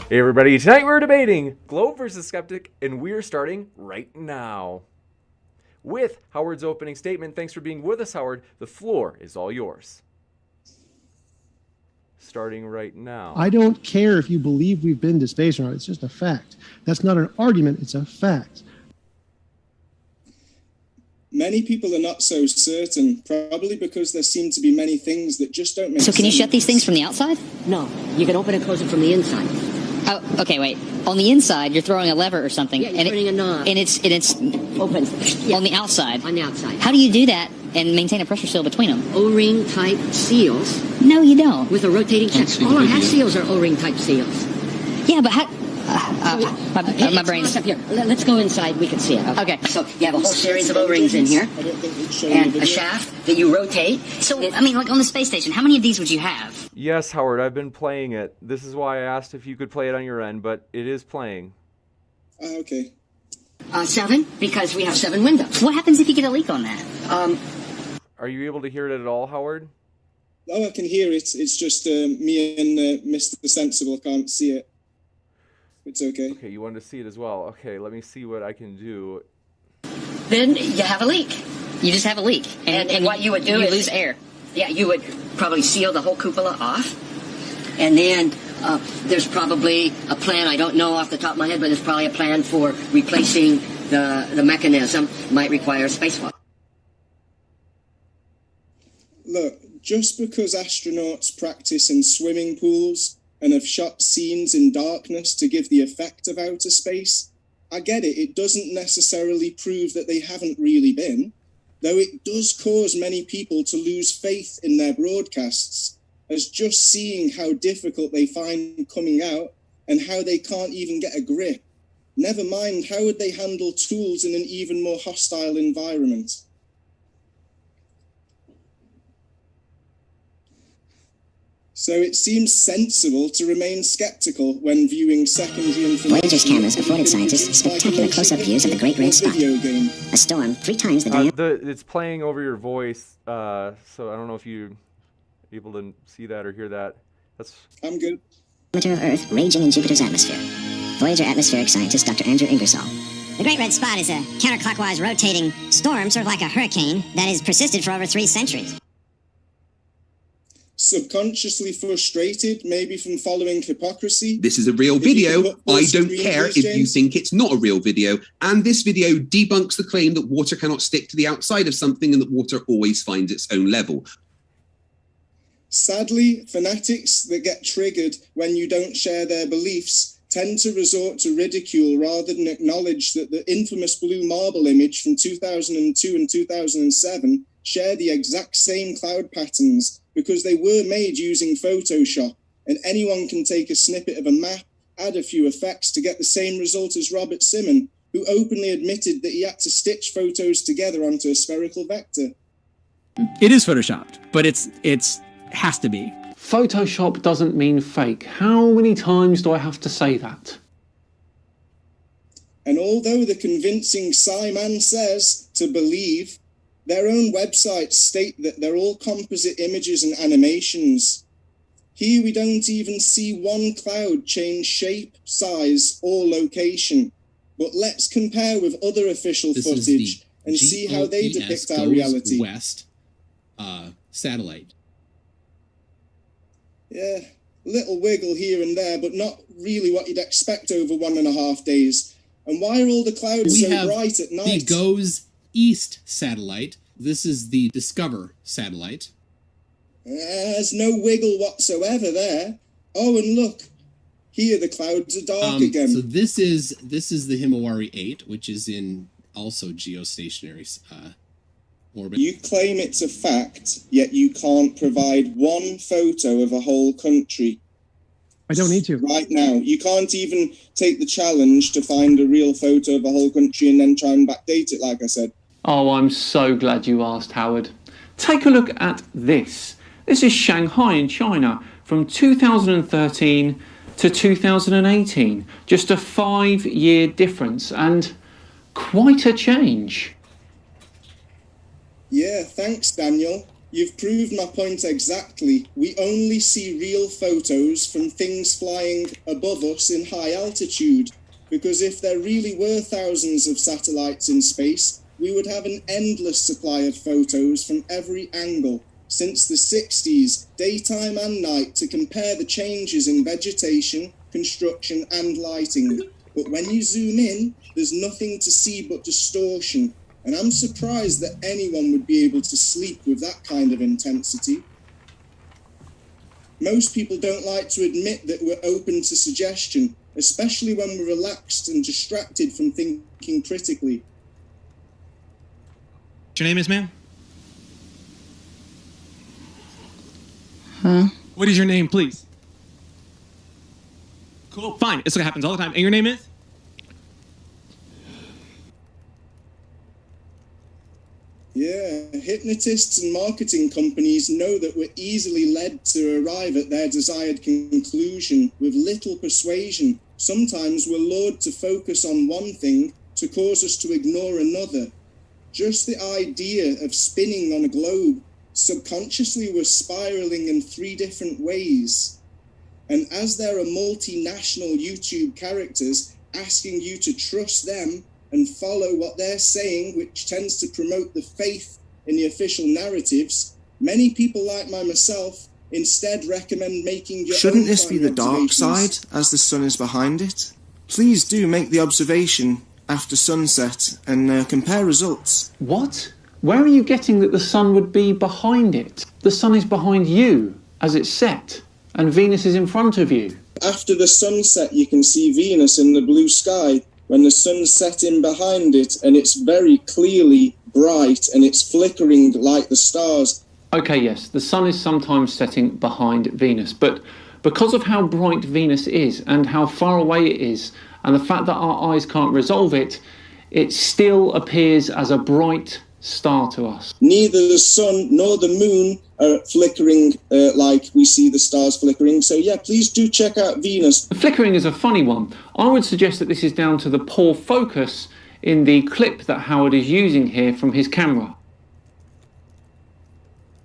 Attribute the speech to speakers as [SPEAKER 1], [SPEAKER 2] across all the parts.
[SPEAKER 1] Hey everybody, tonight we're debating Globe versus Skeptic, and we're starting right now with Howard's opening statement. Thanks for being with us, Howard. The floor is all yours. Starting right now.
[SPEAKER 2] I don't care if you believe we've been to space or not. It's just a fact. That's not an argument. It's a fact.
[SPEAKER 3] Many people are not so certain, probably because there seem to be many things that just don't make sense.
[SPEAKER 4] So can you shut these things from the outside?
[SPEAKER 5] No, you can open and close it from the inside.
[SPEAKER 4] Oh, okay, wait. On the inside, you're throwing a lever or something.
[SPEAKER 5] Yeah, you're turning a knob.
[SPEAKER 4] And it's
[SPEAKER 5] Open. Yeah.
[SPEAKER 4] on the outside.
[SPEAKER 5] On the outside.
[SPEAKER 4] How do you do that and maintain a pressure seal between them?
[SPEAKER 5] O-ring type seals
[SPEAKER 4] No, you don't.
[SPEAKER 5] with a rotating check. All our hatch seals are O-ring type seals.
[SPEAKER 4] Yeah, but how... my brain's...
[SPEAKER 5] Up here. Let's go inside. We can see it.
[SPEAKER 4] Okay.
[SPEAKER 5] So you have a whole series of O-rings in here, and a shaft that you rotate.
[SPEAKER 4] So, I mean, like on the space station, how many of these would you have?
[SPEAKER 1] Yes, Howard, I've been playing it. This is why I asked if you could play it on your end, but it is playing.
[SPEAKER 3] Okay.
[SPEAKER 5] 7, because we have 7 windows.
[SPEAKER 4] What happens if you get a leak on that?
[SPEAKER 1] Are you able to hear it at all, Howard?
[SPEAKER 3] Oh, I can hear it. It's just me and Mr. Sensible can't see it. It's okay.
[SPEAKER 1] Okay, you wanted to see it as well. Okay, let me see what I can do.
[SPEAKER 5] Then you have a leak.
[SPEAKER 4] You just have a leak.
[SPEAKER 5] And what you would do is...
[SPEAKER 4] lose air.
[SPEAKER 5] Yeah, you would probably seal the whole cupola off. And then there's probably a plan, I don't know off the top of my head, but there's probably a plan for replacing the mechanism. Might require a spacewalk.
[SPEAKER 3] Look, just because astronauts practice in swimming pools and have shot scenes in darkness to give the effect of outer space, I get it. It doesn't necessarily prove that they haven't really been, though it does cause many people to lose faith in their broadcasts, as just seeing how difficult they find coming out and how they can't even get a grip. Never mind, how would they handle tools in an even more hostile environment? So it seems sensible to remain skeptical when viewing secondary information.
[SPEAKER 6] Voyager's cameras afforded scientists spectacular close-up views of the Great Red Spot, a storm 3 times the diameter.
[SPEAKER 1] It's playing over your voice, so I don't know if you're able to see that or hear that.
[SPEAKER 3] I'm good.
[SPEAKER 6] Of Earth raging in Jupiter's atmosphere. Voyager atmospheric scientist Dr. Andrew Ingersoll.
[SPEAKER 7] The Great Red Spot is a counterclockwise rotating storm, sort of like a hurricane, that has persisted for over 3 centuries.
[SPEAKER 3] Subconsciously frustrated, maybe from following hypocrisy.
[SPEAKER 8] This is a real video. I don't care if you think it's not a real video. And this video debunks the claim that water cannot stick to the outside of something and that water always finds its own level.
[SPEAKER 3] Sadly, fanatics that get triggered when you don't share their beliefs tend to resort to ridicule rather than acknowledge that the infamous blue marble image from 2002 and 2007 share the exact same cloud patterns, because they were made using Photoshop, and anyone can take a snippet of a map, add a few effects to get the same result as Robert Simon, who openly admitted that he had to stitch photos together onto a spherical vector.
[SPEAKER 9] It is photoshopped, but it's has to be.
[SPEAKER 10] Photoshop doesn't mean fake. How many times do I have to say that?
[SPEAKER 3] And although the convincing Simon says to believe, their own websites state that they're all composite images and animations. Here we don't even see one cloud change shape, size, or location. But let's compare with other official footage and see how they depict our reality.
[SPEAKER 11] West satellite.
[SPEAKER 3] Yeah, little wiggle here and there, but not really what you'd expect over 1.5 days. And why are all the clouds so bright at night?
[SPEAKER 11] The Goes East satellite. This is the Discover satellite.
[SPEAKER 3] There's no wiggle whatsoever there. Oh, and look, here the clouds are dark again.
[SPEAKER 11] So this is the Himawari 8, which is in also geostationary orbit.
[SPEAKER 3] You claim it's a fact, yet you can't provide one photo of a whole country.
[SPEAKER 2] I don't need to.
[SPEAKER 3] Right now. You can't even take the challenge to find a real photo of a whole country and then try and backdate it, like I said.
[SPEAKER 10] Oh, I'm so glad you asked, Howard. Take a look at this. This is Shanghai in China from 2013 to 2018. Just a 5-year difference and quite a change.
[SPEAKER 3] Yeah, thanks, Daniel. You've proved my point exactly. We only see real photos from things flying above us in high altitude, because if there really were thousands of satellites in space, we would have an endless supply of photos from every angle, since the 60s, daytime and night, to compare the changes in vegetation, construction and lighting. But when you zoom in, there's nothing to see but distortion. And I'm surprised that anyone would be able to sleep with that kind of intensity. Most people don't like to admit that we're open to suggestion, especially when we're relaxed and distracted from thinking critically.
[SPEAKER 12] What's your name is, ma'am?
[SPEAKER 7] Huh?
[SPEAKER 12] What is your name, please? Cool, fine. It's what happens all the time. And your name is?
[SPEAKER 3] Yeah, hypnotists and marketing companies know that we're easily led to arrive at their desired conclusion with little persuasion. Sometimes we're lured to focus on one thing to cause us to ignore another. Just the idea of spinning on a globe, subconsciously we're spiraling in 3 different ways. And as there are multinational YouTube characters asking you to trust them and follow what they're saying, which tends to promote the faith in the official narratives, many people like myself instead recommend making your
[SPEAKER 13] Shouldn't
[SPEAKER 3] own
[SPEAKER 13] this be the dark side, as the sun is behind it? Please do make the observation after sunset and compare results.
[SPEAKER 10] What? Where are you getting that the sun would be behind it? The sun is behind you as it's set, and Venus is in front of you.
[SPEAKER 3] After the sunset, you can see Venus in the blue sky when the sun's setting behind it, and it's very clearly bright and it's flickering like the stars.
[SPEAKER 10] Okay, yes, the sun is sometimes setting behind Venus, but because of how bright Venus is and how far away it is, and the fact that our eyes can't resolve it, it still appears as a bright star to us.
[SPEAKER 3] Neither the sun nor the moon are flickering like we see the stars flickering. So yeah, please do check out Venus.
[SPEAKER 10] The flickering is a funny one. I would suggest that this is down to the poor focus in the clip that Howard is using here from his camera.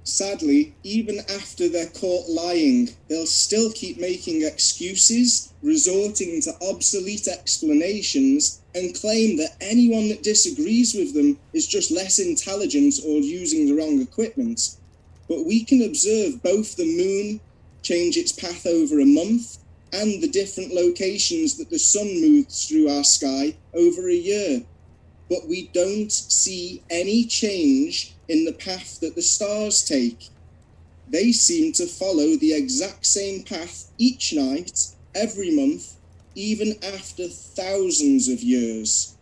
[SPEAKER 3] Sadly, even after they're caught lying, they'll still keep making excuses, resorting to obsolete explanations, and claim that anyone that disagrees with them is just less intelligent or using the wrong equipment. But we can observe both the moon change its path over a month and the different locations that the sun moves through our sky over a year. But we don't see any change in the path that the stars take. They seem to follow the exact same path each night, every month, even after thousands of years,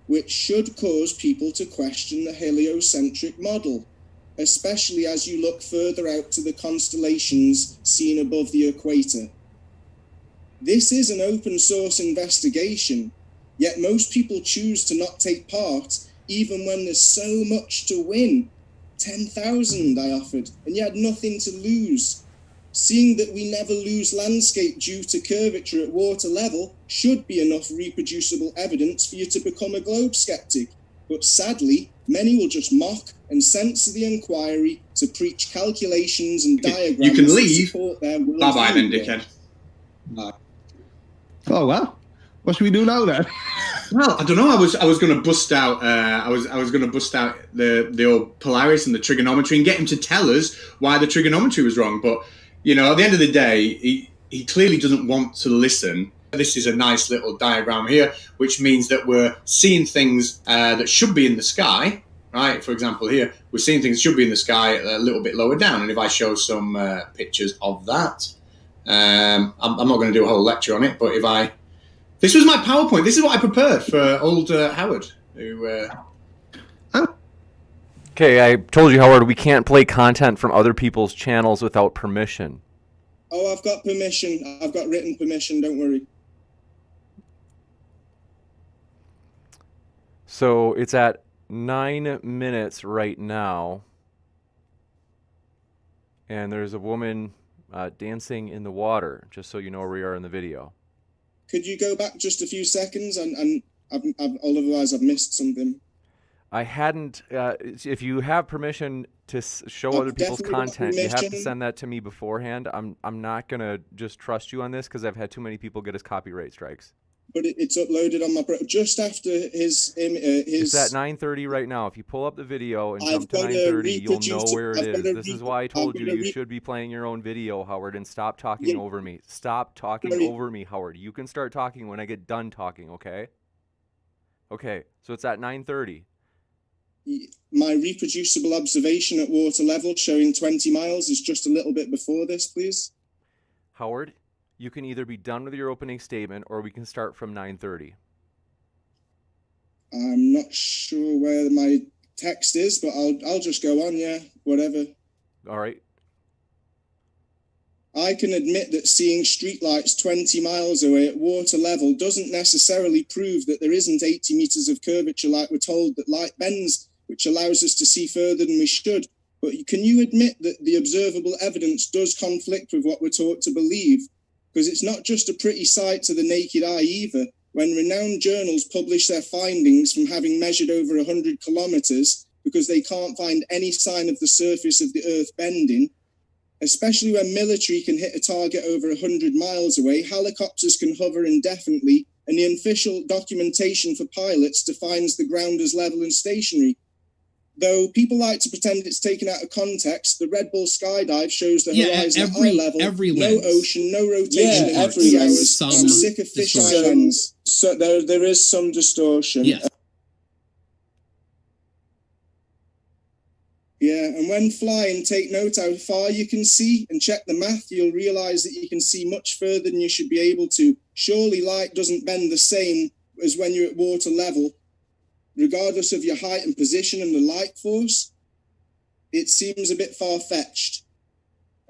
[SPEAKER 3] which should cause people to question the heliocentric model, especially as you look further out to the constellations seen above the equator. This is an open source investigation, yet most people choose to not take part even when there's so much to win. 10,000 I offered, and you had nothing to lose. Seeing that we never lose landscape due to curvature at water level should be enough reproducible evidence for you to become a globe skeptic. But sadly, many will just mock and censor the inquiry to preach calculations and diagrams.
[SPEAKER 14] You can leave.
[SPEAKER 3] Support their worldview.
[SPEAKER 14] Bye-bye then, dickhead. Bye.
[SPEAKER 2] Oh well, what should we do now then?
[SPEAKER 14] Well, I don't know. I was going to bust out. I was going to bust out the old Polaris and the trigonometry and get him to tell us why the trigonometry was wrong. But you know, at the end of the day, he clearly doesn't want to listen. This is a nice little diagram here, which means that we're seeing things that should be in the sky, right? For example, here we're seeing things that should be in the sky a little bit lower down. And if I show some pictures of that, I'm not going to do a whole lecture on it, but if I this was my PowerPoint. This is what I prepared for old Howard.
[SPEAKER 1] Okay, I told you, Howard, we can't play content from other people's channels without permission.
[SPEAKER 3] Oh, I've got permission. I've got written permission, don't worry.
[SPEAKER 1] So it's at 9 minutes right now. And there's a woman dancing in the water, just so you know where we are in the video.
[SPEAKER 3] Could you go back just a few seconds, and otherwise I've missed something?
[SPEAKER 1] I hadn't. If you have permission to show other people's content, you have to send that to me beforehand. I'm not gonna just trust you on this because I've had too many people get us copyright strikes.
[SPEAKER 3] But it's uploaded on my just after his.
[SPEAKER 1] It's at 9:30 right now. If you pull up the video and jump to 9:30, you'll know where it is. This is why I told you should be playing your own video, Howard, and stop talking over me. Stop talking over me, Howard. You can start talking when I get done talking, okay? Okay, so it's at 9:30.
[SPEAKER 3] My reproducible observation at water level showing 20 miles is just a little bit before this, please.
[SPEAKER 1] Howard, you can either be done with your opening statement or we can start from 9:30.
[SPEAKER 3] I'm not sure where my text is, but I'll just go on, yeah, whatever.
[SPEAKER 1] All right.
[SPEAKER 3] I can admit that seeing streetlights 20 miles away at water level doesn't necessarily prove that there isn't 80 meters of curvature like we're told that light bends, which allows us to see further than we should. But can you admit that the observable evidence does conflict with what we're taught to believe? Because it's not just a pretty sight to the naked eye either. When renowned journals publish their findings from having measured over 100 kilometers because they can't find any sign of the surface of the Earth bending, especially when military can hit a target over 100 miles away, helicopters can hover indefinitely, and the official documentation for pilots defines the ground as level and stationary. Though people like to pretend it's taken out of context, the Red Bull skydive shows the horizon at eye level, no ocean, no rotation every hours. I'm sick of fisheye lens. So there is some distortion.
[SPEAKER 11] Yes.
[SPEAKER 3] Yeah, and when flying, take note how far you can see and check the math. You'll realize that you can see much further than you should be able to. Surely light doesn't bend the same as when you're at water level. Regardless of your height and position and the light force, it seems a bit far-fetched.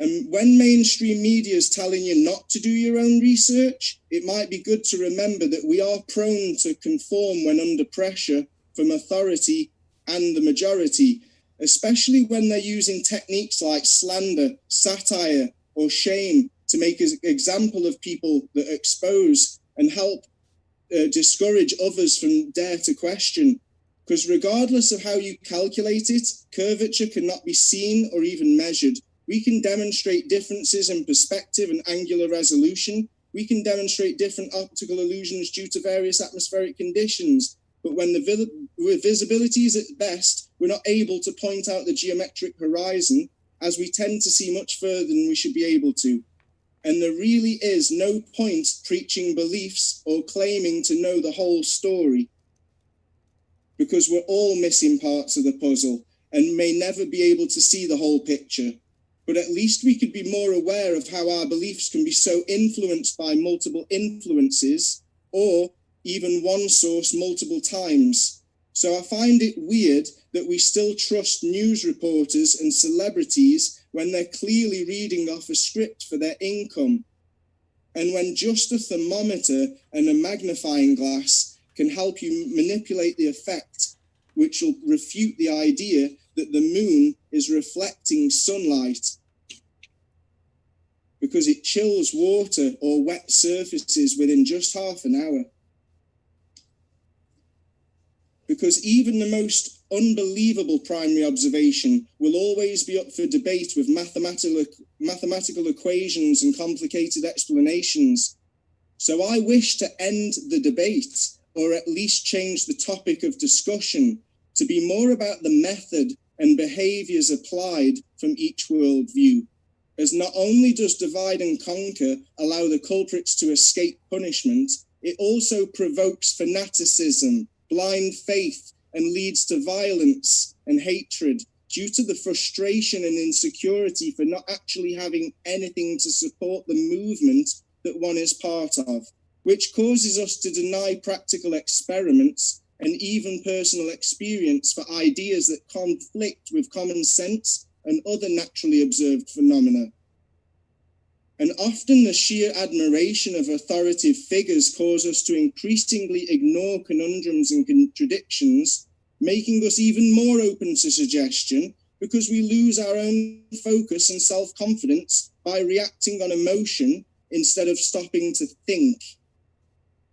[SPEAKER 3] And when mainstream media is telling you not to do your own research, it might be good to remember that we are prone to conform when under pressure from authority and the majority, especially when they're using techniques like slander, satire, or shame to make an example of people that expose and help discourage others from dare to question. Because regardless of how you calculate it, curvature cannot be seen or even measured. We can demonstrate differences in perspective and angular resolution. We can demonstrate different optical illusions due to various atmospheric conditions. But when the visibility is at best, we're not able to point out the geometric horizon, as we tend to see much further than we should be able to. And there really is no point preaching beliefs or claiming to know the whole story, because we're all missing parts of the puzzle and may never be able to see the whole picture. But at least we could be more aware of how our beliefs can be so influenced by multiple influences, or even one source multiple times. So I find it weird that we still trust news reporters and celebrities when they're clearly reading off a script for their income. And when just a thermometer and a magnifying glass can help you manipulate the effect, which will refute the idea that the moon is reflecting sunlight because it chills water or wet surfaces within just half an hour. Because even the most unbelievable primary observation will always be up for debate with mathematical equations and complicated explanations. So I wish to end the debate, or at least change the topic of discussion, to be more about the method and behaviors applied from each worldview. As not only does divide and conquer allow the culprits to escape punishment, it also provokes fanaticism, blind faith, and leads to violence and hatred due to the frustration and insecurity for not actually having anything to support the movement that one is part of, which causes us to deny practical experiments and even personal experience for ideas that conflict with common sense and other naturally observed phenomena. And often the sheer admiration of authoritative figures cause us to increasingly ignore conundrums and contradictions, making us even more open to suggestion because we lose our own focus and self-confidence by reacting on emotion instead of stopping to think.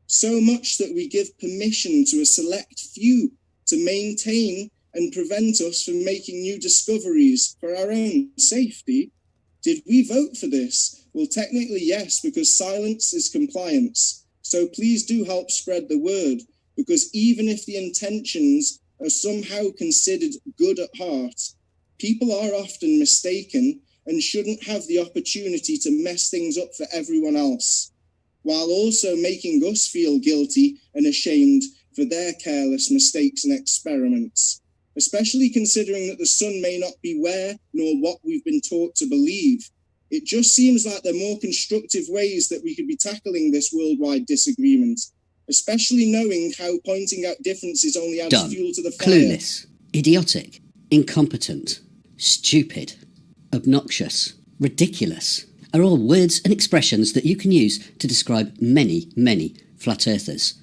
[SPEAKER 3] So much that we give permission to a select few to maintain and prevent us from making new discoveries for our own safety. Did we vote for this? Well, technically, yes, because silence is compliance. So please do help spread the word, because even if the intentions are somehow considered good at heart, people are often mistaken and shouldn't have the opportunity to mess things up for everyone else, while also making us feel guilty and ashamed for their careless mistakes and experiments, especially considering that the sun may not be where nor what we've been taught to believe. It just seems like there are more constructive ways that we could be tackling this worldwide disagreement, especially knowing how pointing out differences only adds
[SPEAKER 15] Dumb,
[SPEAKER 3] fuel to the fire.
[SPEAKER 15] clueless, idiotic, incompetent, stupid, obnoxious, ridiculous are all words and expressions that you can use to describe many, many flat earthers.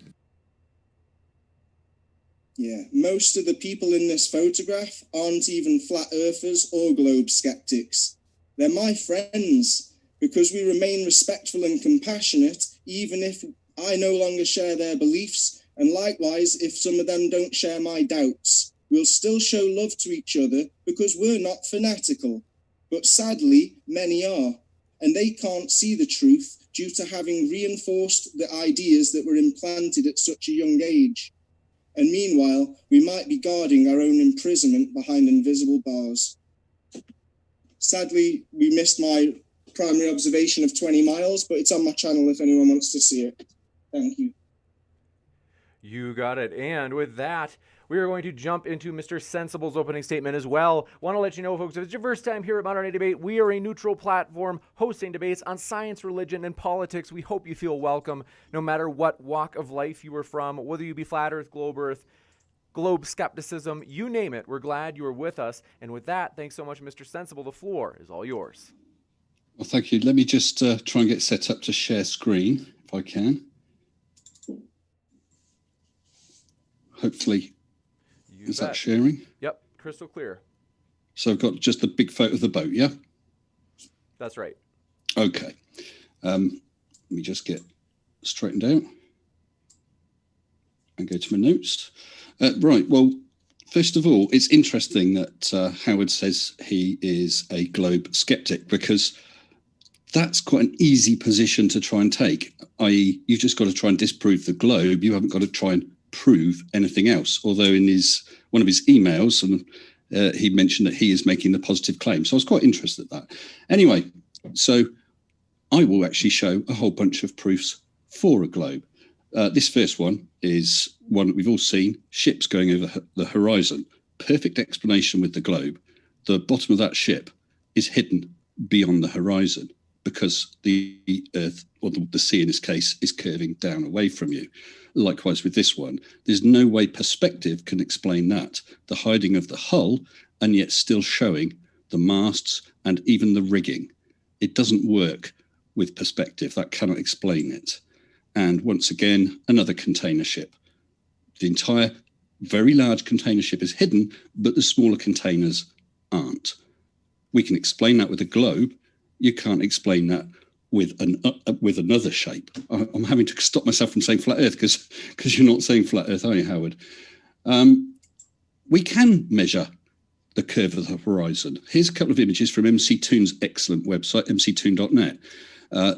[SPEAKER 3] Yeah, most of the people in this photograph aren't even flat earthers or globe skeptics. They're my friends, because we remain respectful and compassionate, even if I no longer share their beliefs, and likewise, if some of them don't share my doubts. We'll still show love to each other because we're not fanatical. But sadly, many are, and they can't see the truth due to having reinforced the ideas that were implanted at such a young age. And meanwhile, we might be guarding our own imprisonment behind invisible bars. Sadly, we missed my primary observation of 20 miles, but it's on my channel if anyone wants to see it. Thank you.
[SPEAKER 1] You got it. And with that, we are going to jump into Mr. Sensible's opening statement as well. Want to let you know, folks, if it's your first time here at Modern Day Debate, we are a neutral platform hosting debates on science, religion, and politics. We hope you feel welcome no matter what walk of life you are from, whether you be flat earth, globe skepticism, you name it. We're glad you are with us. And with that, thanks so much, Mr. Sensible. The floor is all yours.
[SPEAKER 16] Well, thank you. Let me just try and get set up to share screen, if I can. Hopefully, is that sharing?
[SPEAKER 1] Yep, crystal clear.
[SPEAKER 16] So I've got just the big photo of the boat, yeah?
[SPEAKER 1] That's right.
[SPEAKER 16] Okay. Let me just get straightened out and go to my notes. Right, well, first of all, it's interesting that Howard says he is a globe skeptic, because that's quite an easy position to try and take, i.e. you've just got to try and disprove the globe. You haven't got to try and prove anything else. Although in one of his emails, and he mentioned that he is making the positive claim. So I was quite interested in that. Anyway, so I will actually show a whole bunch of proofs for a globe. This first one is one that we've all seen, ships going over the horizon. Perfect explanation with the globe. The bottom of that ship is hidden beyond the horizon because the earth, or the sea in this case, is curving down away from you. Likewise with this one, there's no way perspective can explain that. The hiding of the hull and yet still showing the masts and even the rigging. It doesn't work with perspective. That cannot explain it. And once again, another container ship. The entire very large container ship is hidden, but the smaller containers aren't. We can explain that with a globe. You can't explain that with another shape. I'm having to stop myself from saying flat Earth because you're not saying flat Earth, are you, Howard? We can measure the curve of the horizon. Here's a couple of images from MC Toon's excellent website, mctoon.net.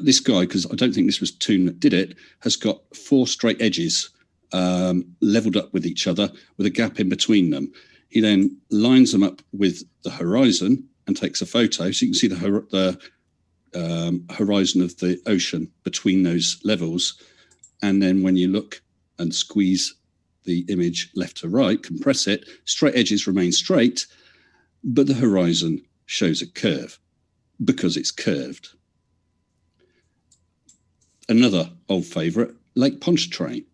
[SPEAKER 16] This guy, because I don't think this was Toon that did it, has got 4 straight edges leveled up with each other with a gap in between them. He then lines them up with the horizon and takes a photo, so you can see the horizon of the ocean between those levels. And then when you look and squeeze the image left to right, compress it, straight edges remain straight, but the horizon shows a curve because it's curved. Another old favourite, Lake Pontchartrain.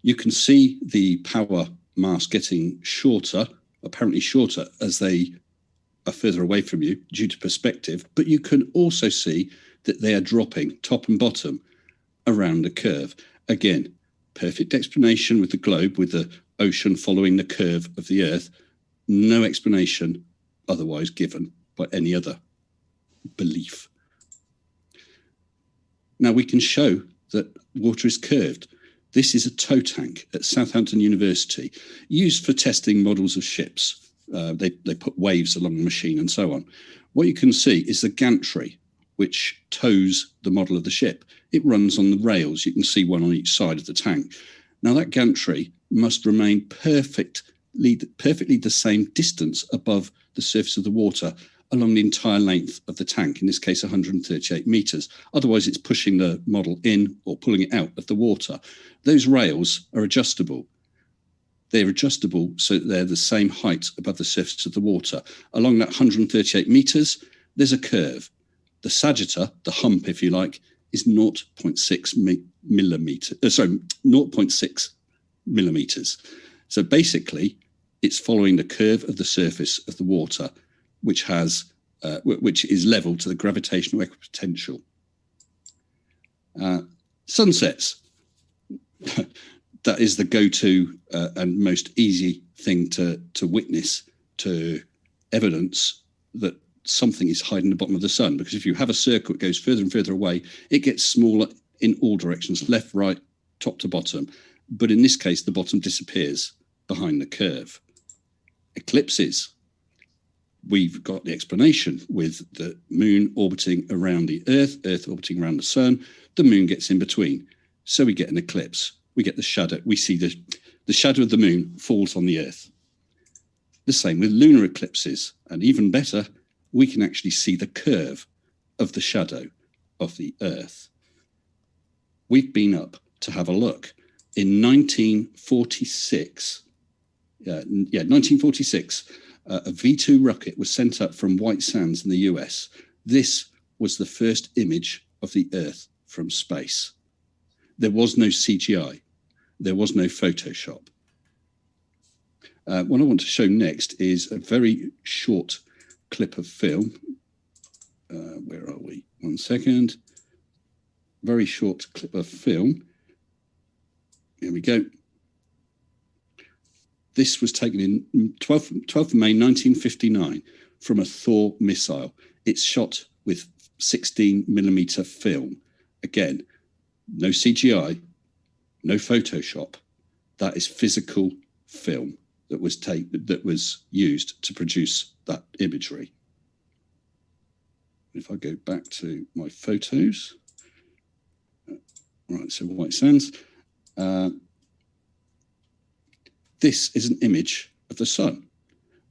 [SPEAKER 16] You can see the power mast getting shorter, apparently shorter, as they are further away from you due to perspective, but you can also see that they are dropping top and bottom around the curve. Again, perfect explanation with the globe, with the ocean following the curve of the Earth. No explanation otherwise given by any other belief. Now we can show that water is curved. This is a tow tank at Southampton University, used for testing models of ships. They put waves along the machine and so on. What you can see is the gantry, which tows the model of the ship. It runs on the rails. You can see one on each side of the tank. Now, that gantry must remain perfectly the same distance above the surface of the water along the entire length of the tank, in this case 138 meters. Otherwise, it's pushing the model in or pulling it out of the water. Those rails are adjustable. They're adjustable so that they're the same height above the surface of the water. Along that 138 meters, there's a curve. The sagittar, the hump, if you like, is 0.6 millimeters. So basically, it's following the curve of the surface of the water, which is level to the gravitational equipotential. Sunsets. That is the go-to and most easy thing to witness, to evidence that something is hiding the bottom of the sun. Because if you have a circle, it goes further and further away, it gets smaller in all directions, left, right, top to bottom. But in this case, the bottom disappears behind the curve. Eclipses. We've got the explanation with the moon orbiting around the Earth, Earth orbiting around the sun, the moon gets in between. So we get an eclipse. We get the shadow. We see the shadow of the moon falls on the Earth. The same with lunar eclipses. And even better, we can actually see the curve of the shadow of the Earth. We've been up to have a look. In 1946, a V2 rocket was sent up from White Sands in the US. This was the first image of the Earth from space. There was no CGI. There was no Photoshop. What I want to show next is a very short clip of film. Where are we? 1 second. Very short clip of film. Here we go. This was taken in 12th May 1959 from a Thor missile. It's shot with 16mm film. Again, no CGI, no Photoshop. That is physical film that was used to produce that imagery. If I go back to my photos, right, so White Sands. This is an image of the sun.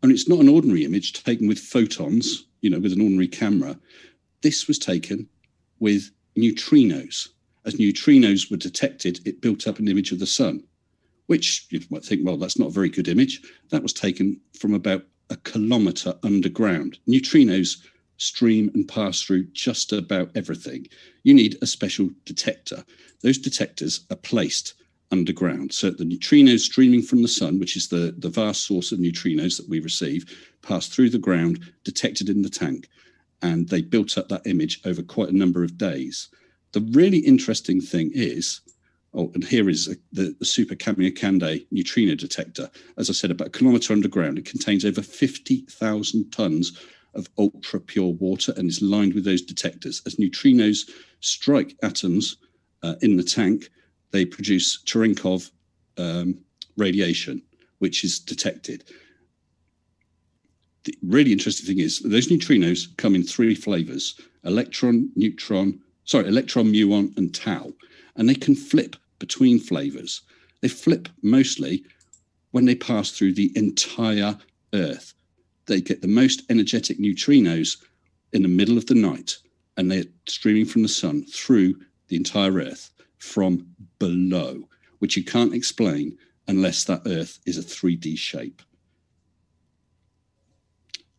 [SPEAKER 16] And it's not an ordinary image taken with photons, with an ordinary camera. This was taken with neutrinos. As neutrinos were detected, it built up an image of the sun, which you might think, well, that's not a very good image. That was taken from about 1 kilometer underground. Neutrinos stream and pass through just about everything. You need a special detector. Those detectors are placed underground. So the neutrinos streaming from the sun, which is the vast source of neutrinos that we receive, pass through the ground, detected in the tank, and they built up that image over quite a number of days. The really interesting thing is, and here is the Super Kamiokande neutrino detector. As I said, about 1 kilometer underground. It contains over 50,000 tons of ultra pure water and is lined with those detectors. As neutrinos strike atoms in the tank, they produce Cherenkov radiation, which is detected. The really interesting thing is those neutrinos come in 3 flavors: electron, muon, and tau. And they can flip between flavors. They flip mostly when they pass through the entire Earth. They get the most energetic neutrinos in the middle of the night, and they're streaming from the sun through the entire Earth from below, which you can't explain unless that Earth is a 3D shape.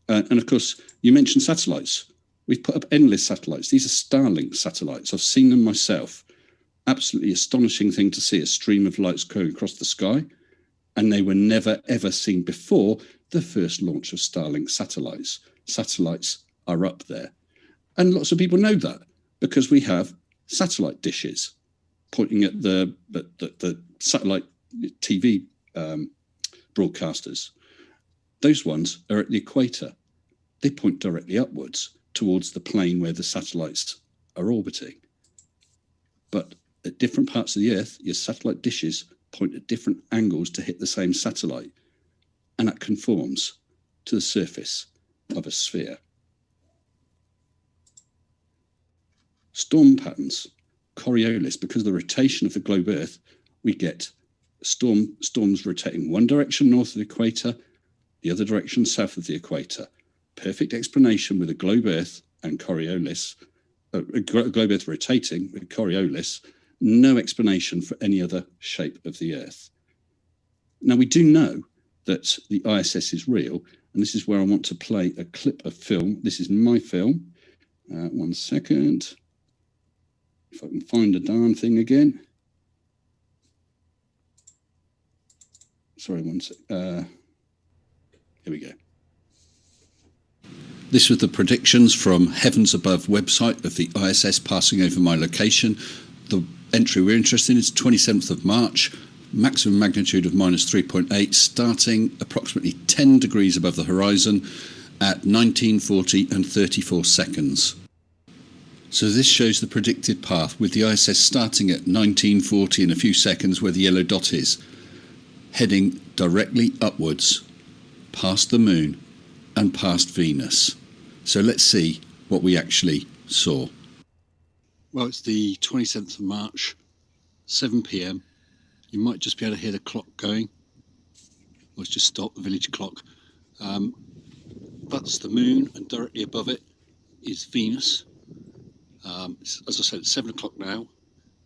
[SPEAKER 16] And of course, you mentioned satellites. We've put up endless satellites. These are Starlink satellites. I've seen them myself. Absolutely astonishing thing to see, a stream of lights going across the sky. And they were never, ever seen before the first launch of Starlink satellites. Satellites are up there. And lots of people know that because we have satellite dishes pointing at the satellite TV broadcasters. Those ones are at the equator. They point directly upwards towards the plane where the satellites are orbiting. But At different parts of the Earth, your satellite dishes point at different angles to hit the same satellite, and that conforms to the surface of a sphere. Storm patterns, Coriolis, because of the rotation of the globe Earth, we get storms rotating one direction north of the equator, the other direction south of the equator. Perfect explanation with a globe Earth and Coriolis, globe Earth rotating with Coriolis, no explanation for any other shape of the Earth. Now, we do know that the ISS is real, and this is where I want to play a clip of film. This is my film. 1 second. If I can find the darn thing again. Sorry, one sec. Here we go. This was the predictions from Heavens Above website of the ISS passing over my location. The entry we're interested in is 27th of March, maximum magnitude of -3.8, starting approximately 10 degrees above the horizon at 1940 and 34 seconds. So this shows the predicted path, with the ISS starting at 1940 in a few seconds where the yellow dot is, heading directly upwards, past the Moon and past Venus. So let's see what we actually saw. Well, it's the 27th of March, 7 p.m. You might just be able to hear the clock going. Let's just stop the village clock. That's the Moon, and directly above it is Venus. As I said, it's 7 o'clock now,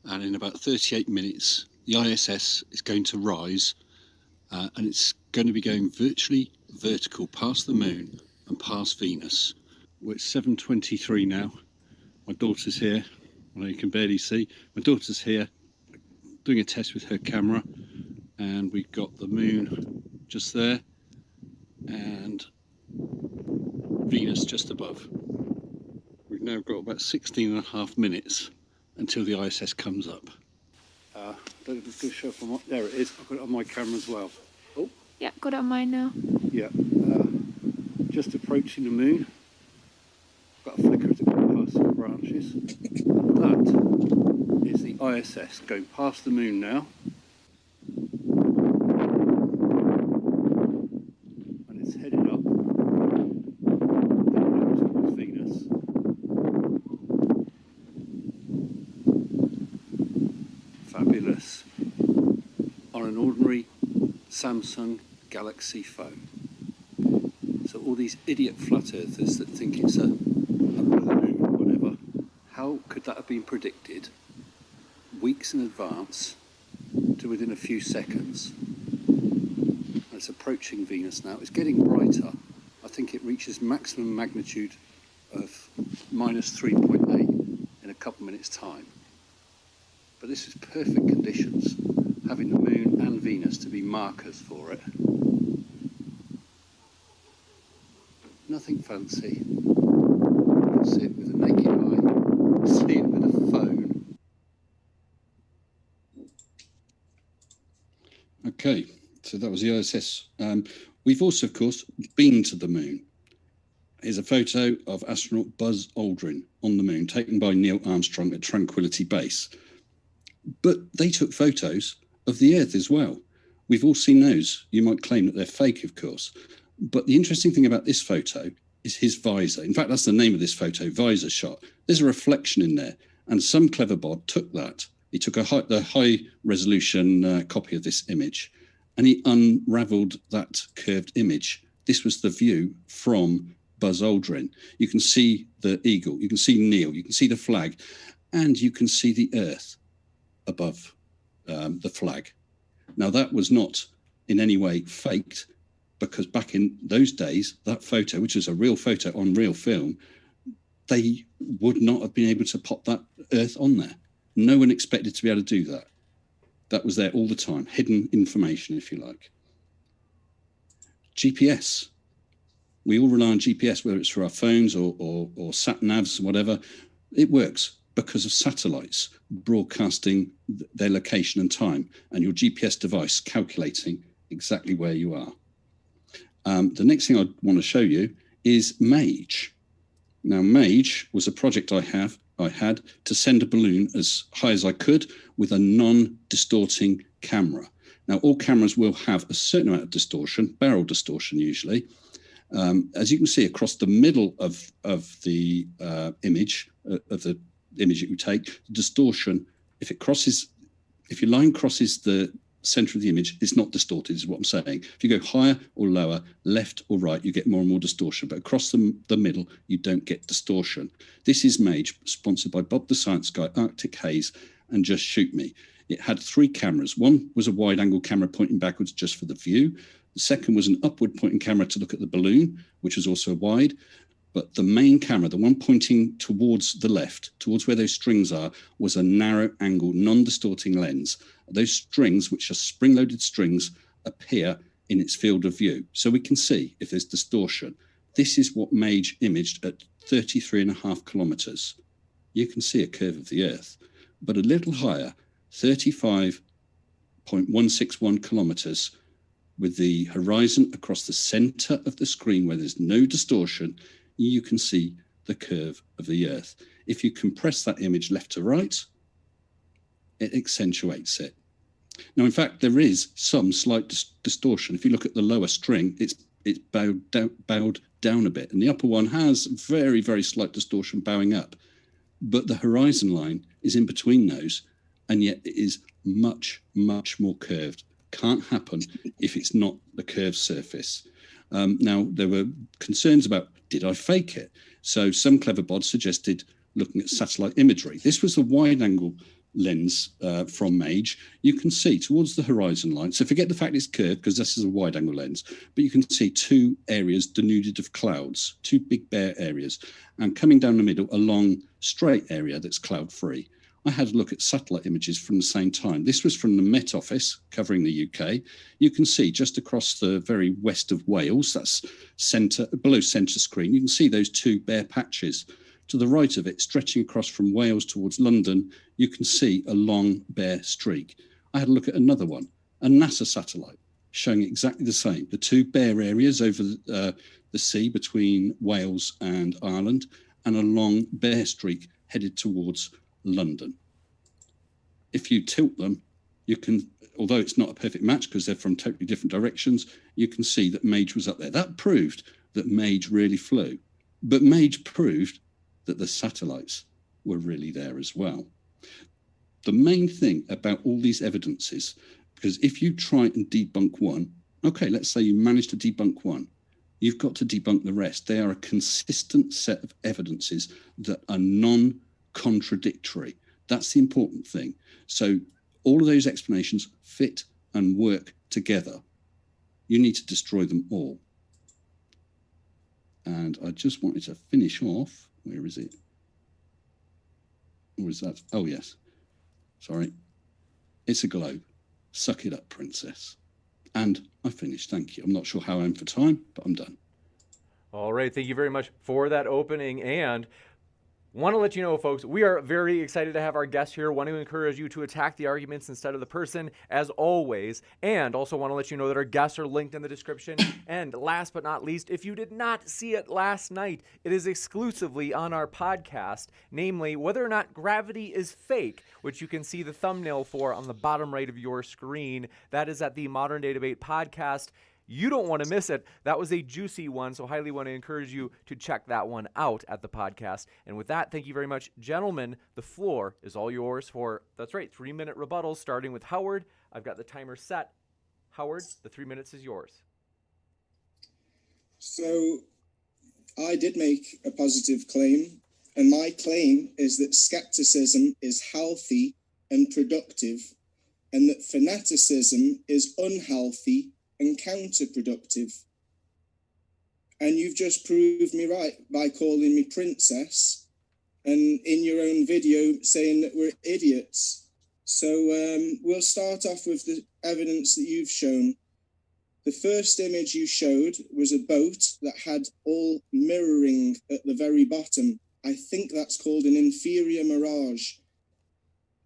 [SPEAKER 16] and in about 38 minutes, the ISS is going to rise, and it's going to be going virtually vertical past the Moon and past Venus. Well, it's 7:23 now. My daughter's here. I know you can barely see. My daughter's here doing a test with her camera, and we've got the Moon just there and Venus just above. We've now got about 16 and a half minutes until the ISS comes up. I don't know if it's going to show up on my... There it is. I've got it on my camera as well. Oh.
[SPEAKER 17] Yeah, got it on mine now.
[SPEAKER 16] Yeah. Just approaching the Moon. Got a flicker as it goes past some branches. That is the ISS going past the Moon now. And it's headed up towards Venus. Fabulous. On an ordinary Samsung Galaxy phone. So all these idiot flat earthers that think it's a balloon or whatever, how could that have been predicted weeks in advance to within a few seconds? And it's approaching Venus now. It's getting brighter. I think it reaches maximum magnitude of -3.8 in a couple minutes time. But this is perfect conditions, having the Moon and Venus to be markers for it. Nothing fancy. You can see it with the naked eye, see it with a phone. Okay, so that was the ISS. We've also, of course, been to the Moon. Here's a photo of astronaut Buzz Aldrin on the Moon, taken by Neil Armstrong at Tranquility Base. But they took photos of the Earth as well. We've all seen those. You might claim that they're fake, of course. But the interesting thing about this photo is his visor. In fact, that's the name of this photo, visor shot. There's a reflection in there. And some clever bod took that. He took the high resolution copy of this image, and he unraveled that curved image. This was the view from Buzz Aldrin. You can see the eagle, you can see Neil, you can see the flag, and you can see the Earth above the flag. Now, that was not in any way faked, because back in those days, that photo, which was a real photo on real film, they would not have been able to pop that Earth on there. No one expected to be able to do that. That was there all the time, hidden information, if you like. GPS. We all rely on GPS, whether it's for our phones or sat-navs, whatever. It works because of satellites broadcasting their location and time, and your GPS device calculating exactly where you are. The next thing I want to show you is MAGE. Now, MAGE was a project I have I had to send a balloon as high as I could with a non-distorting camera. Now, all cameras will have a certain amount of distortion, barrel distortion usually. As you can see across the middle of the image, that you take, the distortion, if your line crosses the center of the image, it's not distorted, is what I'm saying. If you go higher or lower, left or right, you get more and more distortion. But across the middle, you don't get distortion. This is MAGE, sponsored by Bob the Science Guy, Arctic Haze, and Just Shoot Me. It had 3 cameras. One was a wide-angle camera pointing backwards just for the view. The second was an upward pointing camera to look at the balloon, which was also wide. But the main camera, the one pointing towards the left, towards where those strings are, was a narrow-angle, non-distorting lens. Those strings, which are spring-loaded strings, appear in its field of view. So we can see if there's distortion. This is what MAGE imaged at 33.5 kilometers. You can see a curve of the Earth. But a little higher, 35.161 kilometers, with the horizon across the center of the screen where there's no distortion, you can see the curve of the Earth. If you compress that image left to right, it accentuates it. Now, in fact, there is some slight distortion. If you look at the lower string, it's bowed down a bit, and the upper one has very, very slight distortion bowing up. But the horizon line is in between those, and yet it is much, much more curved. Can't happen if it's not a curved surface. Now, there were concerns about, did I fake it? So some clever bods suggested looking at satellite imagery. This was a wide-angle lens from MAGE. You can see towards the horizon line. So forget the fact it's curved, because this is a wide-angle lens, but you can see 2 areas denuded of clouds, 2 big bare areas, and coming down the middle, a long straight area that's cloud-free. I had a look at satellite images from the same time. This was from the Met Office covering the UK. You can see just across the very west of Wales, that's below centre screen, you can see those 2 bare patches. To the right of it, stretching across from Wales towards London, you can see a long bare streak. I had a look at another one, a NASA satellite, showing exactly the same. The 2 bare areas over the sea between Wales and Ireland, and a long bare streak headed towards London. If you tilt them, you can, although it's not a perfect match because they're from totally different directions, you can see that MAGE was up there. That proved that MAGE really flew. But MAGE proved that the satellites were really there as well. The main thing about all these evidences, because if you try and debunk one, okay, let's say you manage to debunk one, you've got to debunk the rest. They are a consistent set of evidences that are non-contradictory. That's the important thing. So all of those explanations fit and work together. You need to destroy them all. And I just wanted to finish off. Where is it? Or is that? Oh, yes. Sorry. It's a globe. Suck it up, princess. And I finished. Thank you. I'm not sure how I am for time, but I'm done.
[SPEAKER 1] All right. Thank you very much for that opening. And want to let you know, folks, we are very excited to have our guests here. Want to encourage you to attack the arguments instead of the person, as always. And also want to let you know that our guests are linked in the description. And last but not least, if you did not see it last night, it is exclusively on our podcast, namely whether or not gravity is fake, which you can see the thumbnail for on the bottom right of your screen. That is at the Modern Day Debate podcast. You don't want to miss it. That was a juicy one, so highly want to encourage you to check that one out at the podcast. And with that, thank you very much, gentlemen. The floor is all yours for, that's right, 3-minute rebuttals, starting with Howard. I've got the timer set. Howard, the 3 minutes is yours.
[SPEAKER 3] So I did make a positive claim, and my claim is that skepticism is healthy and productive, and that fanaticism is unhealthy and counterproductive. And you've just proved me right by calling me princess, and in your own video saying that we're idiots. So we'll start off with the evidence that you've shown. The first image you showed was a boat that had all mirroring at the very bottom. I think that's called an inferior mirage.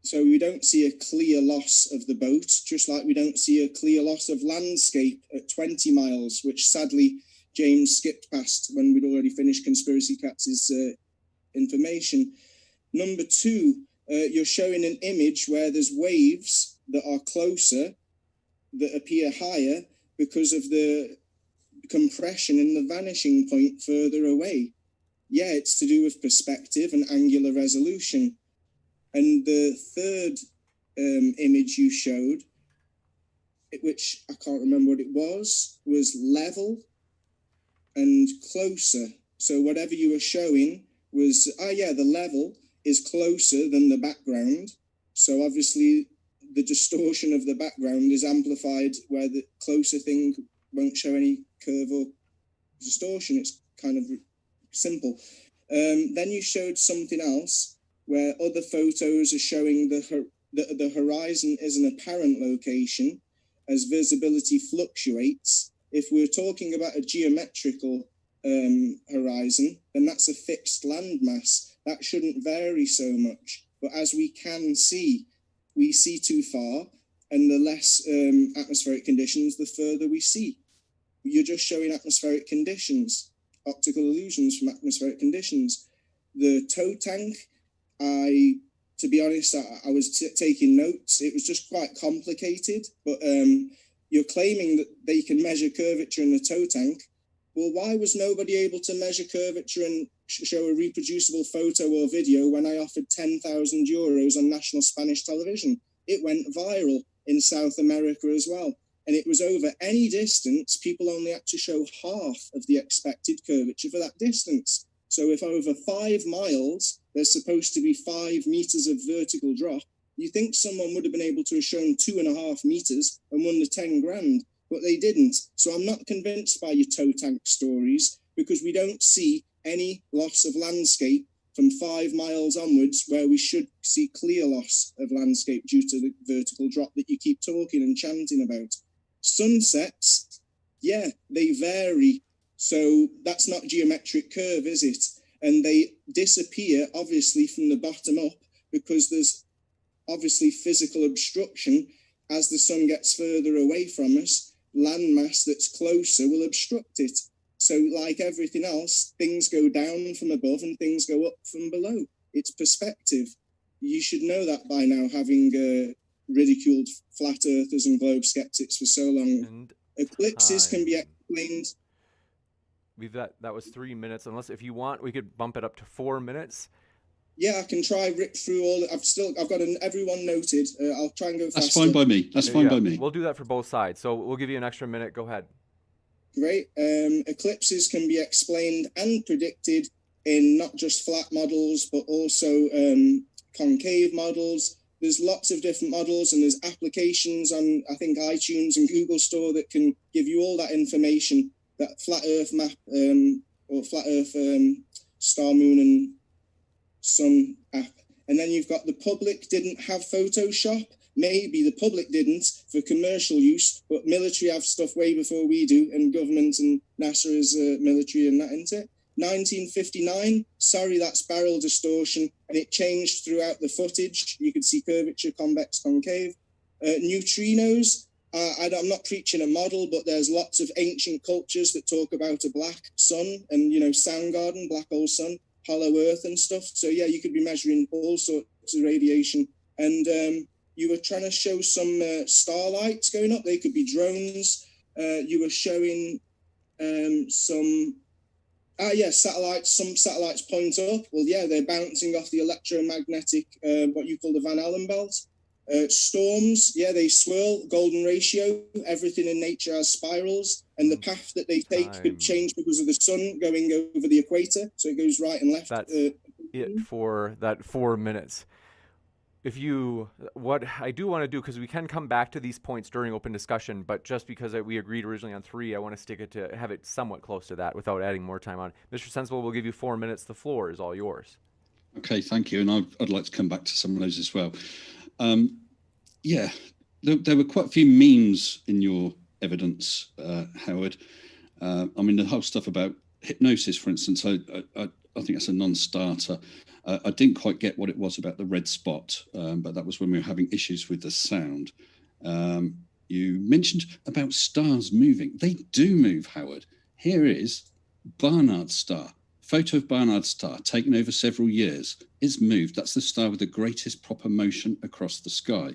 [SPEAKER 3] So we don't see a clear loss of the boat, just like we don't see a clear loss of landscape at 20 miles, which sadly James skipped past when we'd already finished Conspiracy Cats' information. Number two, you're showing an image where there's waves that are closer, that appear higher because of the compression in the vanishing point further away. Yeah, it's to do with perspective and angular resolution. And the third image you showed, which I can't remember what it was level and closer. So whatever you were showing was, the level is closer than the background. So obviously the distortion of the background is amplified where the closer thing won't show any curve or distortion. It's kind of simple. Then you showed something else where other photos are showing the horizon is an apparent location as visibility fluctuates. If we're talking about a geometrical horizon, then that's a fixed landmass. That shouldn't vary so much. But as we can see, we see too far, and the less atmospheric conditions, the further we see. You're just showing atmospheric conditions, optical illusions from atmospheric conditions. The tow tank, to be honest, I was taking notes. It was just quite complicated, but you're claiming that they can measure curvature in the tow tank. Well, why was nobody able to measure curvature and show a reproducible photo or video when I offered 10,000 euros on national Spanish television? It went viral in South America as well. And it was over any distance, people only had to show half of the expected curvature for that distance. So if over 5 miles, there's supposed to be 5 meters of vertical drop, you think someone would have been able to have shown 2.5 meters and won the 10 grand, but they didn't. So I'm not convinced by your tow tank stories, because we don't see any loss of landscape from 5 miles onwards, where we should see clear loss of landscape due to the vertical drop that you keep talking and chanting about. Sunsets, yeah, they vary. So that's not geometric curve, is it? And they disappear, obviously, from the bottom up, because there's obviously physical obstruction. As the sun gets further away from us, landmass that's closer will obstruct it. So like everything else, things go down from above and things go up from below. It's perspective. You should know that by now, having ridiculed flat earthers and globe skeptics for so long.
[SPEAKER 1] And
[SPEAKER 3] eclipses can be explained.
[SPEAKER 1] That was 3 minutes. Unless if you want, we could bump it up to 4 minutes.
[SPEAKER 3] Yeah, I can try rip through all. I've got everyone noted. I'll try and go faster.
[SPEAKER 16] That's fine by me. That's fine by me.
[SPEAKER 1] We'll do that for both sides. So we'll give you an extra minute. Go ahead.
[SPEAKER 3] Great. Eclipses can be explained and predicted in not just flat models, but also concave models. There's lots of different models, and there's applications on, I think, iTunes and Google Store that can give you all that information, that flat Earth map or flat Earth star, moon, and sun app. And then you've got the public didn't have Photoshop. Maybe the public didn't for commercial use, but military have stuff way before we do, and government and NASA is military and that, isn't it? 1959, sorry, that's barrel distortion, and it changed throughout the footage. You could see curvature, convex, concave. Neutrinos, I'm not preaching a model, but there's lots of ancient cultures that talk about a black sun and, Soundgarden, black hole sun, hollow earth and stuff. So yeah, you could be measuring all sorts of radiation. And you were trying to show some starlights going up. They could be drones. You were showing satellites. Some satellites point up. Well, yeah, they're bouncing off the electromagnetic, what you call the Van Allen belt. Storms, yeah, they swirl. Golden ratio. Everything in nature has spirals, and the path that they take could change because of the sun going over the equator. So it goes right and left.
[SPEAKER 1] That's it for that 4 minutes. What I do want to do, because we can come back to these points during open discussion, but just because we agreed originally on 3, I want to stick it to have it somewhat close to that without adding more time on. Mr. Sensible, we'll give you 4 minutes. The floor is all yours.
[SPEAKER 16] Okay, thank you. And I'd like to come back to some of those as well. There were quite a few memes in your evidence, Howard. The whole stuff about hypnosis, for instance, I think that's a non-starter. I didn't quite get what it was about the red spot, but that was when we were having issues with the sound. You mentioned about stars moving. They do move, Howard. Here is Barnard's star, Photo of Barnard's star, taken over several years. It's moved. That's the star with the greatest proper motion across the sky.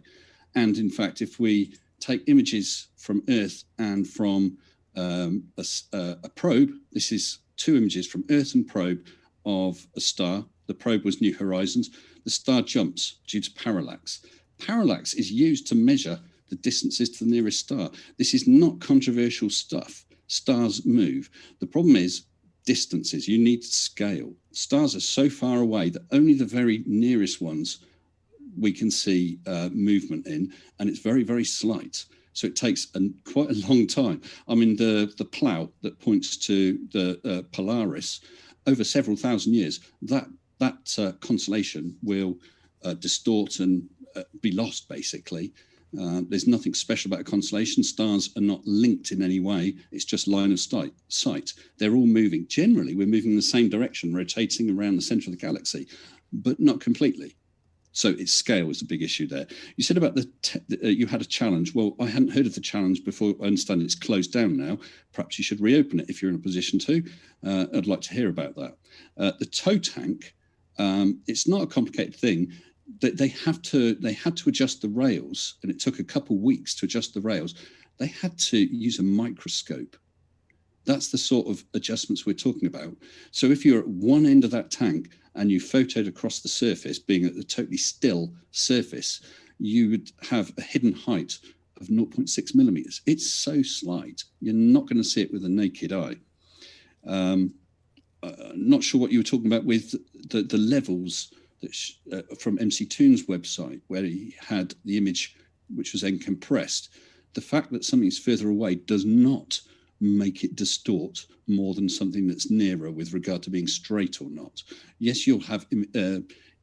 [SPEAKER 16] And in fact, if we take images from Earth and from a probe, this is 2 images from Earth and probe of a star. The probe was New Horizons. The star jumps due to parallax. Parallax is used to measure the distances to the nearest star. This is not controversial stuff. Stars move. The problem is distances. You need scale. Stars are so far away that only the very nearest ones we can see movement in, and it's very, very slight. So it takes quite a long time. I mean, the plough that points to the Polaris, over several thousand years, that constellation will distort and be lost, basically. There's nothing special about a constellation. Stars are not linked in any way. It's just line of sight. They're all moving. Generally, we're moving in the same direction, rotating around the center of the galaxy, but not completely. So its scale is a big issue there. You said about you had a challenge. Well, I hadn't heard of the challenge before. I understand it's closed down now. Perhaps you should reopen it if you're in a position to. I'd like to hear about that. The tow tank, it's not a complicated thing. They had to adjust the rails, and it took a couple of weeks to adjust the rails. They had to use a microscope. That's the sort of adjustments we're talking about. So if you're at one end of that tank and you photoed across the surface, being at the totally still surface, you would have a hidden height of 0.6 millimeters. It's so slight, you're not going to see it with the naked eye. Not sure what you were talking about with the levels that from MC Toon's website, where he had the image which was then compressed. The fact that something's further away does not make it distort more than something that's nearer with regard to being straight or not. Yes, you'll have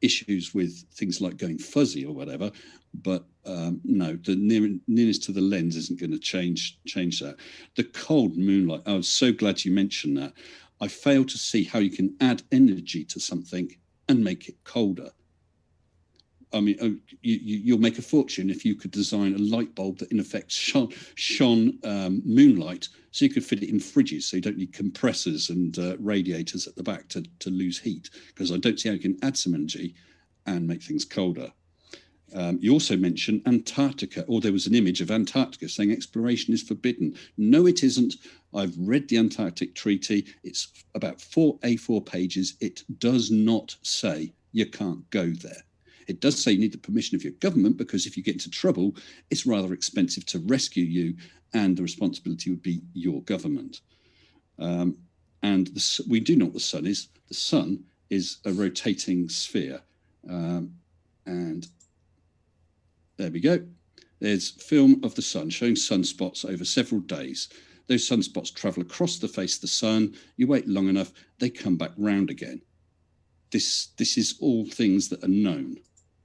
[SPEAKER 16] issues with things like going fuzzy or whatever, but no, the nearness to the lens isn't going to change that. The cold moonlight, I was so glad you mentioned that. I fail to see how you can add energy to something and make it colder. I mean, you'll make a fortune if you could design a light bulb that in effect shone moonlight, so you could fit it in fridges, so you don't need compressors and radiators at the back to lose heat, because I don't see how you can add some energy and make things colder. You also mentioned Antarctica, or there was an image of Antarctica saying exploration is forbidden. No, it isn't. I've read the Antarctic Treaty. It's about 4 A4 pages. It does not say you can't go there. It does say you need the permission of your government, because if you get into trouble, it's rather expensive to rescue you, and the responsibility would be your government. And we do know what the sun is. The sun is a rotating sphere. And there we go. There's film of the sun showing sunspots over several days. Those sunspots travel across the face of the sun. You wait long enough, they come back round again. This is all things that are known.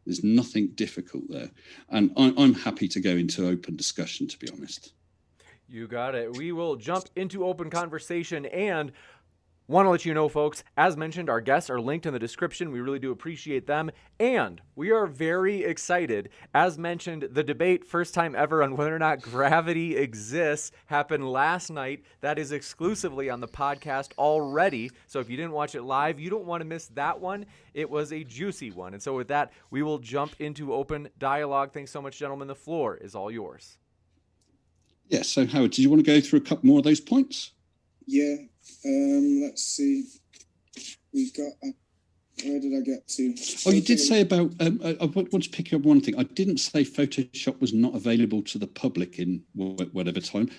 [SPEAKER 16] There's nothing difficult there. And I'm happy to go into open discussion, to be honest.
[SPEAKER 1] You got it. We will jump into open conversation, and want to let you know, folks, as mentioned, our guests are linked in the description. We really do appreciate them. And we are very excited. As mentioned, the debate, first time ever, on whether or not gravity exists happened last night. That is exclusively on the podcast already. So if you didn't watch it live, you don't want to miss that one. It was a juicy one. And so with that, we will jump into open dialogue. Thanks so much, gentlemen. The floor is all yours.
[SPEAKER 16] Yeah, so Howard, did you want to go through a couple more of those points?
[SPEAKER 3] Yeah. Let's see. We've got. Where did I get to?
[SPEAKER 16] Oh, you did say about. I want to pick up one thing. I didn't say Photoshop was not available to the public in whatever time.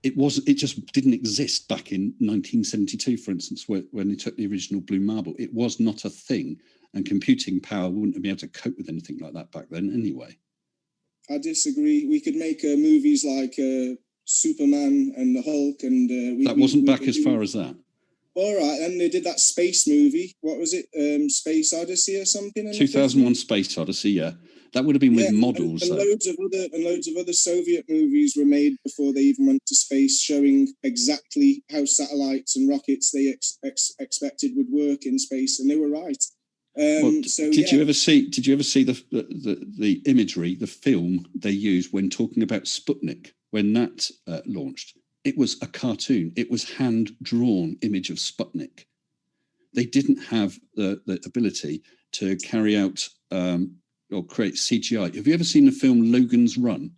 [SPEAKER 16] It was. It just didn't exist back in 1972, for instance, when they took the original Blue Marble. It was not a thing, and computing power wouldn't be able to cope with anything like that back then, anyway.
[SPEAKER 3] I disagree. We could make movies like Superman and the Hulk, and
[SPEAKER 16] that wasn't back as far as that.
[SPEAKER 3] All right, and they did that space movie. What was it? Space Odyssey or something?
[SPEAKER 16] 2001: Space Odyssey. Yeah, that would have been with models.
[SPEAKER 3] And loads of other Soviet movies were made before they even went to space, showing exactly how satellites and rockets they expected would work in space, and they were right. Did you ever see the imagery, the film they used when talking about Sputnik when that launched? It was a cartoon. It was hand-drawn image of Sputnik.
[SPEAKER 16] they didn't have the ability to carry out or create CGI. Have you ever seen the film Logan's Run?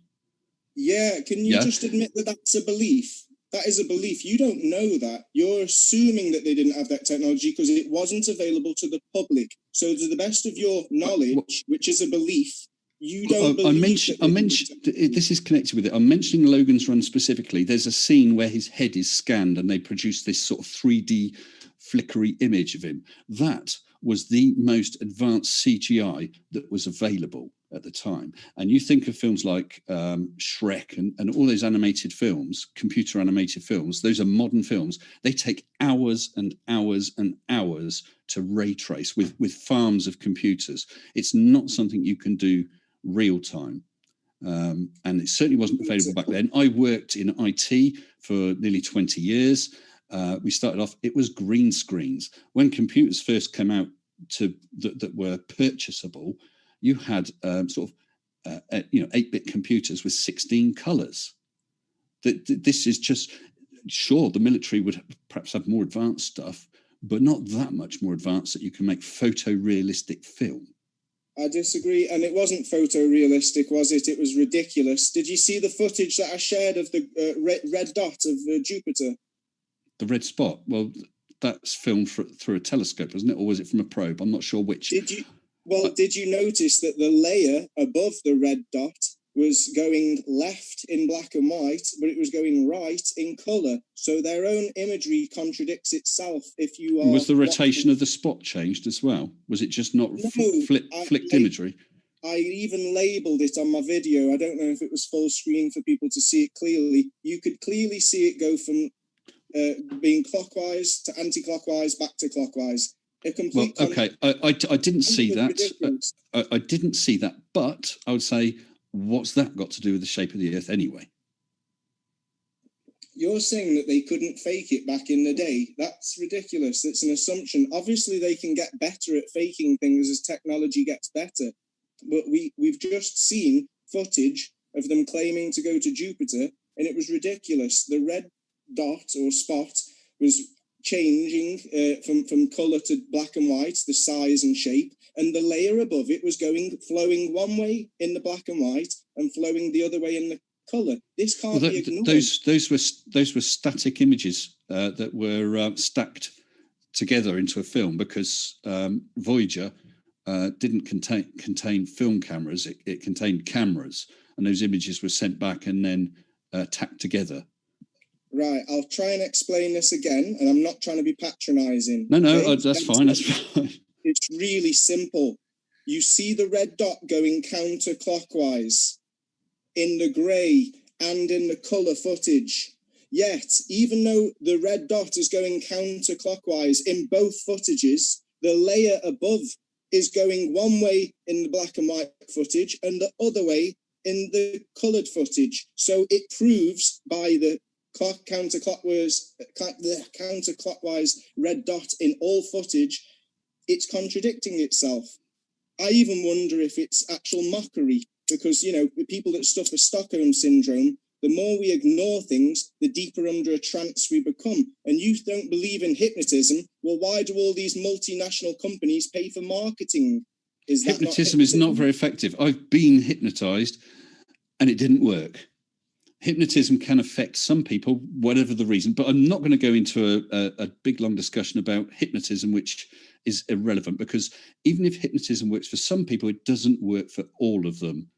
[SPEAKER 3] Yeah, can you just admit that that's a belief? That is a belief. You don't know that. You're assuming that they didn't have that technology because it wasn't available to the public. So to the best of your knowledge, which is a belief, you don't believe
[SPEAKER 16] I mentioned this is connected with it. I'm mentioning Logan's Run specifically. There's a scene where his head is scanned and they produce this sort of 3D flickery image of him. That was the most advanced CGI that was available at the time. And you think of films like Shrek and all those animated films, computer animated films, those are modern films. They take hours and hours and hours to ray trace with farms of computers. It's not something you can do real time. And it certainly wasn't available back then. I worked in IT for nearly 20 years. We started off, it was green screens. When computers first came out that were purchasable, you had 8-bit computers with 16 colors. This is just, sure, the military would perhaps have more advanced stuff, but not that much more advanced that you can make photorealistic film.
[SPEAKER 3] I disagree, and it wasn't photorealistic, was it? It was ridiculous. Did you see the footage that I shared of the red dot of Jupiter?
[SPEAKER 16] The red spot? Well, that's filmed through a telescope, wasn't it? Or was it from a probe? I'm not sure which.
[SPEAKER 3] Did you notice that the layer above the red dot was going left in black and white, but it was going right in colour? So their own imagery contradicts itself. If you are
[SPEAKER 16] was the rotation of the spot changed as well? Was it just not flicked imagery?
[SPEAKER 3] I even labelled it on my video. I don't know if it was full screen for people to see it clearly. You could clearly see it go from being clockwise to anti-clockwise back to clockwise.
[SPEAKER 16] Okay, I didn't see that. I didn't see that, but I would say, what's that got to do with the shape of the Earth anyway?
[SPEAKER 3] You're saying that they couldn't fake it back in the day. That's ridiculous. It's an assumption. Obviously, they can get better at faking things as technology gets better. But we've just seen footage of them claiming to go to Jupiter, and it was ridiculous. The red dot or spot was changing from colour to black and white, the size and shape, and the layer above it was flowing one way in the black and white and flowing the other way in the colour. This can't be ignored.
[SPEAKER 16] Those were static images that were stacked together into a film because Voyager didn't contain film cameras. It contained cameras, and those images were sent back and then tacked together.
[SPEAKER 3] Right, I'll try and explain this again, and I'm not trying to be patronising.
[SPEAKER 16] No, that's fine. That's fine.
[SPEAKER 3] It's really simple. You see the red dot going counterclockwise in the grey and in the colour footage. Yet, even though the red dot is going counterclockwise in both footages, the layer above is going one way in the black and white footage and the other way in the coloured footage. So it proves by the counterclockwise red dot in all footage, it's contradicting itself. I even wonder if it's actual mockery, because, the people that suffer Stockholm syndrome, the more we ignore things, the deeper under a trance we become. And you don't believe in hypnotism. Well, why do all these multinational companies pay for marketing?
[SPEAKER 16] Hypnotism is not very effective. I've been hypnotized and it didn't work. Hypnotism can affect some people, whatever the reason, but I'm not going to go into a big, long discussion about hypnotism, which is irrelevant, because even if hypnotism works for some people, it doesn't work for all of them.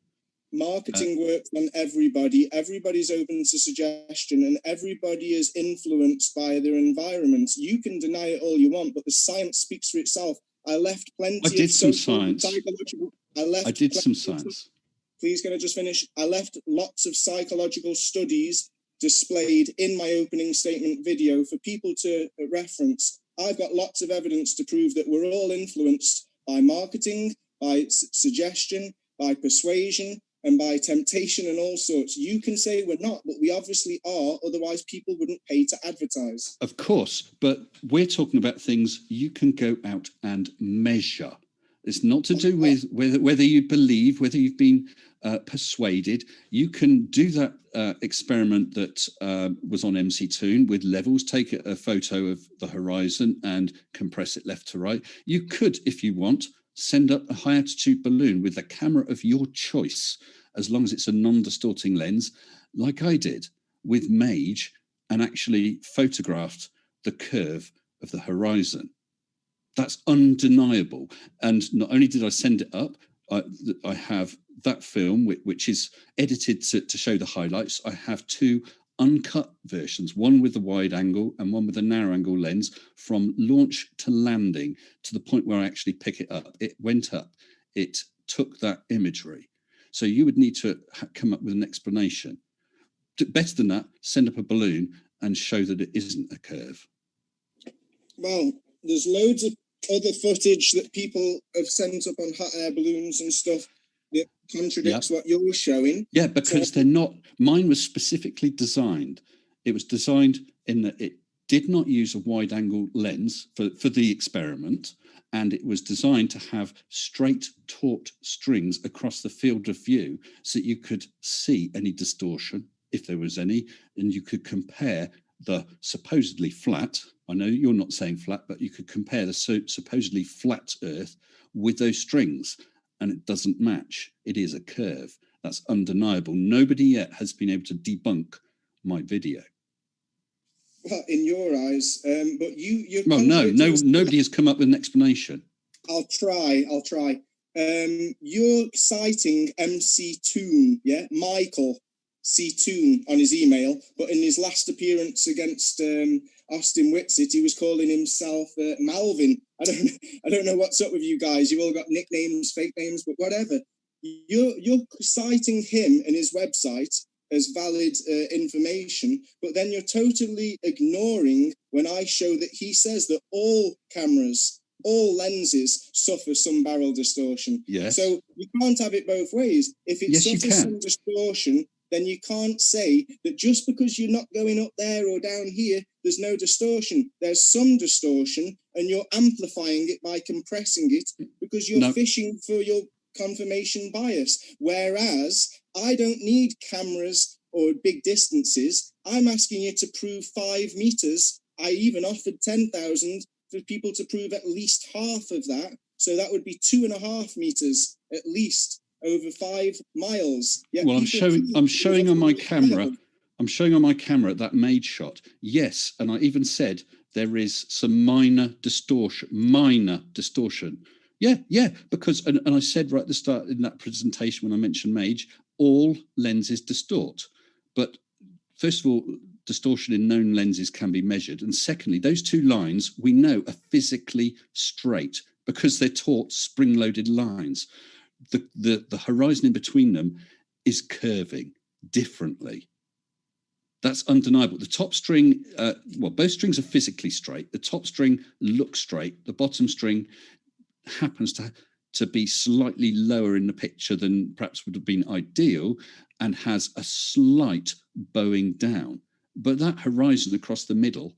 [SPEAKER 3] Marketing works on everybody. Everybody's open to suggestion, and everybody is influenced by their environment. You can deny it all you want, but the science speaks for itself. I did some science. Please, can I just finish? I left lots of psychological studies displayed in my opening statement video for people to reference. I've got lots of evidence to prove that we're all influenced by marketing, by suggestion, by persuasion, and by temptation and all sorts. You can say we're not, but we obviously are, otherwise people wouldn't pay to advertise.
[SPEAKER 16] Of course, but we're talking about things you can go out and measure. It's not to do with whether you believe, whether you've been persuaded. You can do that experiment that was on MC-Toon with levels, take a photo of the horizon and compress it left to right. You could, if you want, send up a high altitude balloon with a camera of your choice, as long as it's a non-distorting lens, like I did with Mage, and actually photographed the curve of the horizon. That's undeniable. And not only did I send it up, I have that film, which is edited to show the highlights. I have two uncut versions, one with the wide angle and one with a narrow angle lens, from launch to landing, to the point where I actually pick it up. It went up. It took that imagery. So you would need to come up with an explanation. Better than that, send up a balloon and show that it isn't a curve.
[SPEAKER 3] Well, there's loads of other footage that people have sent up on hot air balloons and stuff that contradicts what you're showing.
[SPEAKER 16] Yeah, because they're not. Mine was specifically designed. It was designed in that it did not use a wide angle lens for the experiment, and it was designed to have straight taut strings across the field of view so that you could see any distortion, if there was any, and you could compare the supposedly flat, I know you're not saying flat, but you could compare the supposedly flat Earth with those strings, and it doesn't match. It is a curve. That's undeniable. Nobody yet has been able to debunk my video.
[SPEAKER 3] Well, in your eyes, but you're...
[SPEAKER 16] Well, nobody has come up with an explanation.
[SPEAKER 3] I'll try. You're citing MC-Toon, yeah? Michael C-Toon on his email, but in his last appearance against Austin Whitsitt, he was calling himself Malvin. I don't know what's up with you guys. You've all got nicknames, fake names, but whatever. You're citing him and his website as valid information, but then you're totally ignoring when I show that he says that all cameras, all lenses suffer some barrel distortion.
[SPEAKER 16] Yes.
[SPEAKER 3] So you can't have it both ways. If it suffers some distortion, then you can't say that just because you're not going up there or down here, there's no distortion. There's some distortion, and you're amplifying it by compressing it because you're fishing for your confirmation bias. Whereas I don't need cameras or big distances. I'm asking you to prove 5 meters. I even offered 10,000 for people to prove at least half of that. So that would be 2.5 meters at least over 5 miles. Yet
[SPEAKER 16] well, I'm showing on my camera. I'm showing on my camera that Mage shot. Yes, and I even said there is some minor distortion. Yeah, because, and I said right at the start in that presentation when I mentioned Mage, all lenses distort. But first of all, distortion in known lenses can be measured. And secondly, those two lines we know are physically straight because they're taut spring-loaded lines. The horizon in between them is curving differently. That's undeniable. The top string, both strings are physically straight. The top string looks straight. The bottom string happens to be slightly lower in the picture than perhaps would have been ideal and has a slight bowing down. But that horizon across the middle,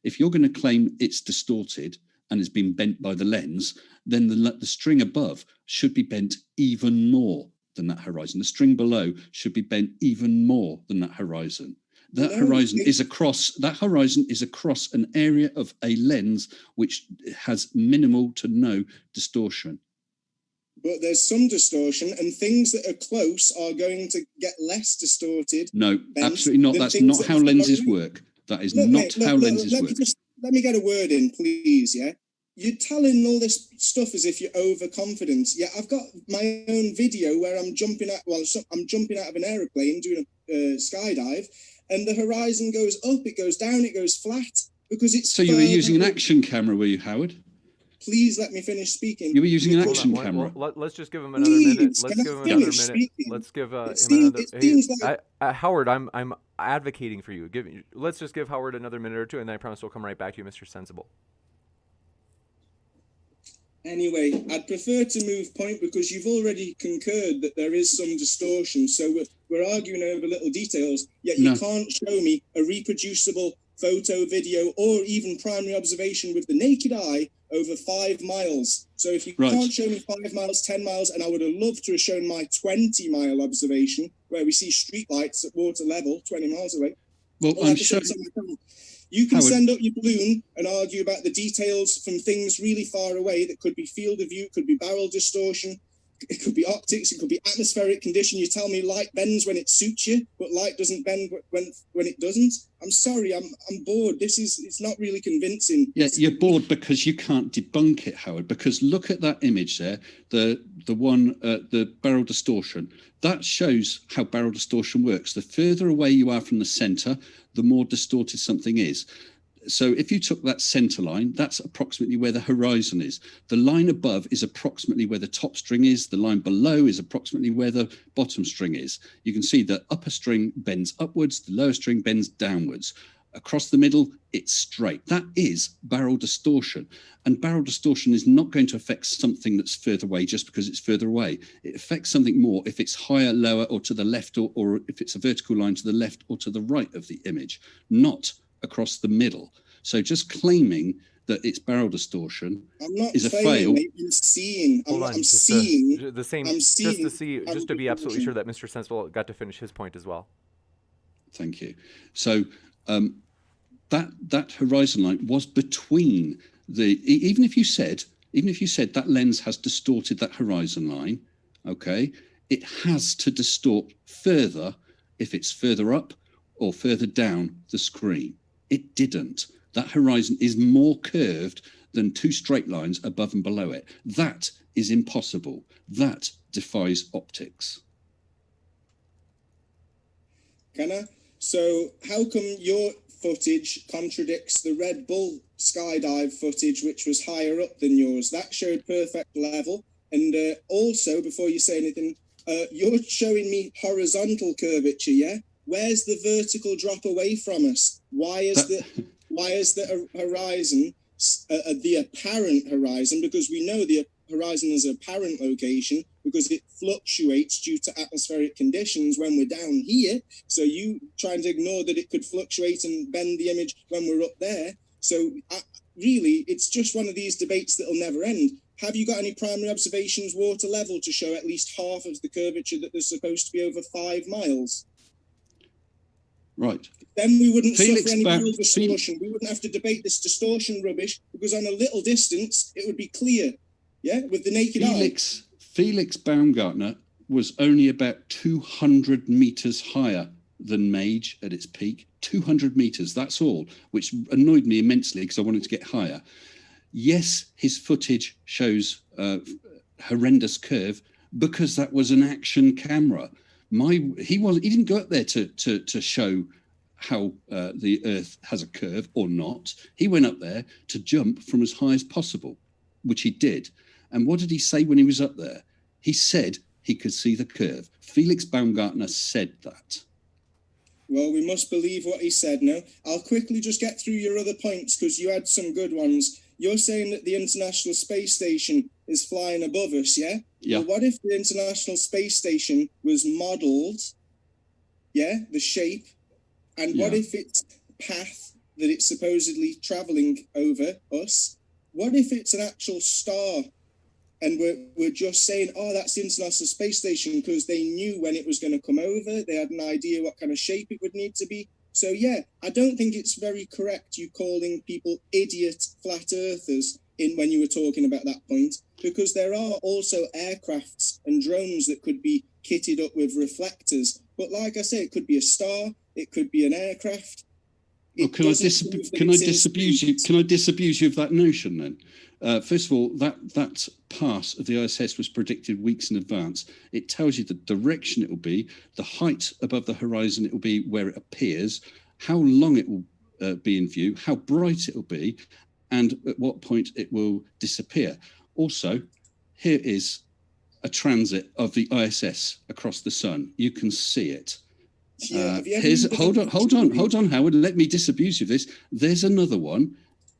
[SPEAKER 16] if you're going to claim it's distorted and has been bent by the lens, then the string above should be bent even more than that horizon. The string below should be bent even more than that horizon. That horizon is across an area of a lens which has minimal to no distortion.
[SPEAKER 3] But there's some distortion, and things that are close are going to get less distorted.
[SPEAKER 16] No, absolutely not. That's not how lenses work. That is not how lenses work.
[SPEAKER 3] Let me get a word in, please, yeah? You're telling all this stuff as if you're overconfident. Yeah, I've got my own video where I'm jumping out of an aeroplane doing a skydive, and the horizon goes up, it goes down, it goes flat, because it's...
[SPEAKER 16] So you were using an action camera, were you, Howard?
[SPEAKER 3] Please let me finish speaking.
[SPEAKER 16] You were using an action camera.
[SPEAKER 1] Let's just give him another minute. Let's give him another minute. Let's give him another... Howard, I'm advocating for you. Let's just give Howard another minute or two, and then I promise we'll come right back to you, Mr. Sensible.
[SPEAKER 3] Anyway, I'd prefer to move point because you've already concurred that there is some distortion. So we're arguing over little details, yet you can't show me a reproducible photo, video, or even primary observation with the naked eye over 5 miles. So if you can't show me 5 miles, 10 miles, and I would have loved to have shown my 20-mile observation where we see streetlights at water level 20 miles away.
[SPEAKER 16] Well,
[SPEAKER 3] I'm sure you can send up your balloon and argue about the details from things really far away that could be field of view, could be barrel distortion, it could be optics, it could be atmospheric condition. You tell me light bends when it suits you, but light doesn't bend when it doesn't. I'm sorry, I'm bored. It's not really convincing.
[SPEAKER 16] Yeah, you're bored because you can't debunk it, Howard. Because look at that image there, the one, the barrel distortion. That shows how barrel distortion works. The further away you are from the center, the more distorted something is. So if you took that center line, that's approximately where the horizon is. The line above is approximately where the top string is. The line below is approximately where the bottom string is. You can see the upper string bends upwards, the lower string bends downwards. Across the middle, it's straight. That is barrel distortion. And barrel distortion is not going to affect something that's further away just because it's further away. It affects something more if it's higher, lower, or to the left, or if it's a vertical line to the left or to the right of the image, not across the middle. So just claiming that it's barrel distortion is a fail.
[SPEAKER 3] I'm seeing.
[SPEAKER 1] Just to be absolutely sure that Mr. Sensible got to finish his point as well.
[SPEAKER 16] Thank you. So that horizon line was between the, even if you said that lens has distorted that horizon line, okay, it has to distort further if it's further up or further down the screen. It didn't. That horizon is more curved than two straight lines above and below it. That is impossible. That defies optics.
[SPEAKER 3] Can I? So how come your footage contradicts the Red Bull skydive footage, which was higher up than yours? That showed perfect level. And also, before you say anything, you're showing me horizontal curvature, yeah? Where's the vertical drop away from us? Why is the horizon, the apparent horizon, because we know the horizon is an apparent location because it fluctuates due to atmospheric conditions when we're down here. So you trying to ignore that it could fluctuate and bend the image when we're up there. So really, it's just one of these debates that'll never end. Have you got any primary observations water level to show at least half of the curvature that there's supposed to be over 5 miles?
[SPEAKER 16] Right.
[SPEAKER 3] Then we wouldn't suffer any barrel distortion. We wouldn't have to debate this distortion rubbish because on a little distance, it would be clear, yeah, with the naked eye.
[SPEAKER 16] Felix Baumgartner was only about 200 meters higher than Mage at its peak. 200 meters, that's all, which annoyed me immensely because I wanted to get higher. Yes, his footage shows horrendous curve because that was an action camera. He didn't go up there to show how the Earth has a curve or not. He went up there to jump from as high as possible, which he did. And what did he say when he was up there? He said he could see the curve. Felix Baumgartner said that.
[SPEAKER 3] Well, we must believe what he said now. I'll quickly just get through your other points because you had some good ones. You're saying that the International Space Station is flying above us, yeah?
[SPEAKER 16] Yeah.
[SPEAKER 3] Well, what if the International Space Station was modelled, yeah, the shape, and what if its path that it's supposedly travelling over us, what if it's an actual star and we're just saying, oh, that's the International Space Station because they knew when it was going to come over, they had an idea what kind of shape it would need to be. So, yeah, I don't think it's very correct you calling people idiot flat earthers when you were talking about that point, because there are also aircrafts and drones that could be kitted up with reflectors. But like I say, it could be a star, it could be an aircraft.
[SPEAKER 16] Well, can I disabuse you of that notion then? First of all, that pass of the ISS was predicted weeks in advance. It tells you the direction it will be, the height above the horizon it will be where it appears, how long it will be in view, how bright it will be, and at what point it will disappear. Also, here is a transit of the ISS across the sun. You can see it. Hold on, Howard. Let me disabuse you of this. There's another one,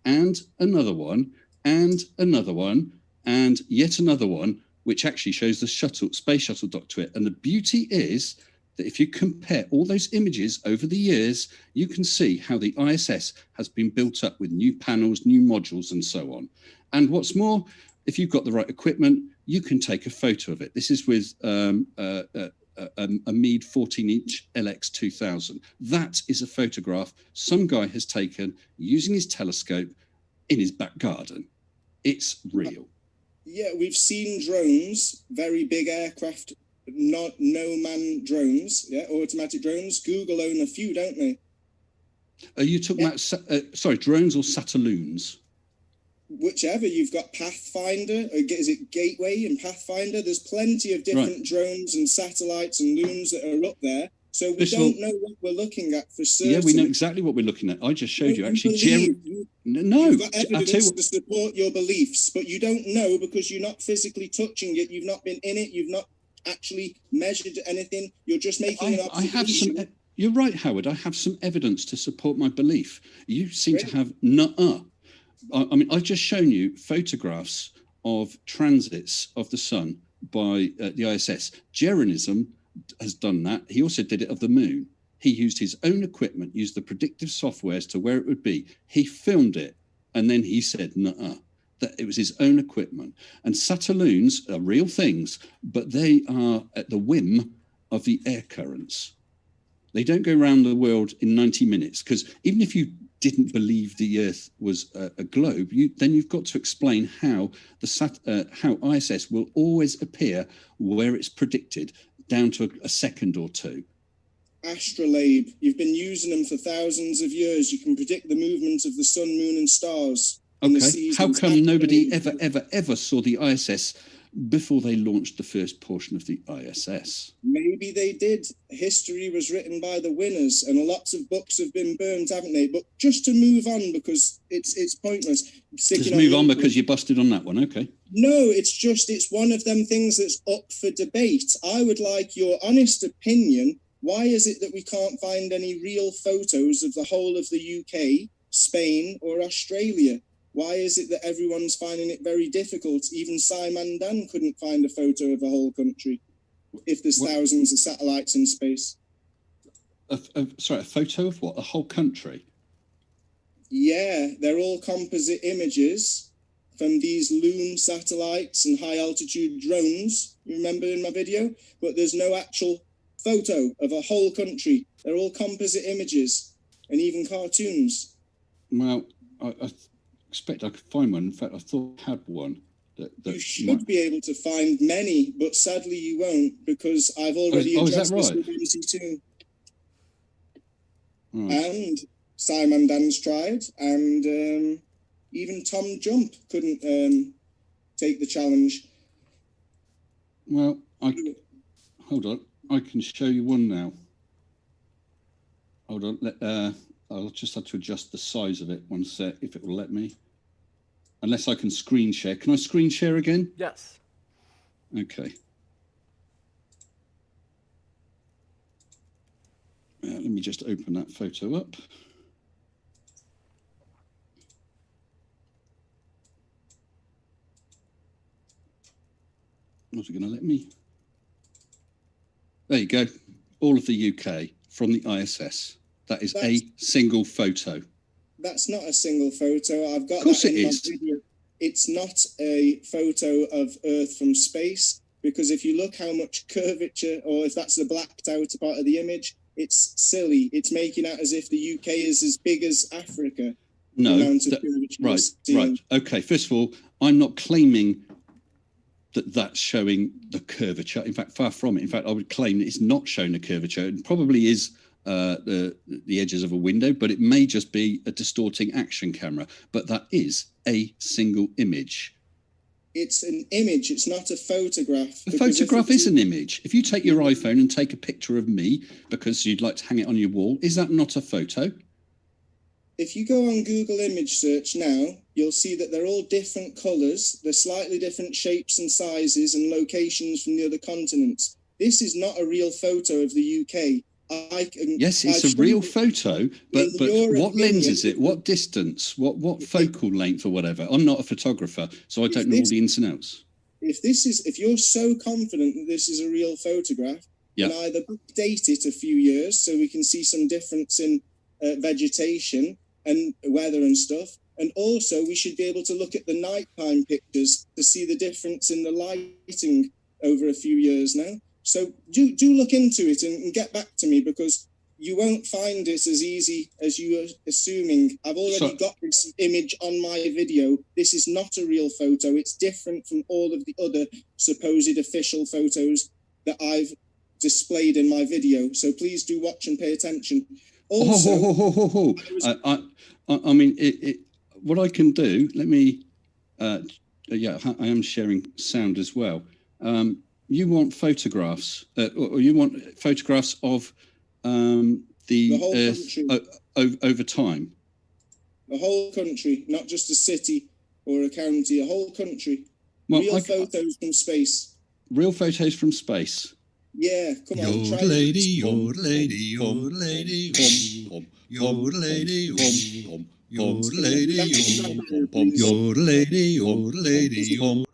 [SPEAKER 16] and another one, and another one, and yet another one, which actually shows the space shuttle dock to it. And the beauty is that if you compare all those images over the years, you can see how the ISS has been built up with new panels, new modules, and so on. And what's more, if you've got the right equipment, you can take a photo of it. This is with a Meade 14-inch LX2000. That is a photograph some guy has taken using his telescope in his back garden. It's real.
[SPEAKER 3] Yeah, we've seen drones, very big aircraft, not no-man drones, automatic drones. Google own a few, don't they?
[SPEAKER 16] Are you talking about, drones or satelloons?
[SPEAKER 3] Whichever. You've got Pathfinder, or is it Gateway and Pathfinder? There's plenty of different drones and satellites and loons that are up there. So we don't know what we're looking at for certain.
[SPEAKER 16] Yeah, we know exactly what we're looking at. I just showed you. Actually,
[SPEAKER 3] you've got evidence to support your beliefs, but you don't know because you're not physically touching it. You've not been in it. You've not actually measured anything. You're just making an observation.
[SPEAKER 16] You're right, Howard. I have some evidence to support my belief. You seem to have nuh-uh. I mean, I've just shown you photographs of transits of the sun by the ISS. Jeranism has done that. He also did it of the moon. He used his own equipment, used the predictive software as to where it would be. He filmed it, and then he said, nuh-uh, that it was his own equipment. And satelloons are real things, but they are at the whim of the air currents. They don't go around the world in 90 minutes, because even if you didn't believe the Earth was a globe, then you've got to explain how how ISS will always appear where it's predicted, down to a second or two.
[SPEAKER 3] Astrolabe, you've been using them for thousands of years. You can predict the movement of the sun, moon, and stars.
[SPEAKER 16] Okay, how come nobody ever saw the ISS before they launched the first portion of the ISS?
[SPEAKER 3] Maybe they did. History was written by the winners, and lots of books have been burned, haven't they? But just to move on, because it's pointless.
[SPEAKER 16] Just move on because you busted on that one, okay.
[SPEAKER 3] No, it's one of them things that's up for debate. I would like your honest opinion. Why is it that we can't find any real photos of the whole of the UK, Spain, or Australia? Why is it that everyone's finding it very difficult? Even Simon Dan couldn't find a photo of a whole country if there's thousands of satellites in space.
[SPEAKER 16] Sorry, a photo of what? A whole country?
[SPEAKER 3] Yeah, they're all composite images from these loon satellites and high-altitude drones, you remember in my video? But there's no actual photo of a whole country. They're all composite images and even cartoons.
[SPEAKER 16] Well, I expect I could find one. In fact, I thought I had one.
[SPEAKER 3] You should be able to find many, but sadly you won't, because I've already addressed this with MC2. And Simon Dan's tried, and even Tom Jump couldn't take the challenge.
[SPEAKER 16] Well, hold on. I can show you one now. Hold on. I'll just have to adjust the size of it one sec, if it will let me. Unless I can screen share. Can I screen share again?
[SPEAKER 1] Yes.
[SPEAKER 16] Okay. Let me just open that photo up. What's it going to let me? There you go. All of the UK from the ISS. That is a single photo.
[SPEAKER 3] That's not a single photo. I've got
[SPEAKER 16] of course
[SPEAKER 3] that in
[SPEAKER 16] it
[SPEAKER 3] my
[SPEAKER 16] is.
[SPEAKER 3] video. It's not a photo of Earth from space, because if you look how much curvature, or if that's the blacked out part of the image, it's silly. It's making out as if the UK is as big as Africa.
[SPEAKER 16] No, right. Okay, first of all, I'm not claiming that that's showing the curvature. In fact, far from it. In fact, I would claim that it's not showing the curvature. It probably is the edges of a window, but it may just be a distorting action camera. But that is a single image.
[SPEAKER 3] It's an image. It's not a photograph.
[SPEAKER 16] A photograph is an image. If you take your iPhone and take a picture of me because you'd like to hang it on your wall, is that not a photo?
[SPEAKER 3] If you go on Google image search now, you'll see that they're all different colours. They're slightly different shapes and sizes and locations from the other continents. This is not a real photo of the UK.
[SPEAKER 16] Yes, it's a real photo, but what lens is it? What distance? What focal length or whatever? I'm not a photographer, so I don't know all the ins and outs.
[SPEAKER 3] If you're so confident that this is a real photograph, and either date it a few years so we can see some difference in vegetation and weather and stuff. And also we should be able to look at the nighttime pictures to see the difference in the lighting over a few years now. So do look into it and get back to me, because you won't find this as easy as you are assuming. I've already got this image on my video. This is not a real photo. It's different from all of the other supposed official photos that I've displayed in my video. So please do watch and pay attention. Also,
[SPEAKER 16] I mean, what I can do, let me, I am sharing sound as well. You want photographs, or you want photographs of the
[SPEAKER 3] whole
[SPEAKER 16] Earth over time?
[SPEAKER 3] The whole country, not just a city or a county, a whole country.
[SPEAKER 16] Well,
[SPEAKER 3] real photos from space.
[SPEAKER 16] Real photos from space?
[SPEAKER 3] Yeah, come on.
[SPEAKER 17] Your lady, your lady, your lady, your lady, your lady, your lady, your lady,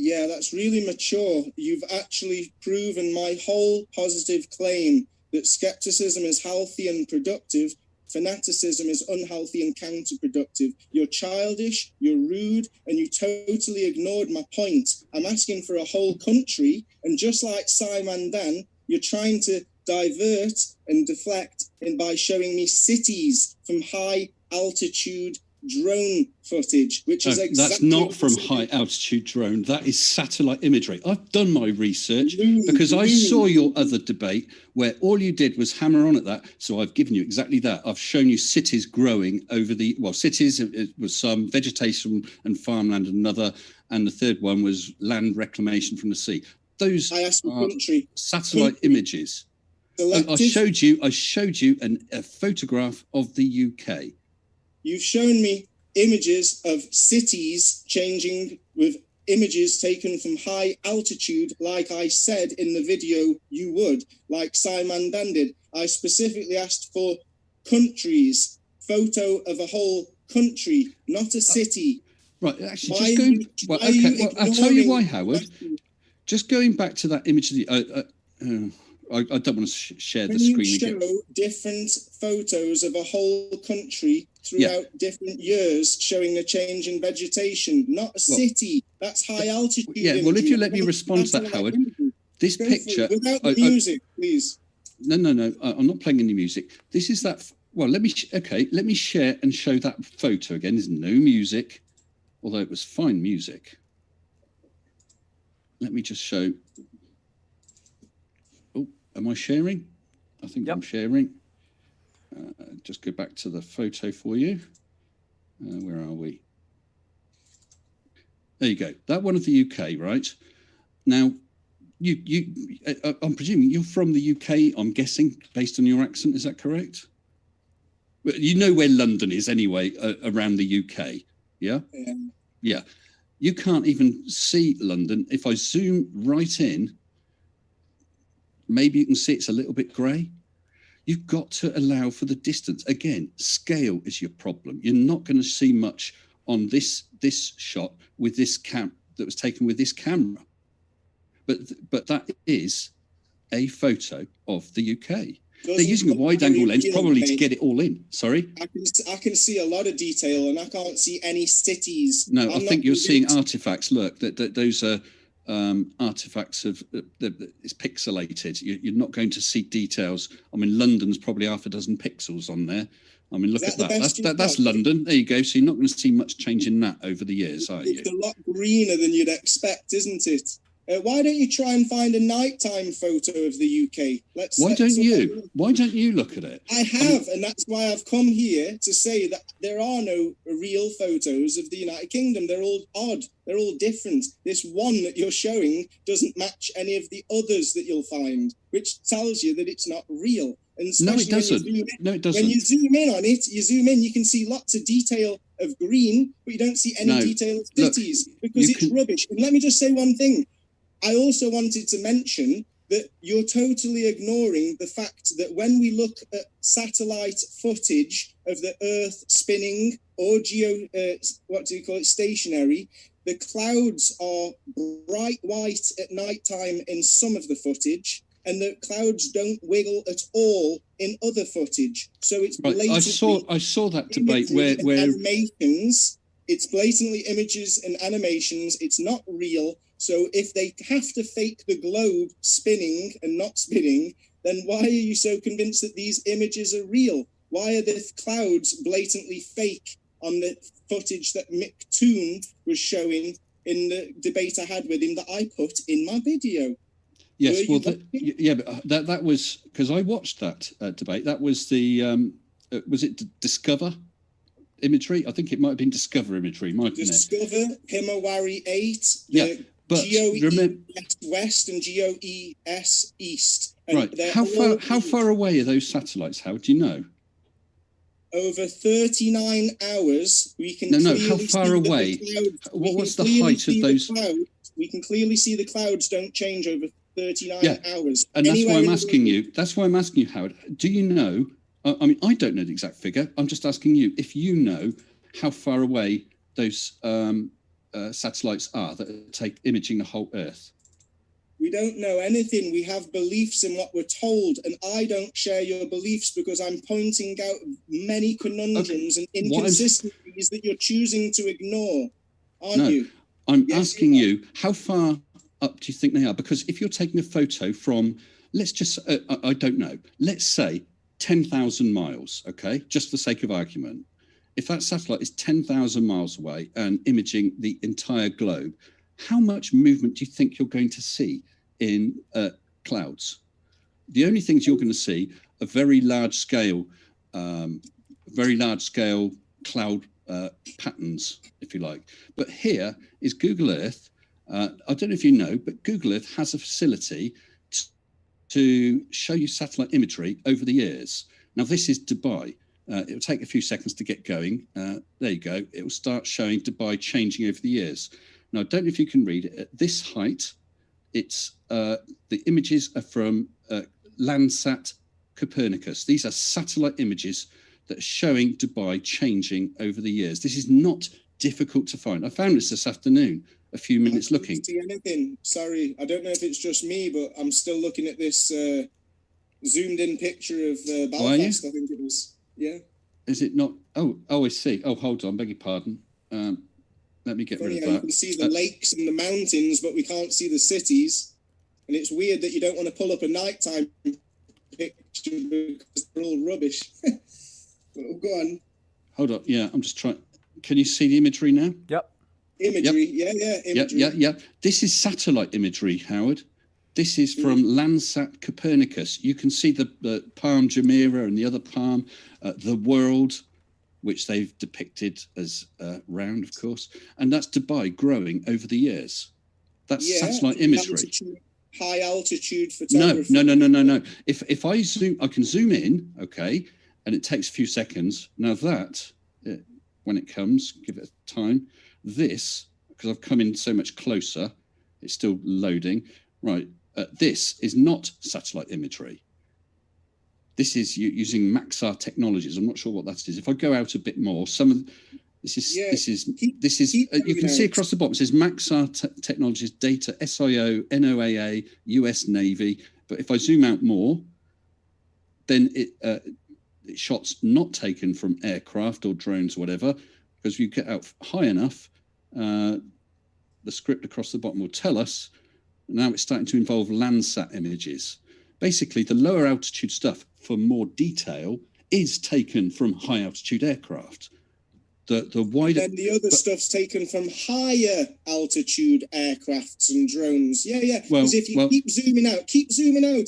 [SPEAKER 3] Yeah, that's really mature. You've actually proven my whole positive claim that skepticism is healthy and productive, fanaticism is unhealthy and counterproductive. You're childish, you're rude, and you totally ignored my point. I'm asking for a whole country, and just like Simon Dan, you're trying to divert and deflect by showing me cities from high altitude drone footage, which is exactly...
[SPEAKER 16] That's not from high altitude drone. That is satellite imagery. I've done my research because I saw your other debate where all you did was hammer on at that. So I've given you exactly that. I've shown you cities growing over the... Well, cities, it was some vegetation and farmland, another, and the third one was land reclamation from the sea. Those are satellite images. I showed you a photograph of the UK.
[SPEAKER 3] You've shown me images of cities changing with images taken from high altitude, like I said in the video you would, like Simon Dan did. I specifically asked for countries, photo of a whole country, not a city.
[SPEAKER 16] Right, actually, just going... Well, okay, well, I'll tell you why, Howard. Just going back to that image of the... I don't want to share the screen again.
[SPEAKER 3] Can you show different photos of a whole country throughout different years showing a change in vegetation? Not a city. That's high altitude.
[SPEAKER 16] Yeah, well, if you let me respond to that, Howard, this picture...
[SPEAKER 3] Without the music, please.
[SPEAKER 16] No, I'm not playing any music. This is that... Well, let me share and show that photo again. There's no music, although it was fine music. Let me just show... Am I sharing? I think I'm sharing. Just go back to the photo for you. Where are we? There you go. That one of the UK, right? Now, I'm presuming you're from the UK, I'm guessing, based on your accent. Is that correct? Well, you know where London is anyway, around the UK, yeah? Yeah. You can't even see London. If I zoom right in, maybe you can see it's a little bit grey. You've got to allow for the distance. Again, scale is your problem. You're not going to see much on this shot with this that was taken with this camera. But that is a photo of the UK. They're using a wide-angle lens probably to get it all in. Sorry?
[SPEAKER 3] I can see a lot of detail, and I can't see any cities.
[SPEAKER 16] No, I think you're seeing artifacts. Look, those are artifacts of it's pixelated. You're not going to see details. I mean, London's probably half a dozen pixels on there. I mean, look at that. That's London. There you go. So you're not going to see much change in that over the years, are you?
[SPEAKER 3] It's a lot greener than you'd expect, isn't it? Why don't you try and find a nighttime photo of the UK?
[SPEAKER 16] Why don't you? Why don't you look at it?
[SPEAKER 3] I have, and that's why I've come here to say that there are no real photos of the United Kingdom. They're all odd. They're all different. This one that you're showing doesn't match any of the others that you'll find, which tells you that it's not real. And
[SPEAKER 16] no, it doesn't. No, it doesn't.
[SPEAKER 3] When you zoom in on it, you can see lots of detail of green, but you don't see any detail of cities because it's rubbish. And let me just say one thing. I also wanted to mention that you're totally ignoring the fact that when we look at satellite footage of the Earth spinning or stationary, the clouds are bright white at nighttime in some of the footage, and the clouds don't wiggle at all in other footage. So it's blatantly
[SPEAKER 16] I saw that debate where
[SPEAKER 3] animations. It's blatantly images and animations. It's not real. So if they have to fake the globe spinning and not spinning, then why are you so convinced that these images are real? Why are the clouds blatantly fake on the footage that Mick Toon was showing in the debate I had with him that I put in my video?
[SPEAKER 16] Yes, well, but that was because I watched that debate. That was the was it Discover imagery? I think it might have been Discover imagery, mightn't it?
[SPEAKER 3] Discover, Himawari 8,
[SPEAKER 16] but
[SPEAKER 3] GOE West and GOES East. And
[SPEAKER 16] right. How far away are those satellites, Howard? Do you know?
[SPEAKER 3] Over 39 hours, we can
[SPEAKER 16] how far away? What's the height of those?
[SPEAKER 3] We can clearly see the clouds don't change over 39 hours.
[SPEAKER 16] And that's why I'm asking you. That's why I'm asking you, Howard. Do you know? I mean, I don't know the exact figure. I'm just asking you if you know how far away those satellites are that take imaging the whole Earth.
[SPEAKER 3] We don't know anything. We have beliefs in what we're told, and I don't share your beliefs because I'm pointing out many conundrums and inconsistencies that you're choosing to ignore, aren't you?
[SPEAKER 16] I'm asking you, how far up do you think they are? Because if you're taking a photo from, let's just, I don't know, let's say 10,000 miles, okay, just for the sake of argument. If that satellite is 10,000 miles away and imaging the entire globe, how much movement do you think you're going to see in clouds? The only things you're going to see are very large scale cloud patterns, if you like. But here is Google Earth. I don't know if you know, but Google Earth has a facility to show you satellite imagery over the years. Now, this is Dubai. It will take a few seconds to get going. There you go. It will start showing Dubai changing over the years. Now, I don't know if you can read it. At this height, it's the images are from Landsat Copernicus. These are satellite images that are showing Dubai changing over the years. This is not difficult to find. I found this afternoon, a few minutes looking.
[SPEAKER 3] I don't see anything. Sorry, I don't know if it's just me, but I'm still looking at this zoomed-in picture of Belfast. I think it was. Yeah.
[SPEAKER 16] Is it not? Oh, I see. Oh, hold on. Beg your pardon. Let me get rid of that.
[SPEAKER 3] You can see the lakes and the mountains, but we can't see the cities. And it's weird that you don't want to pull up a nighttime picture because they're all rubbish. But go on.
[SPEAKER 16] Hold on. Yeah, I'm just trying. Can you see the imagery now?
[SPEAKER 1] Yep.
[SPEAKER 3] Imagery. Yep. Imagery.
[SPEAKER 16] Yeah. This is satellite imagery, Howard. This is from Landsat Copernicus. You can see the Palm Jumeirah and the other palm, the world, which they've depicted as round, of course. And that's Dubai growing over the years. That's satellite imagery.
[SPEAKER 3] High altitude photography.
[SPEAKER 16] No. If I zoom, I can zoom in, okay, and it takes a few seconds. Now that, when it comes, give it time. This, because I've come in so much closer, it's still loading. Right, this is not satellite imagery. This is using Maxar technologies. I'm not sure what that is. If I go out a bit more, this is you can see across the bottom. It says Maxar technologies data SIO NOAA US Navy. But if I zoom out more, then it's shots not taken from aircraft or drones or whatever, because if you get out high enough, the script across the bottom will tell us Now it's starting to involve Landsat images. Basically, the lower altitude stuff for more detail is taken from high altitude aircraft. The wider,
[SPEAKER 3] then the other stuff's taken from higher altitude aircrafts and drones. Yeah. Because if you keep zooming out,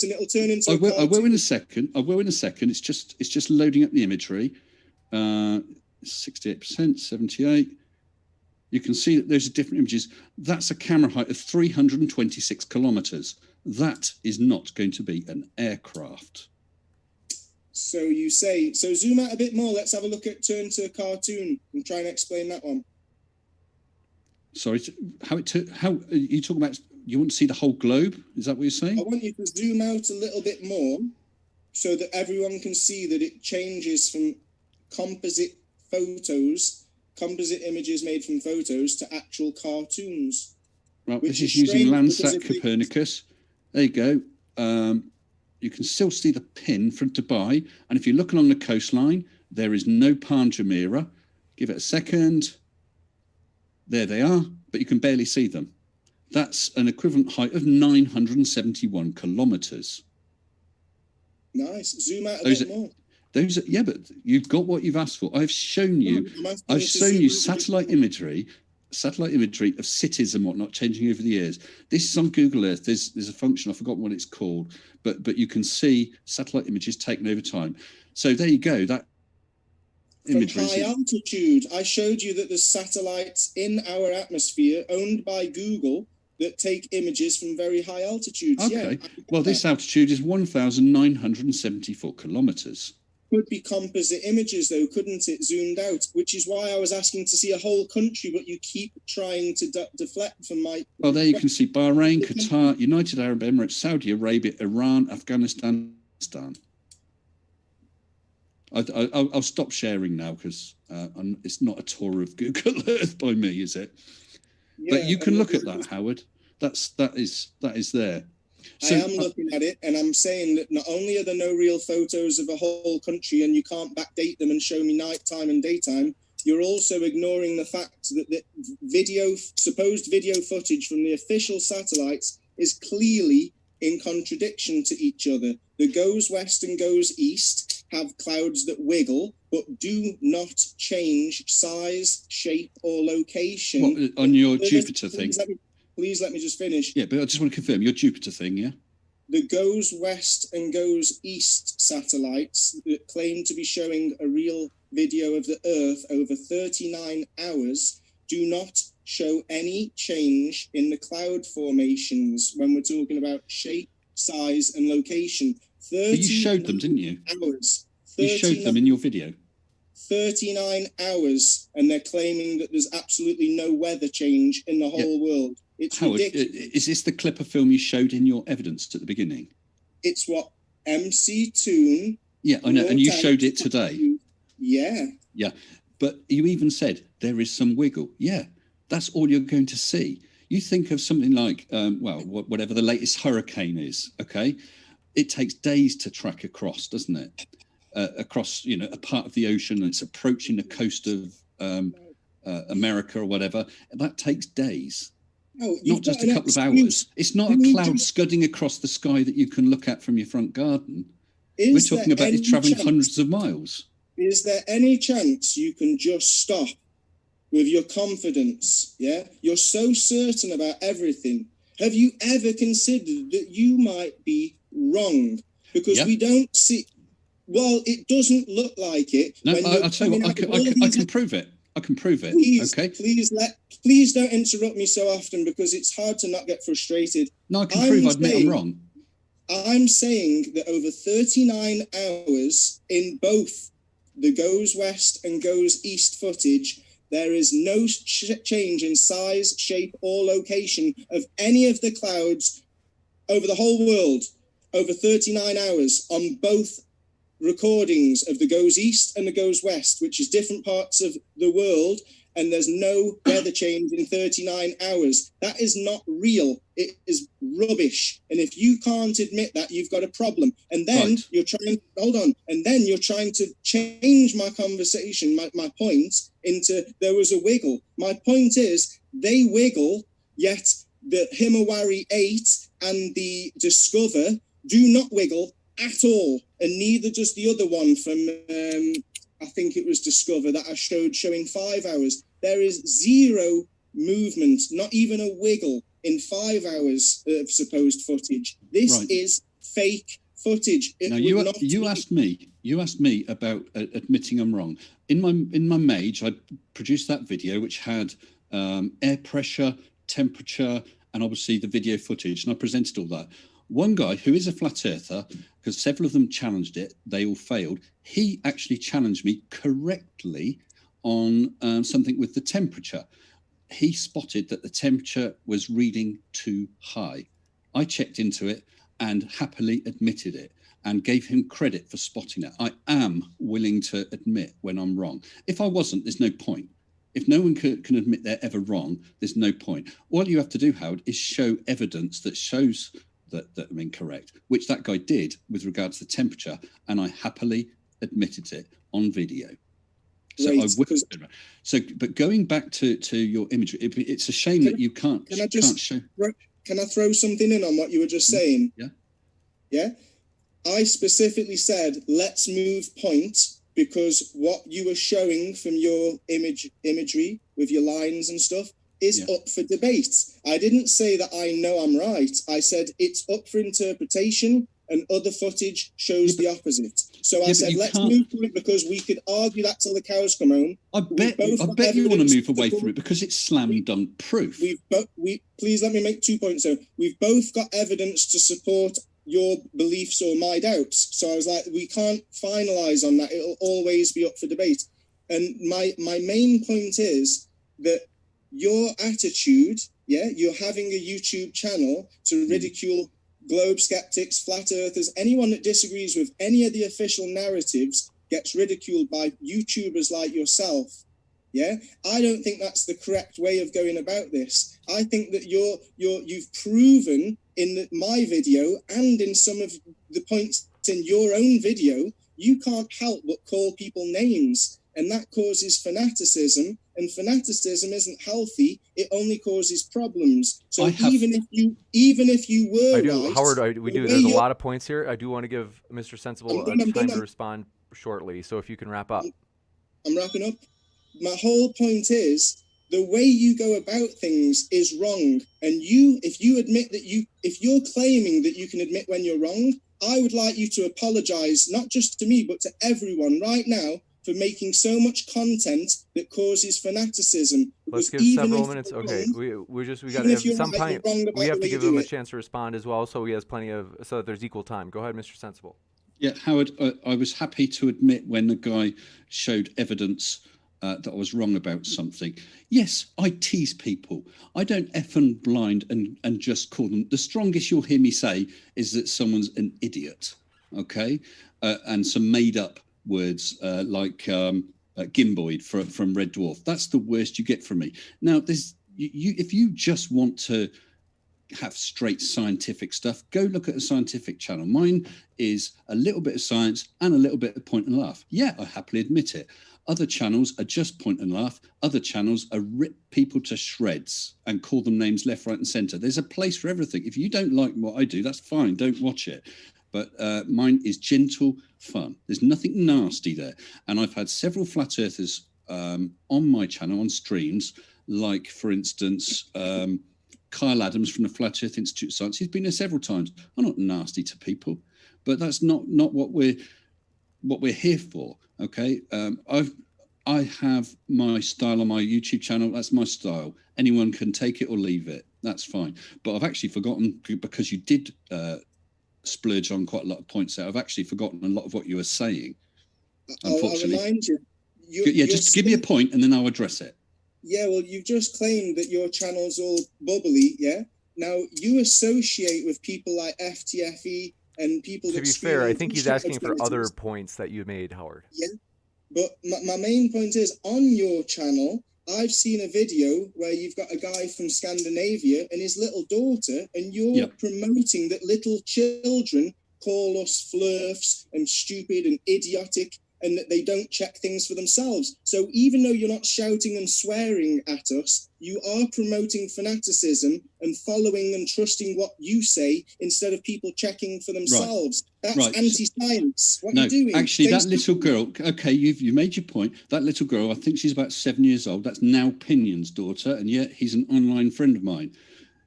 [SPEAKER 3] and it'll turn into.
[SPEAKER 16] I will in a second. It's just loading up the imagery. 68%, 78%. You can see that there's different images. That's a camera height of 326 kilometers. That is not going to be an aircraft.
[SPEAKER 3] So you say, so zoom out a bit more. Let's have a look at turn to cartoon and try and explain that one.
[SPEAKER 16] Sorry, how are you talking about? You want to see the whole globe? Is that what you're saying?
[SPEAKER 3] I want you to zoom out a little bit more so that everyone can see that it changes from composite images made from photos to actual cartoons.
[SPEAKER 16] Right, this is using Landsat Copernicus. There you go. You can still see the pin from Dubai. And if you look along the coastline, there is no Palm Jumeirah. Give it a second. There they are, but you can barely see them. That's an equivalent height of 971 kilometers.
[SPEAKER 3] Nice. Zoom out a bit more.
[SPEAKER 16] Yeah, but you've got what you've asked for. I've shown you satellite imagery of cities and whatnot changing over the years. This is on Google Earth. There's a function, I've forgotten what it's called, but you can see satellite images taken over time. So there you go. That imagery.
[SPEAKER 3] From high altitude, I showed you that there's satellites in our atmosphere owned by Google that take images from very high altitudes.
[SPEAKER 16] Okay. Well, this altitude is 1,974 kilometers.
[SPEAKER 3] Could be composite images, though, couldn't it, zoomed out? Which is why I was asking to see a whole country, but you keep trying to deflect from my...
[SPEAKER 16] Well, there you can see Bahrain, Qatar, United Arab Emirates, Saudi Arabia, Iran, Afghanistan. I'll stop sharing now because it's not a tour of Google Earth by me, is it? Yeah, but you can look at that, Howard. That is there.
[SPEAKER 3] So, I am looking at it, and I'm saying that not only are there no real photos of a whole country, and you can't backdate them and show me nighttime and daytime, you're also ignoring the fact that the supposed video footage from the official satellites is clearly in contradiction to each other. The goes west and goes east have clouds that wiggle, but do not change size, shape, or location.
[SPEAKER 16] What, on your Jupiter thing?
[SPEAKER 3] Please let me just finish.
[SPEAKER 16] Yeah, but I just want to confirm, your Jupiter thing, yeah?
[SPEAKER 3] The goes west and goes east satellites that claim to be showing a real video of the Earth over 39 hours do not show any change in the cloud formations when we're talking about shape, size, and location.
[SPEAKER 16] You showed them, didn't you?
[SPEAKER 3] Hours.
[SPEAKER 16] You showed them in your video.
[SPEAKER 3] 39 hours, and they're claiming that there's absolutely no weather change in the whole world. It's
[SPEAKER 16] Howard,
[SPEAKER 3] ridiculous.
[SPEAKER 16] Is this the clip of film you showed in your evidence at the beginning?
[SPEAKER 3] It's what MC Toon...
[SPEAKER 16] Yeah, I know, and you showed it today.
[SPEAKER 3] Yeah.
[SPEAKER 16] Yeah, but you even said there is some wiggle. Yeah, that's all you're going to see. You think of something like, whatever the latest hurricane is, okay? It takes days to track across, doesn't it? Across, a part of the ocean, and it's approaching the coast of America or whatever. And that takes days.
[SPEAKER 3] No,
[SPEAKER 16] not just a couple of hours. It's not a cloud scudding across the sky that you can look at from your front garden. We're talking about it traveling hundreds of miles.
[SPEAKER 3] Is there any chance you can just stop with your confidence? Yeah, you're so certain about everything. Have you ever considered that you might be wrong? Because we don't see. Well, it doesn't look like it.
[SPEAKER 16] No, I'll tell you what. I can prove it. I can prove it.
[SPEAKER 3] Please,
[SPEAKER 16] okay.
[SPEAKER 3] Please don't interrupt me so often because it's hard to not get frustrated.
[SPEAKER 16] No, I can prove. I admit I'm wrong.
[SPEAKER 3] I'm saying that over 39 hours in both the goes west and goes east footage, there is no change in size, shape, or location of any of the clouds over the whole world over 39 hours on both recordings of the goes east and the goes west, which is different parts of the world, and there's no weather change in 39 hours. That is not real. It is rubbish. And if you can't admit that, you've got a problem. And then you're trying, and then you're trying to change my conversation, my point, into there was a wiggle. My point is, they wiggle, yet the Himawari 8 and the Discover do not wiggle at all, and neither does the other one from I think it was Discover that I showing 5 hours. There is zero movement, not even a wiggle in 5 hours of supposed footage. This is fake footage.
[SPEAKER 16] Now you asked me about admitting I'm wrong. In my Mage, I produced that video which had air pressure, temperature, and obviously the video footage, and I presented all that. One guy who is a flat earther, because several of them challenged it, they all failed. He actually challenged me correctly on something with the temperature. He spotted that the temperature was reading too high. I checked into it and happily admitted it and gave him credit for spotting it. I am willing to admit when I'm wrong. If I wasn't, there's no point. If no one can admit they're ever wrong, there's no point. All you have to do, Howard, is show evidence that shows that I'm incorrect, which that guy did with regards to temperature, and I happily admitted it on video. So right, but going back to your imagery, it's a shame that you can't. Can
[SPEAKER 3] I throw something in on what you were just saying?
[SPEAKER 16] Yeah.
[SPEAKER 3] Yeah. I specifically said let's move point, because what you were showing from your imagery with your lines and stuff is up for debate. I didn't say that I know I'm right. I said it's up for interpretation, and other footage shows the opposite. So I said, let's move to it, because we could argue that till the cows come home.
[SPEAKER 16] I bet you want to move away from it because it's slam dunk proof.
[SPEAKER 3] Please let me make 2 points. So we've both got evidence to support your beliefs or my doubts. So I was like, we can't finalize on that. It'll always be up for debate. And my main point is that your attitude, you're having a YouTube channel to ridicule globe skeptics, flat earthers, anyone that disagrees with any of the official narratives gets ridiculed by YouTubers like yourself. Yeah, I don't think that's the correct way of going about this. I think that you've proven in my video and in some of the points in your own video, you can't help but call people names, and that causes fanaticism. And fanaticism isn't healthy; it only causes problems. So even if you were right,
[SPEAKER 1] Howard, we do. There's a lot of points here. I do want to give Mr. Sensible time to respond shortly. So if you can wrap up.
[SPEAKER 3] I'm wrapping up. My whole point is the way you go about things is wrong. And if you're claiming that you can admit when you're wrong, I would like you to apologize, not just to me, but to everyone right now, for making so much content that causes fanaticism.
[SPEAKER 1] Let's give several minutes. Okay, we got at some point we have to give him a chance to respond as well, so he has plenty of, so that there's equal time. Go ahead, Mr. Sensible.
[SPEAKER 16] Yeah, Howard, I was happy to admit when the guy showed evidence that I was wrong about something. Yes, I tease people. I don't effing blind and just call them. The strongest you'll hear me say is that someone's an idiot, okay? And some made up words like gimboid from Red Dwarf. That's the worst you get from me. Now, if you just want to have straight scientific stuff, go look at a scientific channel. Mine is a little bit of science and a little bit of point and laugh. Yeah, I happily admit it. Other channels are just point and laugh. Other channels are rip people to shreds and call them names left, right, and centre. There's a place for everything. If you don't like what I do, that's fine. Don't watch it. But mine is gentle fun. There's nothing nasty there. And I've had several flat earthers on my channel on streams, like, for instance, Kyle Adams from the Flat Earth Institute of Science. He's been there several times. I'm not nasty to people, but that's not what we're here for. Okay, I have my style on my YouTube channel. That's my style. Anyone can take it or leave it. That's fine. But I've actually forgotten, because you did splurge on quite a lot of points there. I've actually forgotten a lot of what you were saying. Unfortunately,
[SPEAKER 3] I'll remind you.
[SPEAKER 16] Just give me a point and then I'll address it.
[SPEAKER 3] Yeah, well, you've just claimed that your channel's all bubbly, yeah? Now, you associate with people like FTFE and people that...
[SPEAKER 1] To be fair, I think he's asking for other points that you made, Howard.
[SPEAKER 3] Yeah, but my main point is, on your channel, I've seen a video where you've got a guy from Scandinavia and his little daughter, and you're promoting that little children call us flirfs and stupid and idiotic, and that they don't check things for themselves. So even though you're not shouting and swearing at us, you are promoting fanaticism and following and trusting what you say instead of people checking for themselves. That's anti-science. What are you doing?
[SPEAKER 16] Actually, that little girl, okay, you made your point. That little girl, I think she's about 7 years old. That's now Pinion's daughter, and yet he's an online friend of mine.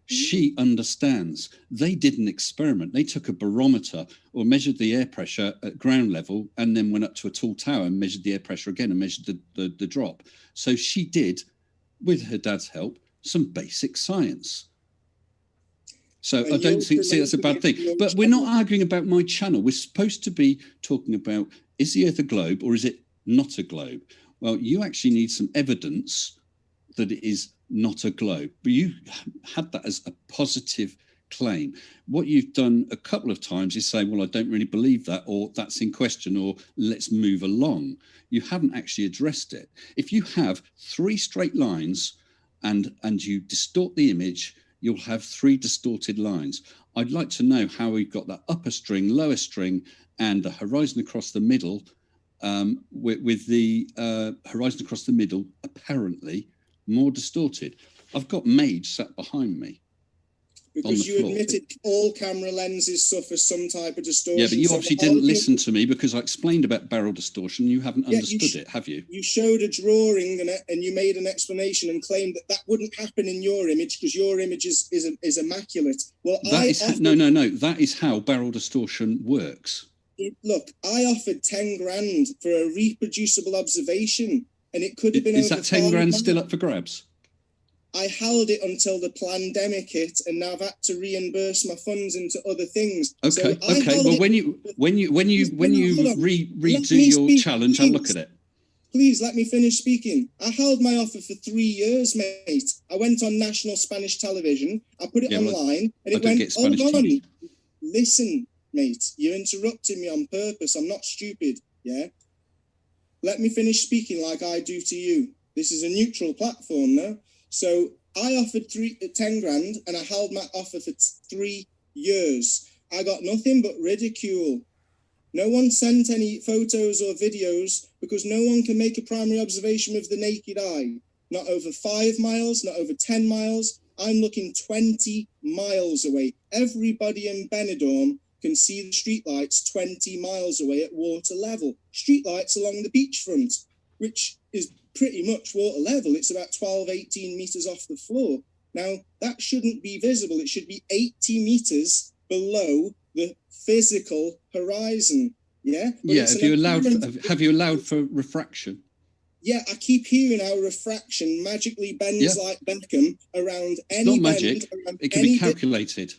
[SPEAKER 16] She understands. They did an experiment. They took a barometer or measured the air pressure at ground level and then went up to a tall tower and measured the air pressure again and measured the drop. So she did, with her dad's help, some basic science. So I don't see that's a bad thing. But we're not arguing about my channel. We're supposed to be talking about, is the Earth a globe or is it not a globe? Well, you actually need some evidence that it is not a globe. But you had that as a positive claim. What you've done a couple of times is say, well, I don't really believe that, or that's in question, or let's move along. You haven't actually addressed it. If you have 3 straight lines and you distort the image, you'll have 3 distorted lines. I'd like to know how we've got that upper string, lower string, and the horizon across the middle, with the horizon across the middle apparently more distorted. I've got Mage sat behind me.
[SPEAKER 3] Because you admitted all camera lenses suffer some type of distortion.
[SPEAKER 16] Yeah, but you obviously didn't listen to me because I explained about barrel distortion. You haven't understood it, have you? You
[SPEAKER 3] showed a drawing and you made an explanation and claimed that wouldn't happen in your image because your image is immaculate. Well,
[SPEAKER 16] no. That is how barrel distortion works.
[SPEAKER 3] Look, I offered 10 grand for a reproducible observation, and it could have been.
[SPEAKER 16] Is that 10 grand still up for grabs?
[SPEAKER 3] I held it until the pandemic hit, and now I've had to reimburse my funds into other things.
[SPEAKER 16] Okay, so okay. Well, when you redo your challenge, I'll look at it.
[SPEAKER 3] Please let me finish speaking. I held my offer for 3 years, mate. I went on national Spanish television. I put it online, and it went. Hold on, listen, mate. You're interrupting me on purpose. I'm not stupid. Yeah. Let me finish speaking like I do to you. This is a neutral platform now. So I offered 10 grand and I held my offer for 3 years. I got nothing but ridicule. No one sent any photos or videos because no one can make a primary observation with the naked eye. Not over 5 miles, not over 10 miles. I'm looking 20 miles away. Everybody in Benidorm can see the streetlights 20 miles away at water level. Streetlights along the beachfront, which is pretty much water level. It's about 12, 18 meters off the floor. Now, that shouldn't be visible. It should be 80 meters below the physical horizon. Yeah? But
[SPEAKER 16] yeah, have you allowed for refraction?
[SPEAKER 3] Yeah, I keep hearing how refraction magically bends like Beckham around any
[SPEAKER 16] bend. Not magic. It can be calculated.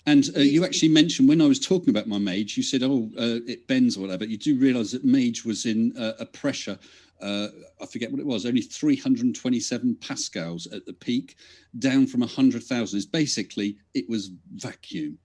[SPEAKER 16] And you actually mentioned when I was talking about my Mage, you said, it bends or whatever. You do realise that Mage was in a pressure, I forget what it was, only 327 pascals at the peak, down from 100,000. Basically, it was vacuum.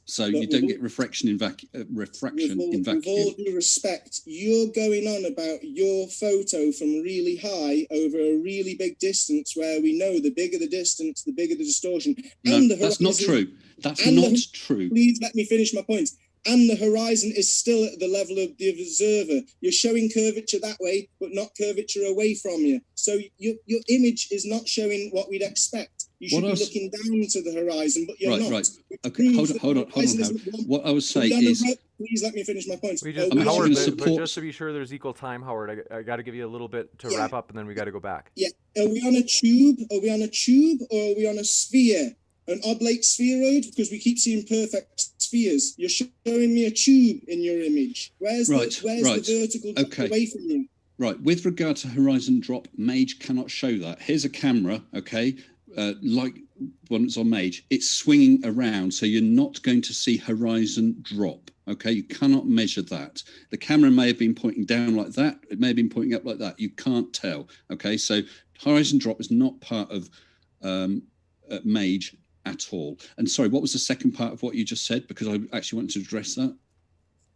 [SPEAKER 16] So you don't get refraction in vacuum. With all
[SPEAKER 3] due respect, you're going on about your photo from really high over a really big distance, where we know the bigger the distance, the bigger the distortion.
[SPEAKER 16] No, that's not true. That's not true.
[SPEAKER 3] Please let me finish my point. And the horizon is still at the level of the observer. You're showing curvature that way, but not curvature away from you. So your image is not showing what we'd expect. You should be looking down to the horizon, but you're not. Right.
[SPEAKER 16] Okay, hold on. What I was saying is...
[SPEAKER 3] Please let me finish my point.
[SPEAKER 1] Howard, but just to be sure there's equal time, Howard, I got to give you a little bit to wrap up, and then we got to go back.
[SPEAKER 3] Yeah. Are we on a tube? Or are we on a sphere? An oblate spheroid? Because we keep seeing perfect spheres. You're showing me a tube in your image. Where's the vertical drop away from you?
[SPEAKER 16] Right. With regard to horizon drop, Mage cannot show that. Here's a camera, okay, like one that's on Mage. It's swinging around, so you're not going to see horizon drop, okay? You cannot measure that. The camera may have been pointing down like that. It may have been pointing up like that. You can't tell, okay? So horizon drop is not part of Mage at all. And sorry, what was the second part of what you just said? Because I actually wanted to address that.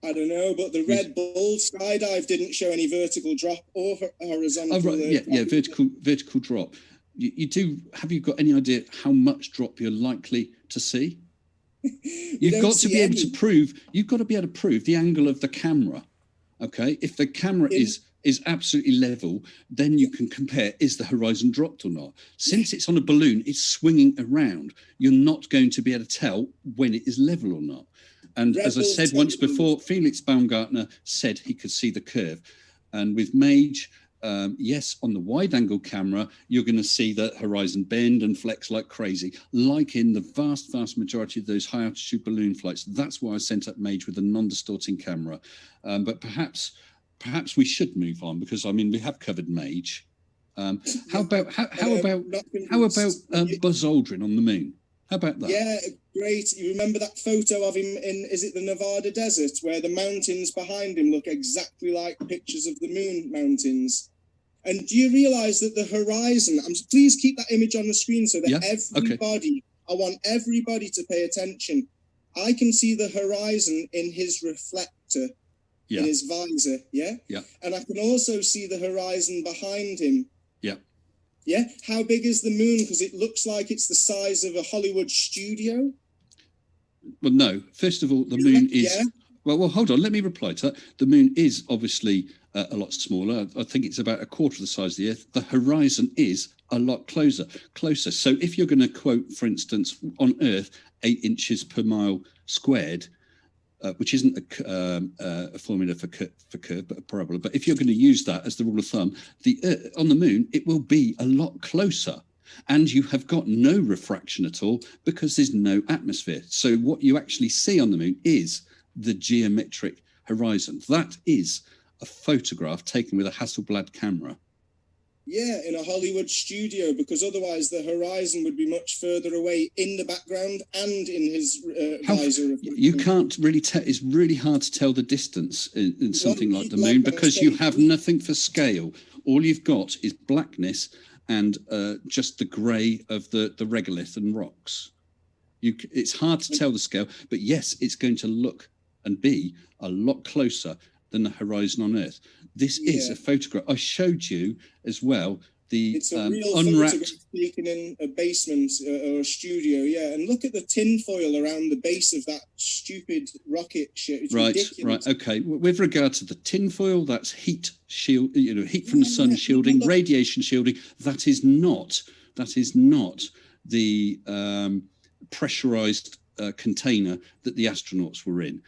[SPEAKER 3] I don't know, but the Red Bull skydive didn't show any vertical drop or horizontal.
[SPEAKER 16] Oh, right. Yeah, vertical drop. You do. Have you got any idea how much drop you're likely to see? You've got to be able to prove. You've got to be able to prove the angle of the camera Okay, if the camera is absolutely level, then you can compare, is the horizon dropped or not? Since it's on a balloon, it's swinging around. You're not going to be able to tell when it is level or not. And as I said once before, Felix Baumgartner said he could see the curve. And with Mage, yes, on the wide-angle camera, you're going to see the horizon bend and flex like crazy, like in the vast, vast majority of those high-altitude balloon flights. That's why I sent up Mage with a non-distorting camera. But perhaps we should move on, because I mean we have covered Mage. How about Buzz Aldrin on the moon? How about that?
[SPEAKER 3] Yeah, great. You remember that photo of him in, is it the Nevada desert, where the mountains behind him look exactly like pictures of the moon mountains? And do you realise that the horizon, please keep that image on the screen so that everybody, I want everybody to pay attention. I can see the horizon in his reflector, in his visor, and I can also see the horizon behind him. Yeah, how big is the moon? Because it looks like it's the size of a Hollywood studio.
[SPEAKER 16] Well, no. First of all, the moon is... Yeah. Well, hold on. Let me reply to that. The moon is obviously a lot smaller. I think it's about a quarter of the size of the Earth. The horizon is a lot closer. So if you're going to quote, for instance, on Earth, 8 inches per mile squared, which isn't a formula for curve, but a parabola. But if you're going to use that as the rule of thumb, on the moon, it will be a lot closer. And you have got no refraction at all because there's no atmosphere. So what you actually see on the moon is the geometric horizon. That is a photograph taken with a Hasselblad camera.
[SPEAKER 3] Yeah, in a Hollywood studio, because otherwise the horizon would be much further away in the background and in his visor.
[SPEAKER 16] You can't really tell. It's really hard to tell the distance in something like the moon because you have nothing for scale. All you've got is blackness and just the grey of the regolith and rocks. It's hard to tell the scale, but yes, it's going to look and be a lot closer than the horizon on Earth. This is a photograph. I showed you as well it's a real unwrapped photograph
[SPEAKER 3] taken in a basement or a studio. Yeah, and look at the tinfoil around the base of that stupid rocket ship. It's ridiculous.
[SPEAKER 16] Right. Okay. With regard to the tinfoil, that's heat shield. Heat from the sun shielding, radiation shielding. That is not the pressurized container that the astronauts were in.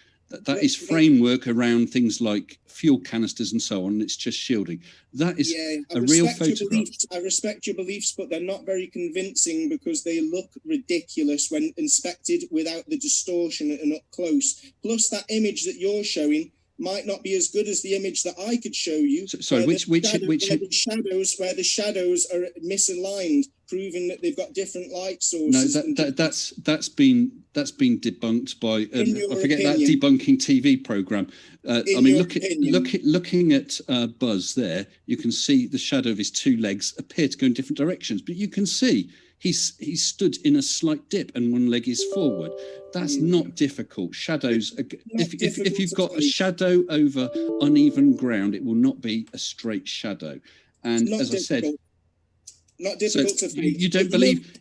[SPEAKER 16] That is framework around things like fuel canisters and so on. It's just shielding. That is a real photograph.
[SPEAKER 3] I respect your beliefs, but they're not very convincing because they look ridiculous when inspected without the distortion and up close. Plus, that image that you're showing might not be as good as the image that I could show you.
[SPEAKER 16] Sorry,
[SPEAKER 3] where the shadows are misaligned, proving that they've got different light sources.
[SPEAKER 16] No, that's been debunked by I forget that debunking TV program. Looking at Buzz there, you can see the shadow of his 2 legs appear to go in different directions, but you can see he's stood in a slight dip and one leg is forward. That's not difficult. Shadows, if you've got a shadow over uneven ground, it will not be a straight shadow. And as I said,
[SPEAKER 3] not difficult to fake.
[SPEAKER 16] You don't believe?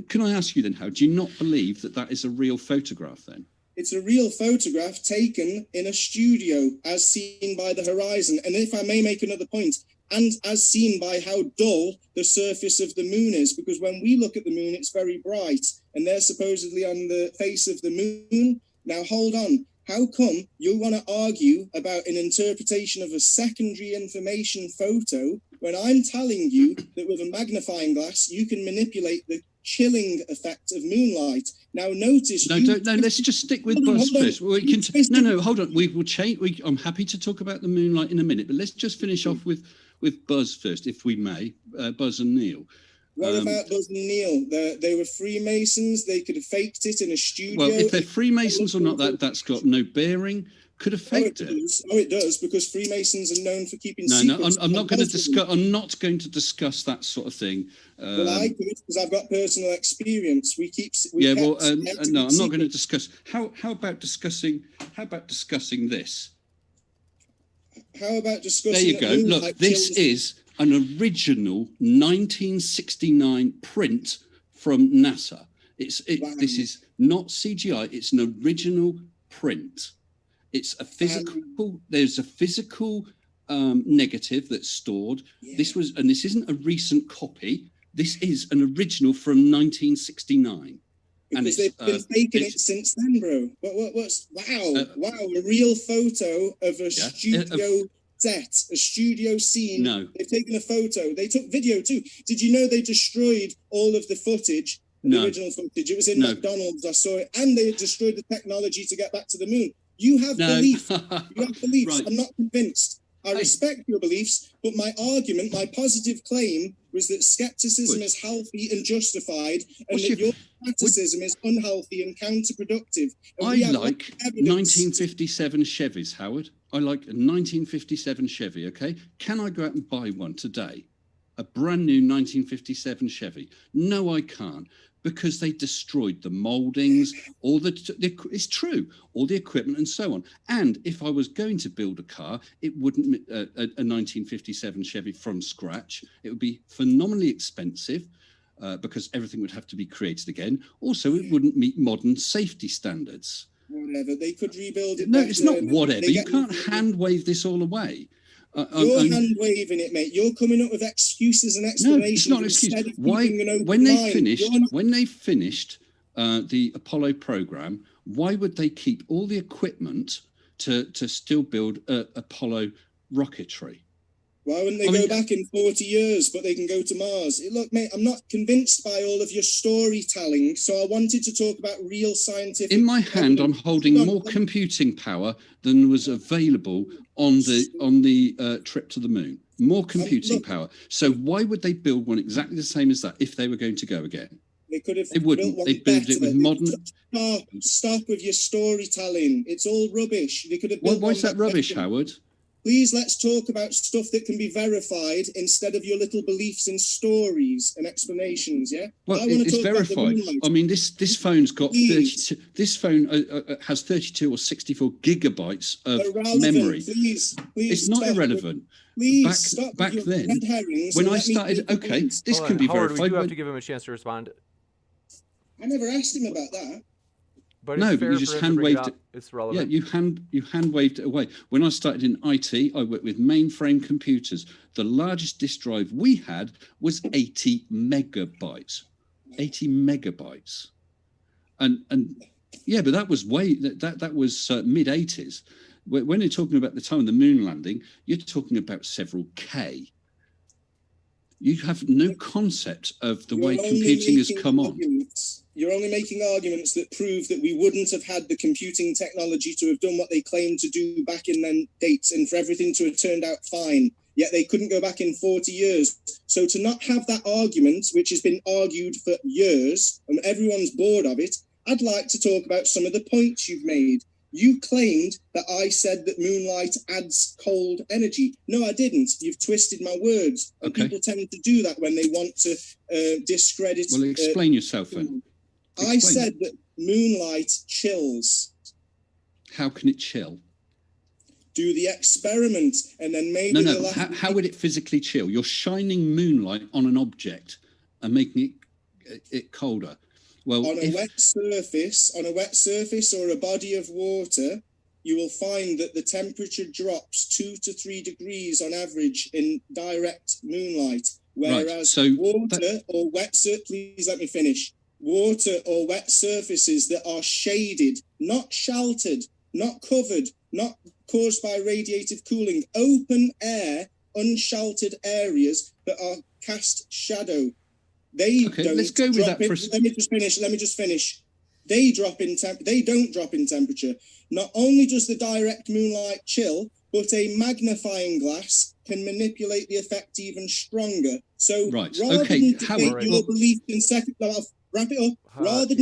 [SPEAKER 16] Can I ask you then, how do you not believe that is a real photograph then?
[SPEAKER 3] It's a real photograph taken in a studio as seen by the horizon. And if I may make another point, and as seen by how dull the surface of the moon is, because when we look at the moon, it's very bright, and they're supposedly on the face of the moon. Now, hold on. How come you want to argue about an interpretation of a secondary information photo when I'm telling you that with a magnifying glass, you can manipulate the chilling effect of moonlight? Now, notice...
[SPEAKER 16] No, let's just stick with Buzz first. Hold on. We will change. I'm happy to talk about the moonlight in a minute, but let's just finish off with Buzz first, if we may. Buzz and Neil.
[SPEAKER 3] What about Buzz and Neil? They were Freemasons. They could have faked it in a studio.
[SPEAKER 16] Well, if they're Freemasons or not, that's got no bearing. Could have faked it.
[SPEAKER 3] It does, because Freemasons are known for keeping
[SPEAKER 16] secrets.
[SPEAKER 3] No,
[SPEAKER 16] I'm not going to discuss. I'm not going to discuss that sort of thing.
[SPEAKER 3] Well, I could, because I've got personal experience. I'm
[SPEAKER 16] not going to discuss. How about discussing this?
[SPEAKER 3] How about discussing?
[SPEAKER 16] There you go. Look, this is an original 1969 print from NASA. This is not CGI. It's an original print. It's a physical. There's a physical negative that's stored. Yeah. This isn't a recent copy. This is an original from 1969.
[SPEAKER 3] Because they've been faking it since then, bro. Wow, a real photo of a studio set, a studio scene.
[SPEAKER 16] No.
[SPEAKER 3] They've taken a photo. They took video too. Did you know they destroyed all of the footage, the original footage? It was in McDonald's, I saw it. And they destroyed the technology to get back to the moon. You have beliefs. You have beliefs. Right. I'm not convinced. I respect your beliefs, but my argument, my positive claim, was that skepticism is healthy and justified, and that your fanaticism is unhealthy and counterproductive. And
[SPEAKER 16] I like 1957 Chevys, Howard. I like a 1957 Chevy, okay? Can I go out and buy one today? A brand new 1957 Chevy? No, I can't. Because they destroyed the moldings, it's true, all the equipment and so on. And if I was going to build a car, it wouldn't, a 1957 Chevy from scratch, it would be phenomenally expensive because everything would have to be created again. Also, it wouldn't meet modern safety standards.
[SPEAKER 3] Whatever, they could rebuild it.
[SPEAKER 16] No, it's not whatever. You can't hand wave this all away.
[SPEAKER 3] You're hand waving it, mate. You're coming up with excuses and explanations.
[SPEAKER 16] No, it's not an excuse. Why? When they finished the Apollo program, why would they keep all the equipment to still build Apollo rocketry?
[SPEAKER 3] Why wouldn't they go back in 40 years, but they can go to Mars? Look, mate, I'm not convinced by all of your storytelling, so I wanted to talk about real scientific...
[SPEAKER 16] In my hand, I'm holding more computing power than was available on the trip to the moon. More computing power. So why would they build one exactly the same as that if they were going to go again?
[SPEAKER 3] They could have.
[SPEAKER 16] They wouldn't. They'd build it with modern...
[SPEAKER 3] Stop with your storytelling. It's all rubbish. They could have built
[SPEAKER 16] why is that rubbish, Howard?
[SPEAKER 3] Please, let's talk about stuff that can be verified instead of your little beliefs and stories and explanations, yeah?
[SPEAKER 16] Well, it's verified. I mean, this phone's got 32... This phone has 32 or 64 gigabytes of memory.
[SPEAKER 3] Please,
[SPEAKER 16] it's not irrelevant.
[SPEAKER 3] Please,
[SPEAKER 16] back then, when I started... Okay, this can be
[SPEAKER 1] Howard,
[SPEAKER 16] verified.
[SPEAKER 1] We do have to give him a chance to respond.
[SPEAKER 3] I never asked him about that.
[SPEAKER 1] But
[SPEAKER 16] no, but you just hand waved it.
[SPEAKER 1] It's relevant.
[SPEAKER 16] Yeah, you hand waved it away. When I started in IT, I worked with mainframe computers. The largest disk drive we had was 80 megabytes. 80 megabytes. And yeah, but that was that was mid 80s. When you're talking about the time of the moon landing, you're talking about several K. You have no concept of the way computing has come on.
[SPEAKER 3] You're only making arguments that prove that we wouldn't have had the computing technology to have done what they claimed to do back in then dates and for everything to have turned out fine. Yet they couldn't go back in 40 years. So to not have that argument, which has been argued for years, and everyone's bored of it, I'd like to talk about some of the points you've made. You claimed that I said that moonlight adds cold energy. No, I didn't. You've twisted my words. And people tend to do that when they want to discredit...
[SPEAKER 16] Well, explain yourself then.
[SPEAKER 3] I said that moonlight chills.
[SPEAKER 16] How can it chill?
[SPEAKER 3] Do the experiment and then maybe...
[SPEAKER 16] No. How would it physically chill? You're shining moonlight on an object and making it colder. Well,
[SPEAKER 3] on a wet surface or a body of water, you will find that the temperature drops 2 to 3 degrees on average in direct moonlight. Whereas or wet surface, please let me finish. Water or wet surfaces that are shaded, not sheltered, not covered, not caused by radiative cooling, open air, unsheltered areas that are cast shadow. They don't
[SPEAKER 16] let's go with that for
[SPEAKER 3] Let me just finish. They don't drop in temperature. Not only does the direct moonlight chill, but a magnifying glass can manipulate the effect even stronger. So rather than debate your beliefs in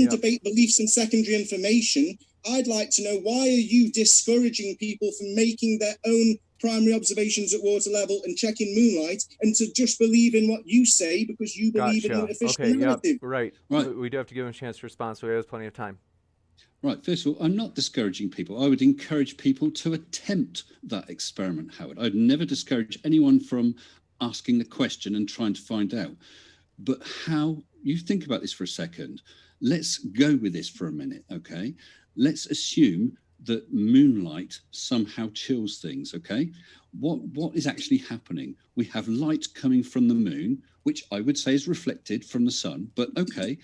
[SPEAKER 3] debate beliefs in secondary information, I'd like to know, why are you discouraging people from making their own primary observations at water level and checking moonlight, and to just believe in what you say because you believe in the official narrative?
[SPEAKER 1] Right. We do have to give him a chance to respond, so he has plenty of time.
[SPEAKER 16] Right. First of all, I'm not discouraging people. I would encourage people to attempt that experiment, Howard. I'd never discourage anyone from asking the question and trying to find out. But how, you think about this for a second. Let's go with this for a minute, okay? Let's assume that moonlight somehow chills things, okay? What is actually happening? We have light coming from the moon, which I would say is reflected from the sun, but okay,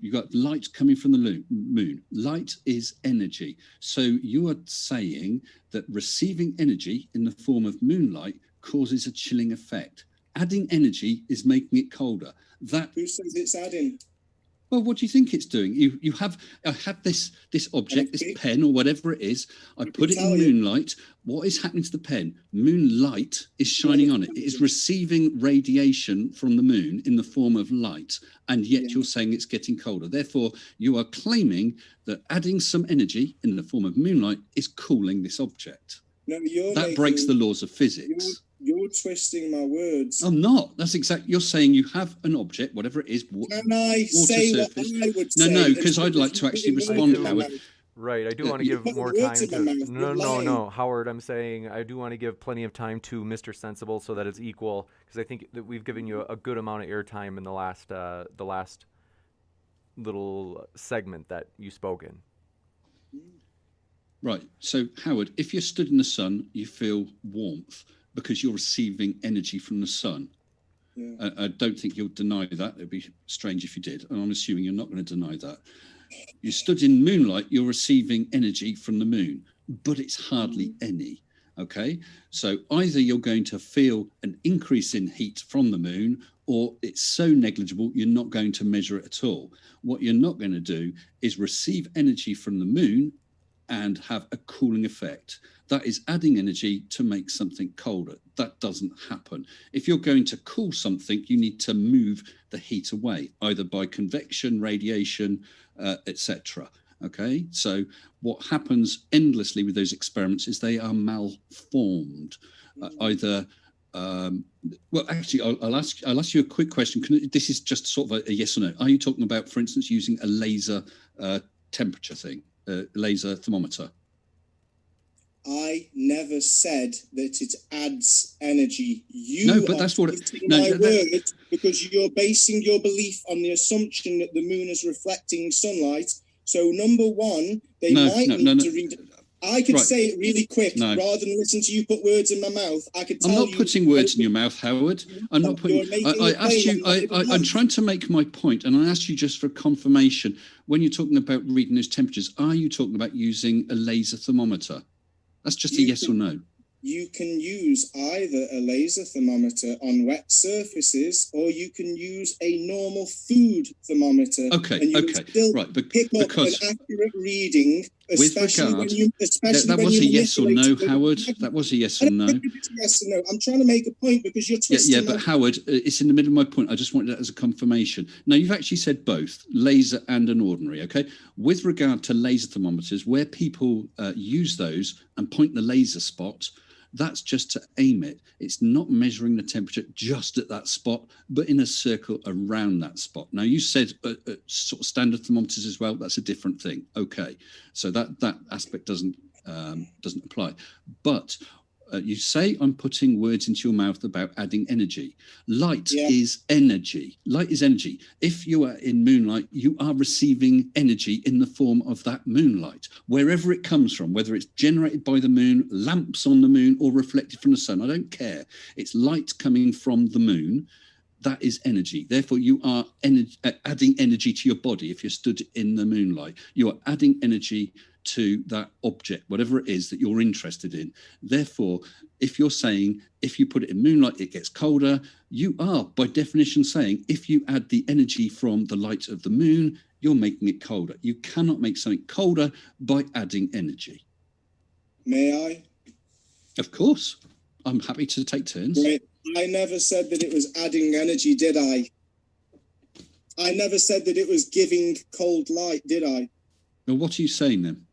[SPEAKER 16] you've got light coming from the moon. Light is energy. So you are saying that receiving energy in the form of moonlight causes a chilling effect. Adding energy is making it colder.
[SPEAKER 3] Who says it's adding?
[SPEAKER 16] Well, what do you think it's doing? I have this object, this pen or whatever it is. I put it in moonlight. What is happening to the pen? Moonlight is shining on it. It is receiving radiation from the moon in the form of light, and yet you're saying it's getting colder. Therefore, you are claiming that adding some energy in the form of moonlight is cooling this object.
[SPEAKER 3] No,
[SPEAKER 16] that breaks the laws of physics.
[SPEAKER 3] You're twisting my words.
[SPEAKER 16] I'm not. That's exactly. You're saying you have an object, whatever it is.
[SPEAKER 3] Can I say
[SPEAKER 16] surface.
[SPEAKER 3] what I would say?
[SPEAKER 16] No, because I'd like to actually respond, Howard.
[SPEAKER 1] Right, I do want to give more time to... No, Howard, I'm saying I do want to give plenty of time to Mr. Sensible so that it's equal, because I think that we've given you a good amount of airtime in the last little segment that you spoke in.
[SPEAKER 16] Right, so Howard, if you're stood in the sun, you feel warmth because you're receiving energy from the sun. Yeah. I don't think you'll deny that. It'd be strange if you did, and I'm assuming you're not going to deny that. You stood in moonlight, you're receiving energy from the moon, but it's hardly any, okay? So either you're going to feel an increase in heat from the moon, or it's so negligible you're not going to measure it at all. What you're not going to do is receive energy from the moon and have a cooling effect. That is adding energy to make something colder. That doesn't happen. If you're going to cool something, you need to move the heat away, either by convection, radiation, etc. Okay, so what happens endlessly with those experiments is they are malformed. Well, actually, I'll ask you a quick question. This is just sort of a yes or no. Are you talking about, for instance, using a laser temperature thing, laser thermometer?
[SPEAKER 3] I never said that it adds energy.
[SPEAKER 16] That's what
[SPEAKER 3] word because you're basing your belief on the assumption that the moon is reflecting sunlight. So number one, they might need to read. I could say it really quick rather than listen to you put words in my mouth. I could tell you.
[SPEAKER 16] I'm not putting words in your mouth, Howard. I'm not putting. I asked you. I'm trying to make my point, and I asked you just for confirmation. When you're talking about reading those temperatures, are you talking about using a laser thermometer? That's just a yes or no.
[SPEAKER 3] You can use either a laser thermometer on wet surfaces, or you can use a normal food thermometer.
[SPEAKER 16] Okay,
[SPEAKER 3] and you can still pick up an accurate reading, especially when you.
[SPEAKER 16] That was a yes or no, Howard. That was a yes or no.
[SPEAKER 3] Yes or no. I'm trying to make a point because you're twisting.
[SPEAKER 16] Yeah, but Howard, it's in the middle of my point. I just wanted that as a confirmation. Now, you've actually said both, laser and an ordinary, okay? With regard to laser thermometers, where people use those and point the laser spot, that's just to aim it. It's not measuring the temperature just at that spot, but in a circle around that spot. Now, you said sort of standard thermometers as well. That's a different thing. Okay, so that aspect doesn't apply. But you say I'm putting words into your mouth about adding energy. Light is energy. Light is energy. If you are in moonlight, you are receiving energy in the form of that moonlight, wherever it comes from, whether it's generated by the moon, lamps on the moon, or reflected from the sun. I don't care. It's light coming from the moon. That is energy. Therefore, you are adding energy to your body. If you're stood in the moonlight, you are adding energy to that object, whatever it is that you're interested in. Therefore, if you're saying, if you put it in moonlight, it gets colder, you are, by definition, saying, if you add the energy from the light of the moon, you're making it colder. You cannot make something colder by adding energy.
[SPEAKER 3] May I?
[SPEAKER 16] Of course. I'm happy to take turns.
[SPEAKER 3] Right. I never said that it was adding energy, did I? I never said that it was giving cold light, did I?
[SPEAKER 16] Well, what are you saying then?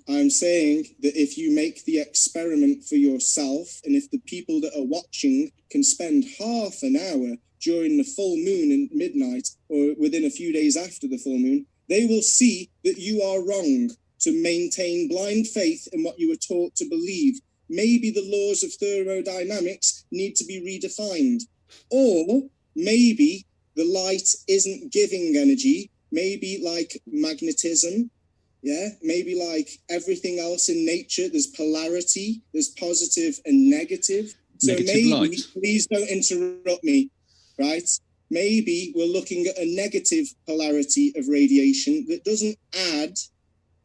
[SPEAKER 3] I'm saying that if you make the experiment for yourself, and if the people that are watching can spend half an hour during the full moon and midnight, or within a few days after the full moon, they will see that you are wrong to maintain blind faith in what you were taught to believe. Maybe the laws of thermodynamics need to be redefined. Or maybe the light isn't giving energy. Maybe like magnetism, Yeah, maybe like everything else in nature, there's polarity, there's positive and negative. So
[SPEAKER 16] Negative
[SPEAKER 3] maybe,
[SPEAKER 16] light.
[SPEAKER 3] please don't interrupt me, right? Maybe we're looking at a negative polarity of radiation that doesn't add,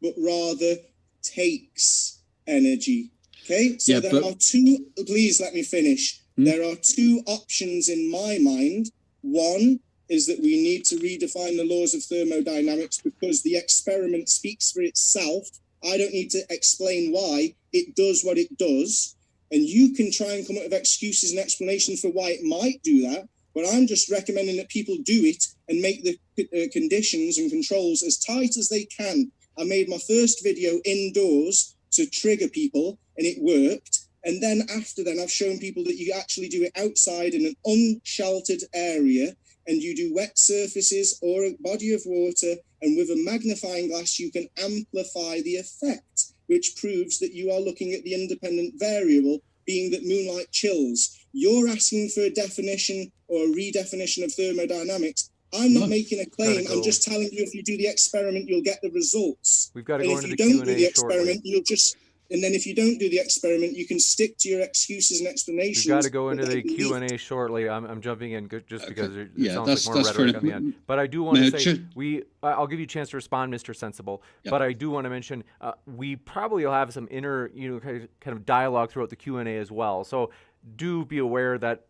[SPEAKER 3] but rather takes energy. Okay, so there are two, please let me finish. There are two options in my mind. One is that we need to redefine the laws of thermodynamics because the experiment speaks for itself. I don't need to explain why it does what it does. And you can try and come up with excuses and explanations for why it might do that. But I'm just recommending that people do it and make the conditions and controls as tight as they can. I made my first video indoors to trigger people, and it worked. And then after then, I've shown people that you actually do it outside in an unsheltered area, and you do wet surfaces or a body of water, and with a magnifying glass, you can amplify the effect, which proves that you are looking at the independent variable, being that moonlight chills. You're asking for a definition or a redefinition of thermodynamics. I'm not making a claim. I'm just telling you if you do the experiment, you'll get the results.
[SPEAKER 1] We've got to go into the
[SPEAKER 3] Q&A. And if you don't do the
[SPEAKER 1] shortly.
[SPEAKER 3] experiment, you'll just... And then if you don't do the experiment, you can stick to your excuses and explanations.
[SPEAKER 1] We've got to go into the Q&A shortly. I'm jumping in just because it sounds like more rhetoric on the end. But I do want to say, I'll give you a chance to respond, Mr. Sensible. Yep. But I do want to mention, we probably will have some inner, kind of dialogue throughout the Q&A as well. So do be aware that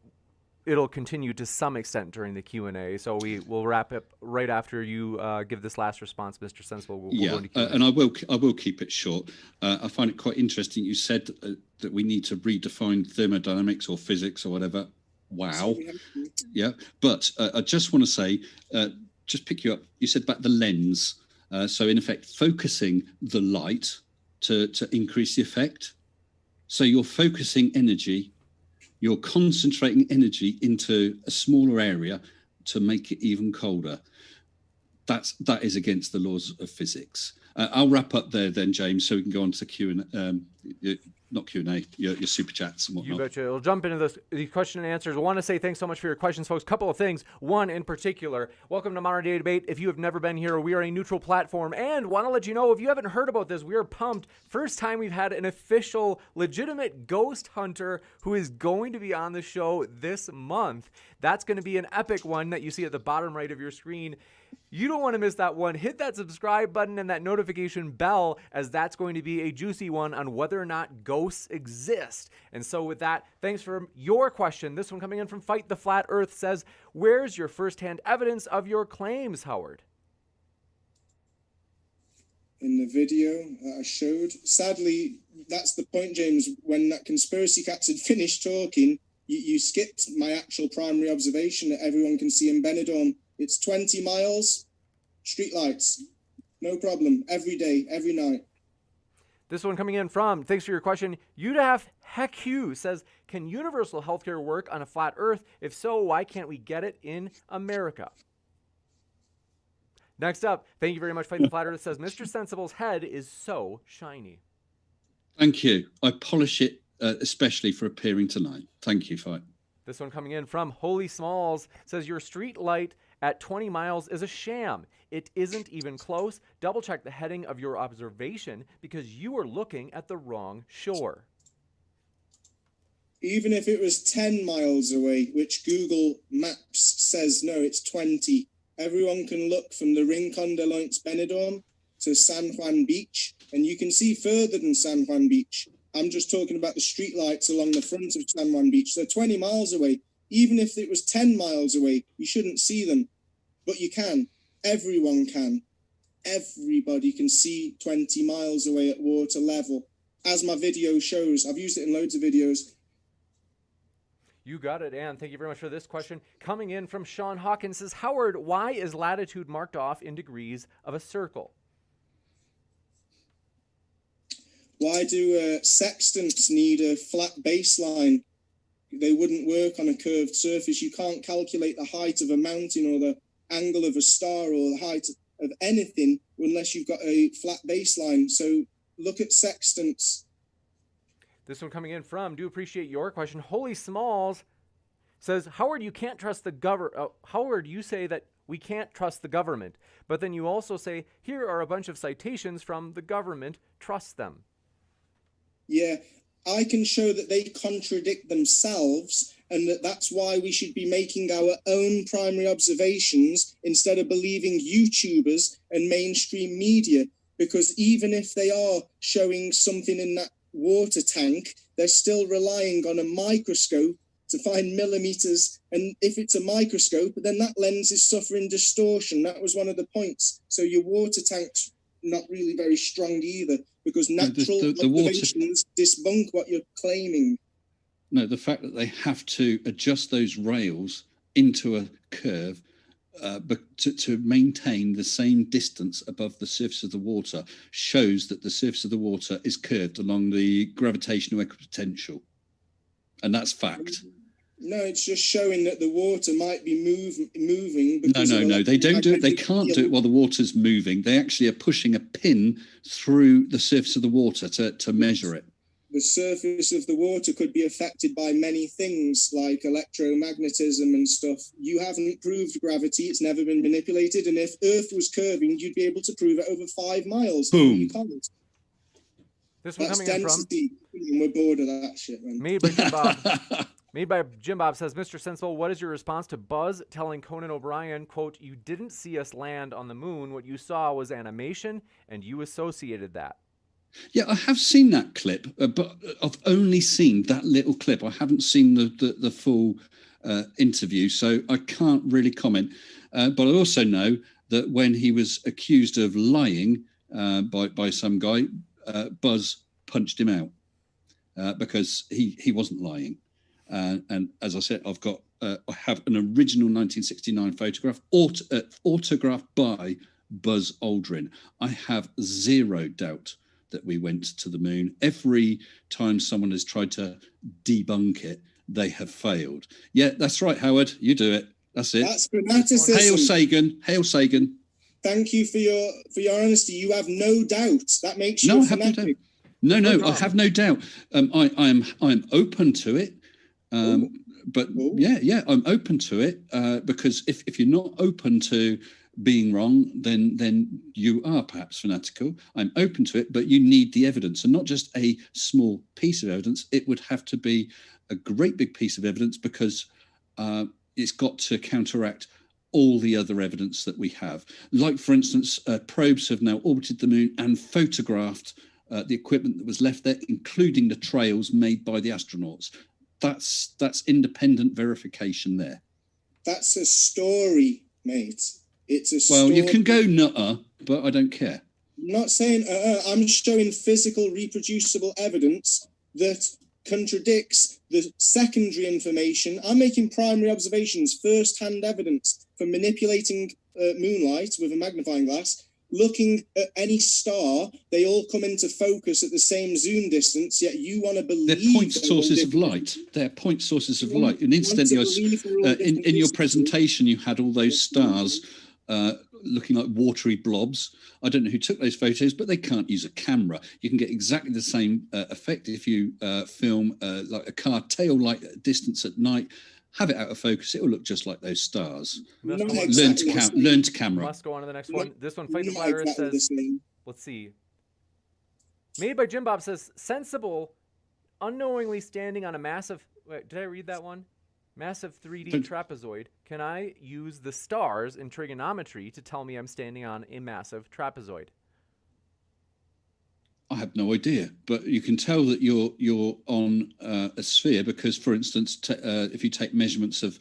[SPEAKER 1] it'll continue to some extent during the Q&A. So we will wrap up right after you give this last response, Mr. Sensible. We'll go into Q&A.
[SPEAKER 16] And I will keep it short. I find it quite interesting. You said that we need to redefine thermodynamics or physics or whatever. Wow. Yeah. But I just want to say, just pick you up. You said about the lens. So in effect, focusing the light to increase the effect. So you're focusing energy. You're concentrating energy into a smaller area to make it even colder. That is against the laws of physics. I'll wrap up there then, James, so we can go on to not Q&A, your super chats and whatnot.
[SPEAKER 1] You betcha. We'll jump into these question and answers. I want to say thanks so much for your questions, folks. Couple of things. One in particular, welcome to Modern Day Debate. If you have never been here, we are a neutral platform, and want to let you know, if you haven't heard about this, we are pumped. First time we've had an official, legitimate ghost hunter who is going to be on the show this month. That's going to be an epic one that you see at the bottom right of your screen. You don't want to miss that one. Hit that subscribe button and that notification bell, as that's going to be a juicy one on whether or not ghosts exist. And so with that, thanks for your question. This one coming in from Fight the Flat Earth says, where's your firsthand evidence of your claims, Howard?
[SPEAKER 3] In the video that I showed. Sadly, that's the point, James. When that conspiracy cats had finished talking, you skipped my actual primary observation that everyone can see in Benidorm. It's 20 miles, streetlights, no problem, every day, every night.
[SPEAKER 1] This one coming in from, thanks for your question, Udaf Heku says, can universal healthcare work on a flat earth? If so, why can't we get it in America? Next up, thank you very much, Fight the Flat Earth says, Mr. Sensible's head is so shiny.
[SPEAKER 16] Thank you. I polish it especially for appearing tonight. Thank you, Fight.
[SPEAKER 1] This one coming in from Holy Smalls says, your street light at 20 miles is a sham. It isn't even close. Double check the heading of your observation because you are looking at the wrong shore.
[SPEAKER 3] Even if it was 10 miles away, which Google Maps says, no, it's 20. Everyone can look from the Rincon de Loins Benidorm to San Juan Beach, and you can see further than San Juan Beach. I'm just talking about the streetlights along the front of San Juan Beach. So 20 miles away. Even if it was 10 miles away, you shouldn't see them. But you can. Everyone can. Everybody can see 20 miles away at water level. As my video shows. I've used it in loads of videos.
[SPEAKER 1] You got it, and thank you very much for this question. Coming in from Sean Hawkins says, Howard, why is latitude marked off in degrees of a circle?
[SPEAKER 3] Why do sextants need a flat baseline? They wouldn't work on a curved surface. You can't calculate the height of a mountain or the angle of a star or the height of anything unless you've got a flat baseline. So look at sextants.
[SPEAKER 1] This one coming in from, do appreciate your question. Holy Smalls says, Howard, you can't trust the government. Howard, you say that We can't trust the government. But then you also say, here are a bunch of citations from the government. Trust them.
[SPEAKER 3] Yeah, I can show that they contradict themselves, and that's why we should be making our own primary observations instead of believing YouTubers and mainstream media. Because even if they are showing something in that water tank, they're still relying on a microscope to find millimeters. And if it's a microscope, then that lens is suffering distortion. That was one of the points. So your water tank's not really very strong either, because natural observations debunk what you're claiming.
[SPEAKER 16] No, the fact that they have to adjust those rails into a curve but to maintain the same distance above the surface of the water shows that the surface of the water is curved along the gravitational equipotential. And that's fact.
[SPEAKER 3] No, it's just showing that the water might be moving.
[SPEAKER 16] No. They don't do it. They can't do it while the water's moving. They actually are pushing a pin through the surface of the water to measure it.
[SPEAKER 3] The surface of the water could be affected by many things like electromagnetism and stuff. You haven't proved gravity. It's never been manipulated. And if Earth was curving, you'd be able to prove it over 5 miles.
[SPEAKER 16] Boom.
[SPEAKER 3] You can't.
[SPEAKER 1] This one
[SPEAKER 3] That's
[SPEAKER 1] coming in from...
[SPEAKER 3] density. We're bored of that shit, man.
[SPEAKER 1] Made by Jim Bob. Made by Jim Bob says, Mr. Sensible, what is your response to Buzz telling Conan O'Brien, quote, you didn't see us land on the moon. What you saw was animation, and you associated that.
[SPEAKER 16] Yeah, I have seen that clip, but I've only seen that little clip. I haven't seen the full interview, so I can't really comment. But I also know that when he was accused of lying by some guy, Buzz punched him out because he wasn't lying. And as I said, I have an original 1969 photograph autographed by Buzz Aldrin. I have zero doubt that we went to the moon. Every time someone has tried to debunk it, they have failed. Yeah, that's right, Howard. You do it. That's it.
[SPEAKER 3] That's fanaticism.
[SPEAKER 16] Hail Sagan. Hail Sagan.
[SPEAKER 3] Thank you for your honesty. You have no doubt. That makes you a fanatic.
[SPEAKER 16] No, I have no doubt. I'm open to it. But yeah, I'm open to it because if you're not open to being wrong, then you are perhaps fanatical. I'm open to it, but you need the evidence, and not just a small piece of evidence. It would have to be a great big piece of evidence because it's got to counteract all the other evidence that we have. Like, for instance, probes have now orbited the moon and photographed the equipment that was left there, including the trails made by the astronauts. That's independent verification there.
[SPEAKER 3] That's a story, mate. It's a story.
[SPEAKER 16] Well, you can go nutter, but I don't care.
[SPEAKER 3] I'm not saying I'm showing physical reproducible evidence that contradicts the secondary information. I'm making primary observations, first-hand evidence from manipulating moonlight with a magnifying glass. Looking at any star, they all come into focus at the same zoom distance, yet you want to believe...
[SPEAKER 16] They're point sources of light. They're point sources of light. And incidentally, in your presentation, you had all those stars looking like watery blobs. I don't know who took those photos, but they can't use a camera. You can get exactly the same effect if you film like a car tail light at a distance at night. Have it out of focus, it will look just like those stars. Learn to camera.
[SPEAKER 1] Must go on to the next one. This one, Fight the Flat Earth says, let's see. Made by Jim Bob says, sensible, unknowingly standing on a massive, wait, did I read that one? Massive 3D trapezoid. Can I use the stars in trigonometry to tell me I'm standing on a massive trapezoid?
[SPEAKER 16] I have no idea, but you can tell that you're on a sphere because, for instance, if you take measurements of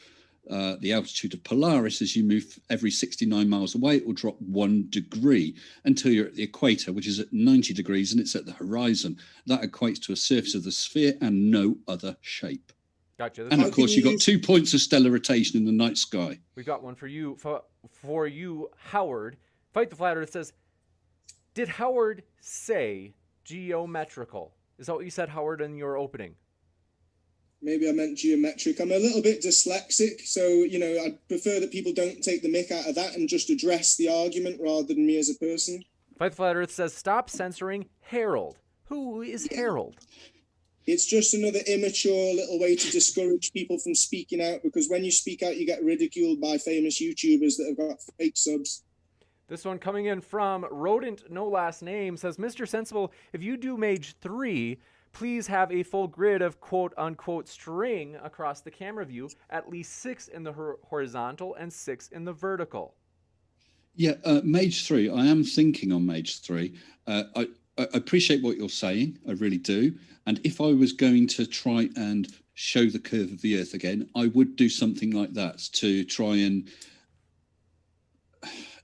[SPEAKER 16] the altitude of Polaris as you move every 69 miles away, it will drop 1 degree until you're at the equator, which is at 90 degrees, and it's at the horizon. That equates to a surface of the sphere and no other shape.
[SPEAKER 1] Gotcha.
[SPEAKER 16] And of course, you've got 2 points of stellar rotation in the night sky.
[SPEAKER 1] We've got one for you, for you, Howard. Fight the Flat Earth says, did Howard say geometrical? Is that what you said, Howard, in your opening?
[SPEAKER 3] Maybe I meant geometric. I'm a little bit dyslexic, so, I prefer that people don't take the mick out of that and just address the argument rather than me as a person.
[SPEAKER 1] Fight the Flat Earth says, stop censoring Harold. Who is Harold?
[SPEAKER 3] It's just another immature little way to discourage people from speaking out, because when you speak out, you get ridiculed by famous YouTubers that have got fake subs.
[SPEAKER 1] This one coming in from Rodent No Last Name says, Mr. Sensible, if you do Mage 3, please have a full grid of quote-unquote string across the camera view, at least 6 in the horizontal and 6 in the vertical.
[SPEAKER 16] Yeah, Mage 3, I am thinking on Mage 3. I appreciate what you're saying, I really do. And if I was going to try and show the curve of the Earth again, I would do something like that to try and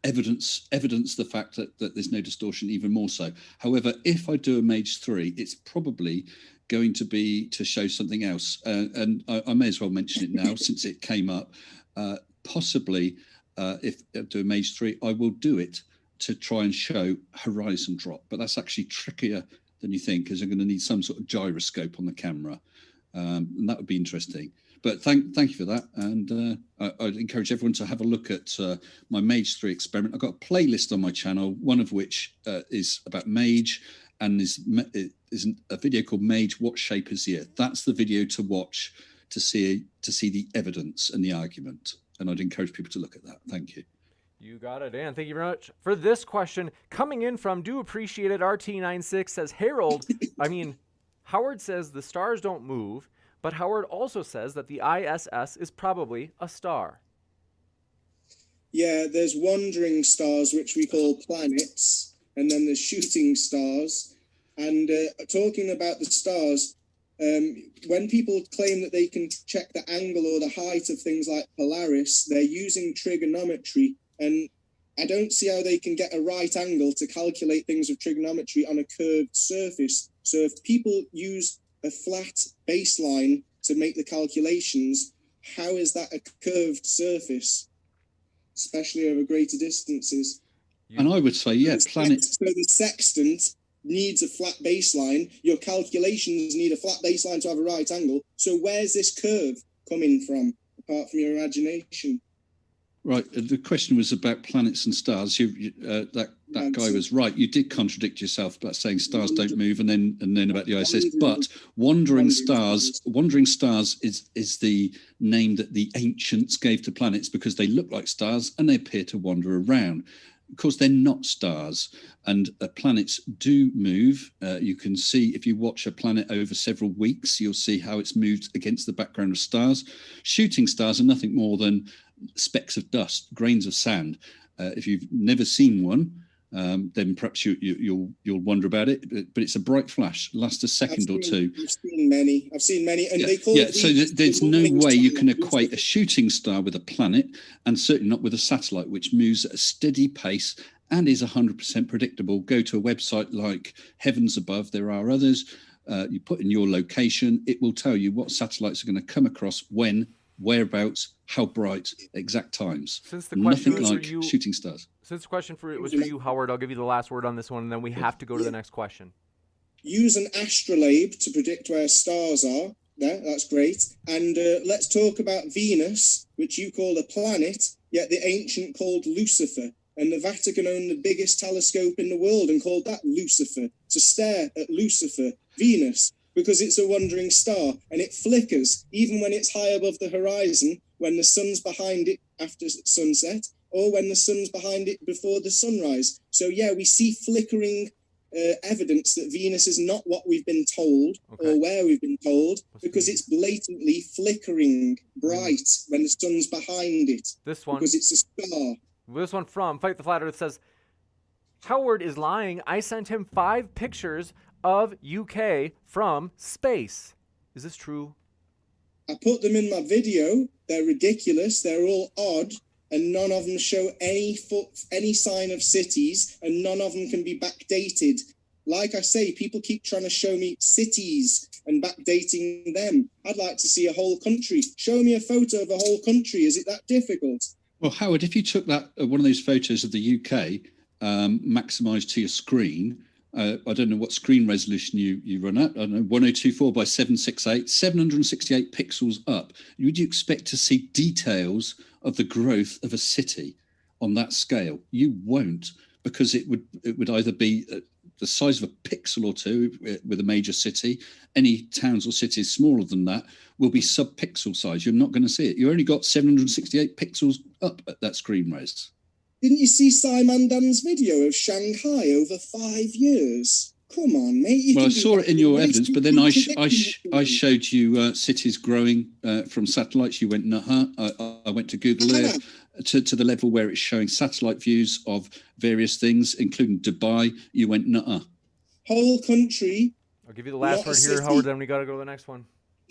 [SPEAKER 16] evidence the fact that there's no distortion even more so. However, if I do a Mage 3, it's probably going to be to show something else. And I may as well mention it now since it came up. Possibly, if I do a Mage 3, I will do it to try and show horizon drop. But that's actually trickier than you think, because I'm going to need some sort of gyroscope on the camera. And that would be interesting. But thank you for that, and I'd encourage everyone to have a look at my Mage 3 experiment. I've got a playlist on my channel, one of which is about Mage, and is a video called Mage, What Shape is the Earth? That's the video to watch to see the evidence and the argument, and I'd encourage people to look at that. Thank you.
[SPEAKER 1] You got it, Dan. Thank you very much for this question. Coming in from Do Appreciate It RT96 says, Howard says the stars don't move, but Howard also says that the ISS is probably a star.
[SPEAKER 3] Yeah, there's wandering stars, which we call planets, and then there's shooting stars. And talking about the stars, when people claim that they can check the angle or the height of things like Polaris, they're using trigonometry, and I don't see how they can get a right angle to calculate things with trigonometry on a curved surface. So if people use a flat baseline to make the calculations, how is that a curved surface, especially over greater distances?
[SPEAKER 16] And I would say, yeah, planets.
[SPEAKER 3] So the sextant needs a flat baseline. Your calculations need a flat baseline to have a right angle. So where's this curve coming from, apart from your imagination?
[SPEAKER 16] Right. The question was about planets and stars. That guy was right. You did contradict yourself about saying stars don't move, and then about the ISS. But wandering stars is the name that the ancients gave to planets because they look like stars and they appear to wander around. Of course, they're not stars, and planets do move. You can see if you watch a planet over several weeks, you'll see how it's moved against the background of stars. Shooting stars are nothing more than specks of dust, grains of sand. If you've never seen one, then perhaps you'll wonder about it. But it's a bright flash, lasts a second or two.
[SPEAKER 3] I've seen many, and they call
[SPEAKER 16] so there's no way you can equate a shooting star with a planet, and certainly not with a satellite, which moves at a steady pace and is 100% predictable. Go to a website like Heavens Above. There are others. You put in your location, it will tell you what satellites are going to come across, when, whereabouts, how bright, exact times.
[SPEAKER 1] Since the question
[SPEAKER 16] Nothing
[SPEAKER 1] was
[SPEAKER 16] like
[SPEAKER 1] for you,
[SPEAKER 16] shooting stars.
[SPEAKER 1] Since the question was for you, Howard, I'll give you the last word on this one, and then we have to go to the next question.
[SPEAKER 3] Use an astrolabe to predict where stars are. Yeah, that's great. And let's talk about Venus, which you call a planet, yet the ancient called Lucifer. And the Vatican owned the biggest telescope in the world and called that Lucifer, to stare at Lucifer, Venus, because it's a wandering star and it flickers even when it's high above the horizon, when the sun's behind it after sunset, or when the sun's behind it before the sunrise. So yeah, we see flickering evidence that Venus is not what we've been told or where we've been told, because it's blatantly flickering bright when the sun's behind it.
[SPEAKER 1] This one,
[SPEAKER 3] because it's a star.
[SPEAKER 1] This one from Fight the Flat Earth says, Howard is lying. I sent him 5 pictures of UK from space. Is this true?
[SPEAKER 3] I put them in my video. They're ridiculous. They're all odd, and none of them show any sign of cities, and none of them can be backdated. Like I say, people keep trying to show me cities and backdating them. I'd like to see a whole country. Show me a photo of a whole country. Is it that difficult?
[SPEAKER 16] Well, Howard, if you took that one of those photos of the UK, maximised to your screen, I don't know what screen resolution you run at. I don't know, 1024 by 768, 768 pixels up. Would you expect to see details of the growth of a city on that scale? You won't, because it would either be the size of a pixel or two with a major city. Any towns or cities smaller than that will be sub-pixel size. You're not going to see it. You only got 768 pixels up at that screen res.
[SPEAKER 3] Didn't you see Simon Dan's video of Shanghai over 5 years? Come on, mate.
[SPEAKER 16] Well, I saw it in your evidence, but then I showed you cities growing from satellites. You went, nah. I went to Google Earth to the level where it's showing satellite views of various things, including Dubai. You went, nah.
[SPEAKER 3] Whole country.
[SPEAKER 1] I'll give you the last word here, Howard, then we got to go to the next one.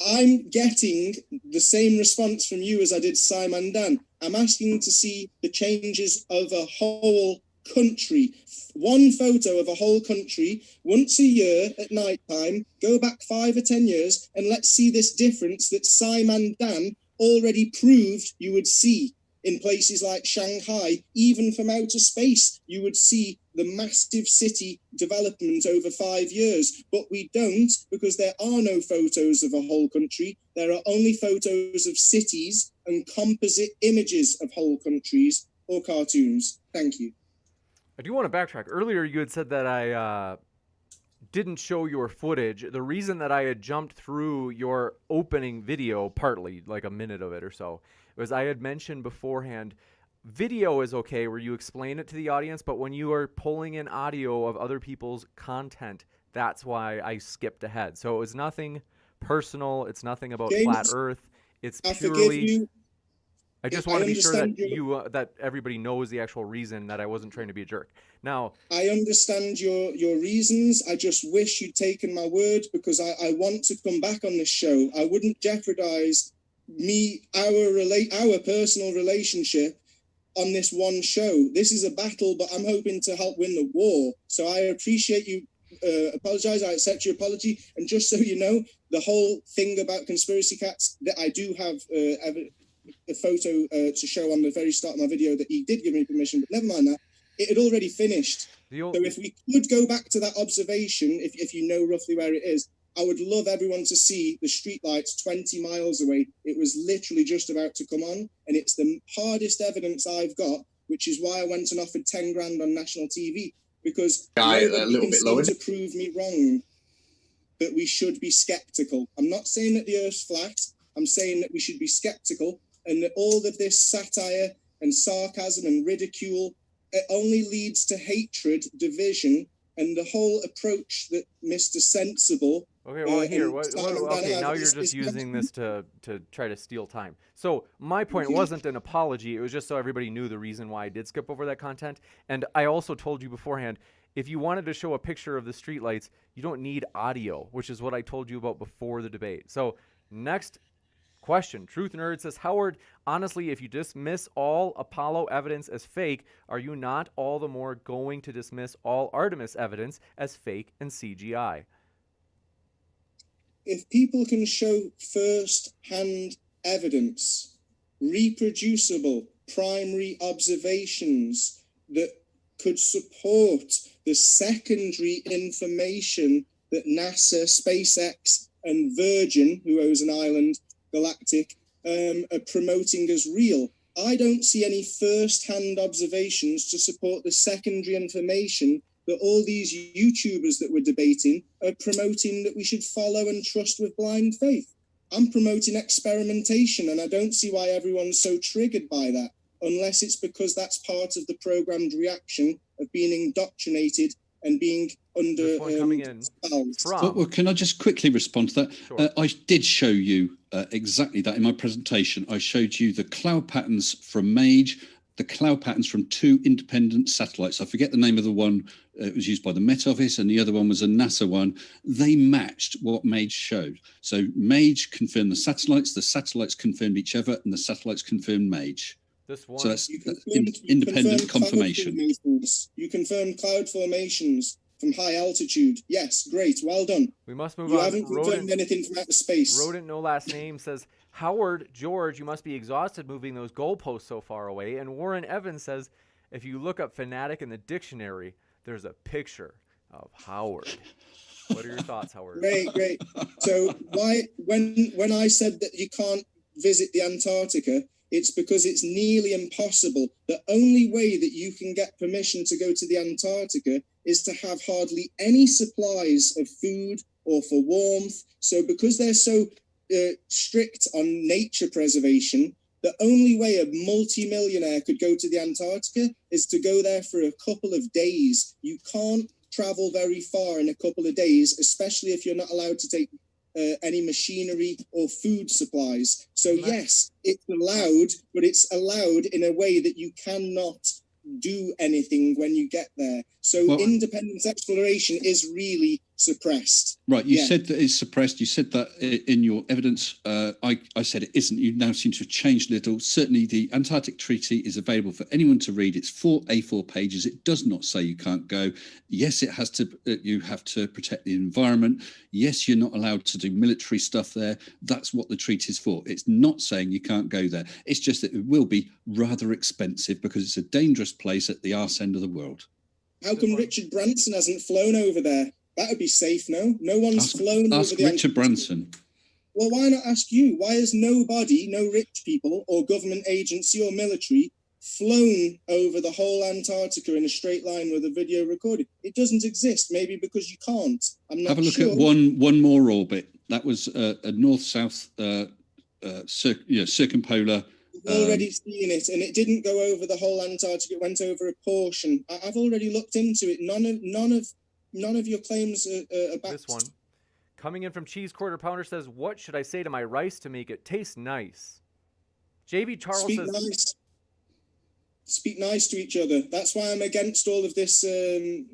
[SPEAKER 3] I'm getting the same response from you as I did Simon Dan. I'm asking to see the changes of a whole country. One photo of a whole country once a year at night time. Go back 5 or 10 years and let's see this difference that Simon Dan already proved you would see in places like Shanghai. Even from outer space, you would see the massive city development over 5 years. But we don't, because there are no photos of a whole country. There are only photos of cities and composite images of whole countries or cartoons. Thank you.
[SPEAKER 1] I do want to backtrack. Earlier, you had said that I didn't show your footage. The reason that I had jumped through your opening video, partly, like a minute of it or so, was I had mentioned beforehand, video is okay where you explain it to the audience, but when you are pulling in audio of other people's content, that's why I skipped ahead. So it was nothing personal. It's nothing about
[SPEAKER 3] James,
[SPEAKER 1] flat Earth. It's purely... I just want to be sure that that everybody knows the actual reason that I wasn't trying to be a jerk. Now,
[SPEAKER 3] I understand your reasons. I just wish you'd taken my word, because I want to come back on this show. I wouldn't jeopardize our personal relationship on this one show. This is a battle, but I'm hoping to help win the war. So I appreciate you. Apologize. I accept your apology. And just so you know, the whole thing about conspiracy cats, that I do have a photo to show on the very start of my video that he did give me permission, but never mind that. It had already finished. So if we could go back to that observation, if you know roughly where it is, I would love everyone to see the streetlights 20 miles away. It was literally just about to come on, and it's the hardest evidence I've got, which is why I went and offered 10 grand on national TV, because
[SPEAKER 14] a little bit lower
[SPEAKER 3] to prove me wrong that we should be skeptical. I'm not saying that the Earth's flat. I'm saying that we should be skeptical, and that all of this satire and sarcasm and ridicule, it only leads to hatred, division, and the whole approach that Mr. Sensible...
[SPEAKER 1] Okay, well, here, okay, now you're just using this to try to steal time. So my point wasn't an apology. It was just so everybody knew the reason why I did skip over that content. And I also told you beforehand, if you wanted to show a picture of the streetlights, you don't need audio, which is what I told you about before the debate. So next question. Truth Nerd says, Howard, honestly, if you dismiss all Apollo evidence as fake, are you not all the more going to dismiss all Artemis evidence as fake and CGI?
[SPEAKER 3] If people can show first-hand evidence, reproducible primary observations that could support the secondary information that NASA, SpaceX, and Virgin, who owns an island, Galactic, are promoting as real, I don't see any first-hand observations to support the secondary information that all these YouTubers that we're debating are promoting that we should follow and trust with blind faith. I'm promoting experimentation, and I don't see why everyone's so triggered by that, unless it's because that's part of the programmed reaction of being indoctrinated and being under
[SPEAKER 16] Well, can I just quickly respond to that?
[SPEAKER 1] Sure.
[SPEAKER 16] I did show you exactly that in my presentation. I showed you the cloud patterns from MAGE, the cloud patterns from 2 independent satellites. I forget the name of the one. It was used by the Met Office, and the other one was a NASA one. They matched what MAGE showed. So MAGE confirmed the satellites confirmed each other, and the satellites confirmed MAGE.
[SPEAKER 1] This one,
[SPEAKER 16] so that's independent confirmation.
[SPEAKER 3] You confirmed cloud formations from high altitude. Yes, great, well done.
[SPEAKER 1] We must move
[SPEAKER 3] on.
[SPEAKER 1] You
[SPEAKER 3] haven't confirmed anything from outer space.
[SPEAKER 1] Rodent, no last name, says, Howard, George, you must be exhausted moving those goalposts so far away. And Warren Evans says, if you look up fanatic in the dictionary, there's a picture of Howard. What are your thoughts, Howard?
[SPEAKER 3] Great. So when I said that you can't visit the Antarctica, it's because it's nearly impossible. The only way that you can get permission to go to the Antarctica is to have hardly any supplies of food or for warmth. So because they're so strict on nature preservation, the only way a multi-millionaire could go to the Antarctica is to go there for a couple of days. You can't travel very far in a couple of days, especially if you're not allowed to take any machinery or food supplies. So yes, it's allowed, but it's allowed in a way that you cannot do anything when you get there. So independent exploration is really suppressed.
[SPEAKER 16] Right, you said that it's suppressed. You said that in your evidence. I said it isn't. You now seem to have changed a little. Certainly, the Antarctic Treaty is available for anyone to read. It's 4 A4 pages. It does not say you can't go. Yes, it has to. You have to protect the environment. Yes, you're not allowed to do military stuff there. That's what the treaty is for. It's not saying you can't go there. It's just that it will be rather expensive because it's a dangerous place at the arse end of the world.
[SPEAKER 3] How come Richard Branson hasn't flown over there? That would be safe, no? No one's flown over the
[SPEAKER 16] Richard Branson.
[SPEAKER 3] Well, why not ask you? Why has nobody, no rich people or government agency or military, flown over the whole Antarctica in a straight line with a video recorded? It doesn't exist. Maybe because you can't. I'm not sure.
[SPEAKER 16] Have a look at one more orbit. That was a north-south circumpolar.
[SPEAKER 3] I've already seen it, and it didn't go over the whole Antarctica. It went over a portion. I've already looked into it. None of your claims are backed.
[SPEAKER 1] This one, coming in from Cheese Quarter Pounder, says, "What should I say to my rice to make it taste nice?" JB Charles says,
[SPEAKER 3] nice. Speak nice to each other. That's why I'm against all of this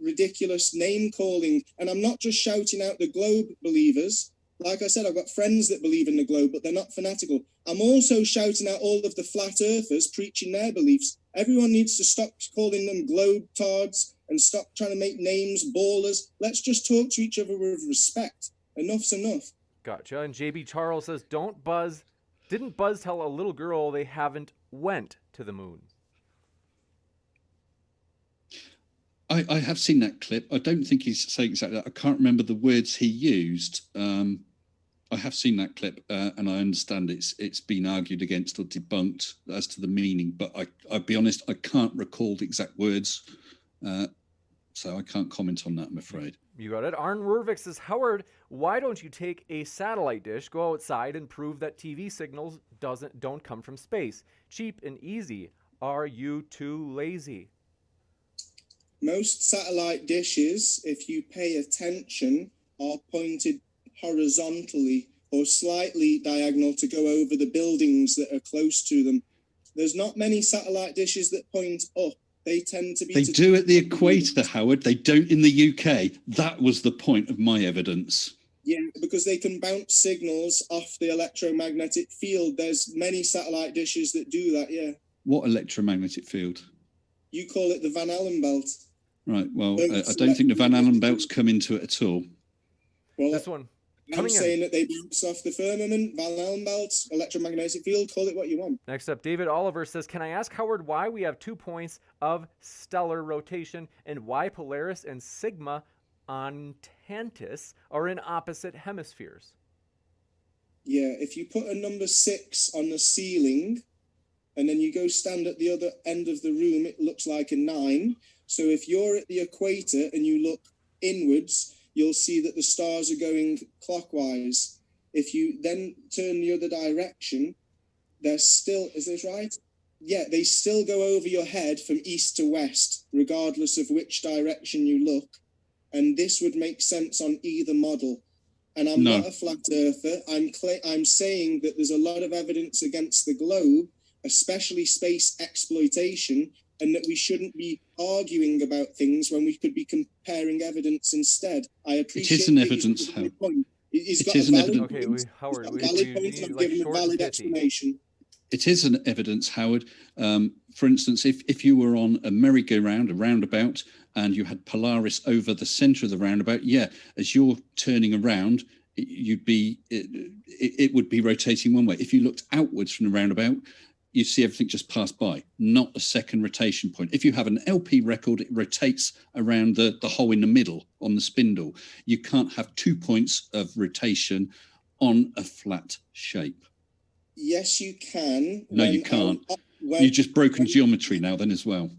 [SPEAKER 3] ridiculous name calling. And I'm not just shouting out the globe believers. Like I said, I've got friends that believe in the globe, but they're not fanatical. I'm also shouting out all of the flat earthers preaching their beliefs. Everyone needs to stop calling them globe tards and stop trying to make names ballers. Let's just talk to each other with respect. Enough's enough.
[SPEAKER 1] Gotcha. And JB Charles says, "Don't Buzz. Didn't Buzz tell a little girl they haven't went to the moon?"
[SPEAKER 16] I have seen that clip. I don't think he's saying exactly that. I can't remember the words he used. I have seen that clip, and I understand it's been argued against or debunked as to the meaning. But I'll be honest, I can't recall the exact words, so I can't comment on that, I'm afraid.
[SPEAKER 1] You got it. Arn Rurvik says, "Howard, why don't you take a satellite dish, go outside, and prove that TV signals don't come from space? Cheap and easy. Are you too lazy?"
[SPEAKER 3] Most satellite dishes, if you pay attention, are pointed horizontally or slightly diagonal to go over the buildings that are close to them. There's not many satellite dishes that point up. They tend to be...
[SPEAKER 16] They do at the equator, Howard. They don't in the UK. That was the point of my evidence.
[SPEAKER 3] Yeah, because they can bounce signals off the electromagnetic field. There's many satellite dishes that do that, yeah.
[SPEAKER 16] What electromagnetic field?
[SPEAKER 3] You call it the Van Allen belt.
[SPEAKER 16] Right, well, I don't think the Van Allen belts come into it at all.
[SPEAKER 3] Well,
[SPEAKER 1] this one.
[SPEAKER 3] I'm saying that they bounce off the firmament, Van Allen belts, electromagnetic field, call it what you want.
[SPEAKER 1] Next up, David Oliver says, "Can I ask Howard why we have 2 points of stellar rotation and why Polaris and Sigma Octantis are in opposite hemispheres?"
[SPEAKER 3] Yeah, if you put a number 6 on the ceiling and then you go stand at the other end of the room, it looks like a 9. So if you're at the equator and you look inwards, you'll see that the stars are going clockwise. If you then turn the other direction, they're still, is this right? Yeah, they still go over your head from east to west, regardless of which direction you look. And this would make sense on either model. And I'm not a flat earther. I'm saying that there's a lot of evidence against the globe, especially space exploitation, and that we shouldn't be arguing about things when we could be comparing evidence instead. I appreciate
[SPEAKER 16] it is an evidence, Howard.
[SPEAKER 3] It is an evidence.
[SPEAKER 1] Okay, Howard,
[SPEAKER 3] we need
[SPEAKER 1] like
[SPEAKER 3] a valid explanation.
[SPEAKER 16] It is an evidence, Howard. For instance, if you were on a merry-go-round, a roundabout, and you had Polaris over the centre of the roundabout, yeah, as you're turning around, it would be rotating one way. If you looked outwards from the roundabout, you see everything just pass by, not a second rotation point. If you have an LP record, it rotates around the hole in the middle on the spindle. You can't have 2 points of rotation on a flat shape.
[SPEAKER 3] Yes, you can.
[SPEAKER 16] No, you can't. You've just broken geometry now then as well.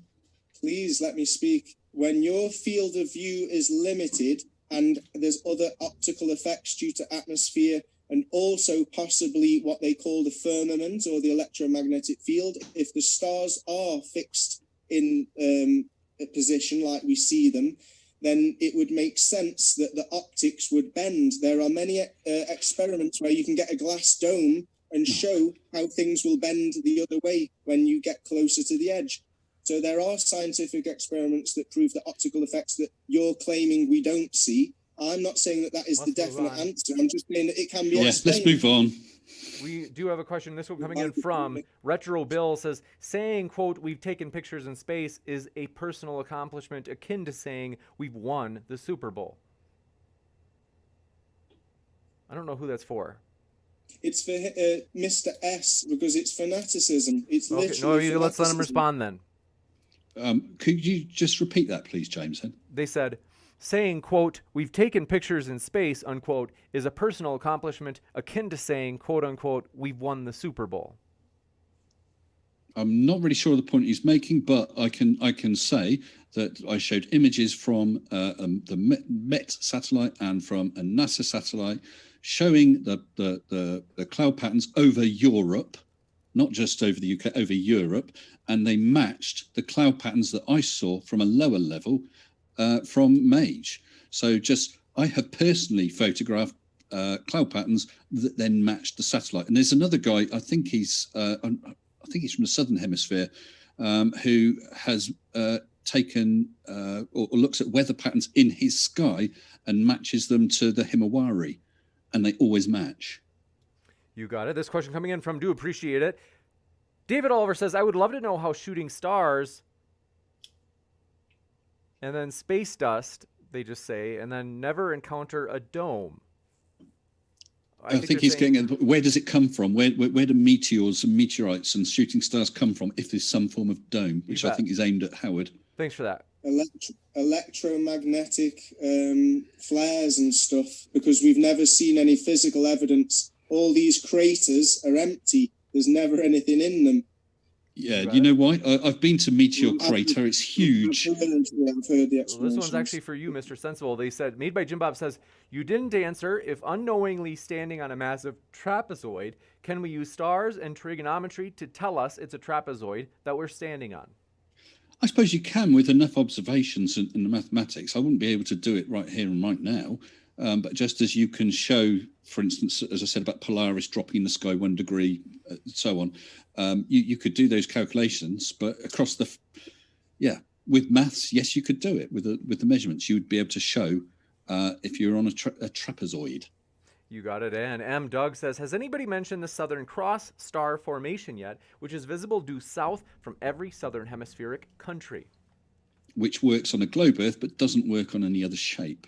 [SPEAKER 3] Please let me speak. when your field of view is limited and there's other optical effects due to atmosphere and also possibly what they call the firmament or the electromagnetic field, if the stars are fixed in a position like we see them, then it would make sense that the optics would bend. There are many experiments where you can get a glass dome and show how things will bend the other way when you get closer to the edge. So there are scientific experiments that prove the optical effects that you're claiming we don't see. I'm not saying that that is the definite answer. I'm just saying that it can be explained.
[SPEAKER 16] Let's move on.
[SPEAKER 1] We do have a question. This one coming in from Retro Bill says, saying, quote, we've taken pictures in space is a personal accomplishment akin to saying we've won the Super Bowl. I don't know who that's for.
[SPEAKER 3] It's for Mr. S because it's fanaticism. It's
[SPEAKER 1] okay,
[SPEAKER 3] literally
[SPEAKER 1] no, let's let him respond then.
[SPEAKER 16] Could you just repeat that, please, James? Then?
[SPEAKER 1] They said, saying, quote, we've taken pictures in space, unquote, is a personal accomplishment akin to saying, quote, unquote, we've won the Super Bowl.
[SPEAKER 16] I'm not really sure of the point he's making, but I can say that I showed images from the Met satellite and from a NASA satellite showing the cloud patterns over Europe, not just over the UK, over Europe, and they matched the cloud patterns that I saw from a lower level from MAGE. So I have personally photographed cloud patterns that then matched the satellite. And there's another guy, I think he's from the Southern Hemisphere, who has taken or looks at weather patterns in his sky and matches them to the Himawari, and they always match.
[SPEAKER 1] You got it. This question coming in from Do Appreciate It. David Oliver says, I would love to know how shooting stars and then space dust, they just say, and then never encounter a dome.
[SPEAKER 16] I think he's getting, where does it come from? Where do meteors and meteorites and shooting stars come from if there's some form of dome, which I think is aimed at Howard?
[SPEAKER 1] Thanks for that.
[SPEAKER 3] Electromagnetic flares and stuff, because we've never seen any physical evidence. All these craters are empty. There's never anything in them.
[SPEAKER 16] Yeah, you know why? I've been to Meteor Crater. It's huge.
[SPEAKER 3] I've heard the
[SPEAKER 1] Well, this one's actually for you, Mr. Sensible. They said, made by Jim Bob says, you didn't answer. If unknowingly standing on a massive trapezoid, can we use stars and trigonometry to tell us it's a trapezoid that we're standing on?
[SPEAKER 16] I suppose you can with enough observations in the mathematics. I wouldn't be able to do it right here and right now. But just as you can show, for instance, as I said about Polaris dropping in the sky 1 degree, so on, you could do those calculations. But across with maths, yes, you could do it with the measurements. You would be able to show if you're on a trapezoid.
[SPEAKER 1] You got it. And M. Doug says, has anybody mentioned the Southern Cross star formation yet, which is visible due south from every southern hemispheric country?
[SPEAKER 16] Which works on a globe Earth, but doesn't work on any other shape.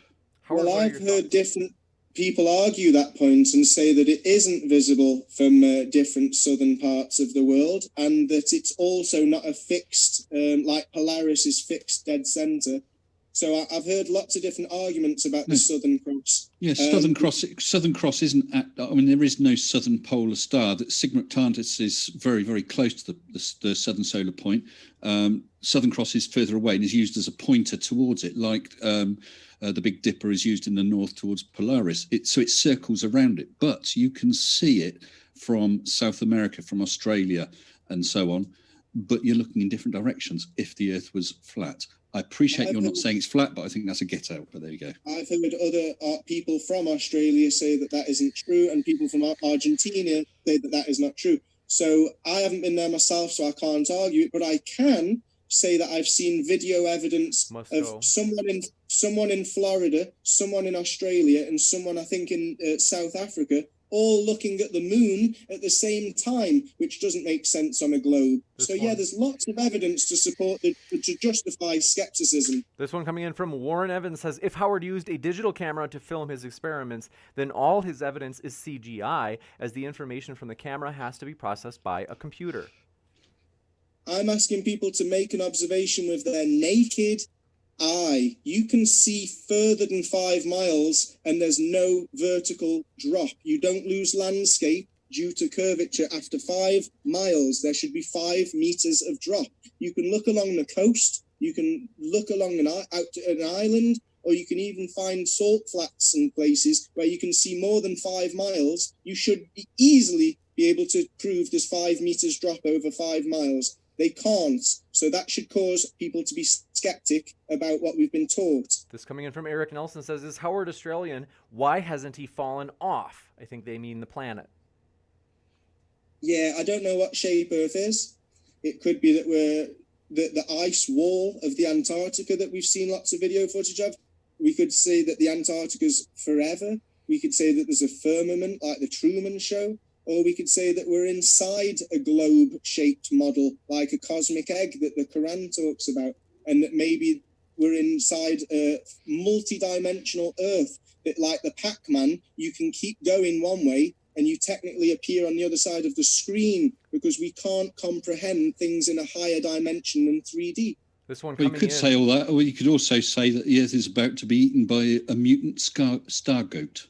[SPEAKER 3] Well, I've heard different people argue that point and say that it isn't visible from different southern parts of the world, and that it's also not a fixed, like Polaris is fixed dead center. So I've heard lots of different arguments about the Southern Cross.
[SPEAKER 16] Yes, Southern Cross isn't. There is no southern polar star. That Cygnus Octantis is very, very close to the southern solar point. Southern Cross is further away and is used as a pointer towards it, like the Big Dipper is used in the north towards Polaris. So it circles around it, but you can see it from South America, from Australia, and so on. But you're looking in different directions if the Earth was flat. I appreciate you're not saying it's flat, but I think that's a get out. But there you go.
[SPEAKER 3] I've heard other people from Australia say that that isn't true, and people from Argentina say that that is not true. So I haven't been there myself, so I can't argue it. But I can say that I've seen video evidence of someone in Florida, someone in Australia, and someone I think in South Africa, all looking at the moon at the same time, which doesn't make sense on a globe. There's lots of evidence to support to justify skepticism.
[SPEAKER 1] This one coming in from Warren Evans says, if Howard used a digital camera to film his experiments, then all his evidence is CGI, as the information from the camera has to be processed by a computer.
[SPEAKER 3] I'm asking people to make an observation with their naked eye. You can see further than 5 miles and there's no vertical drop. You don't lose landscape due to curvature after 5 miles. There should be 5 meters of drop. You can look along the coast You can look along out to an island, or you can even find salt flats and places where you can see more than 5 miles. You should easily be able to prove there's 5 meters drop over 5 miles. They can't. So that should cause people to be skeptic about what we've been taught.
[SPEAKER 1] This coming in from Eric Nelson says, is Howard Australian? Why hasn't he fallen off? I think they mean the planet.
[SPEAKER 3] Yeah, I don't know what shape Earth is. It could be that the ice wall of the Antarctica that we've seen lots of video footage of. We could say that the Antarctica's forever. We could say that there's a firmament like the Truman Show. Or we could say that we're inside a globe-shaped model, like a cosmic egg that the Quran talks about, and that maybe we're inside a multi-dimensional Earth, that like the Pac-Man, you can keep going one way, and you technically appear on the other side of the screen, because we can't comprehend things in a higher dimension than 3D.
[SPEAKER 1] This one
[SPEAKER 16] coming in. You could say all that, or you could also say that the Earth is about to be eaten by a mutant star goat.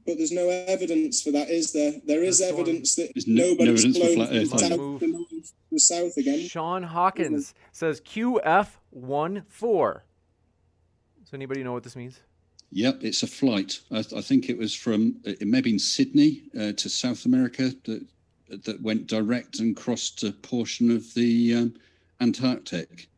[SPEAKER 3] But there's no evidence for that, is there? There is evidence that nobody's flown from the south again.
[SPEAKER 1] Sean Hawkins says QF14. Does anybody know what this means?
[SPEAKER 16] Yep, it's a flight. I think it was from, it may be in Sydney to South America that went direct and crossed a portion of the Antarctic.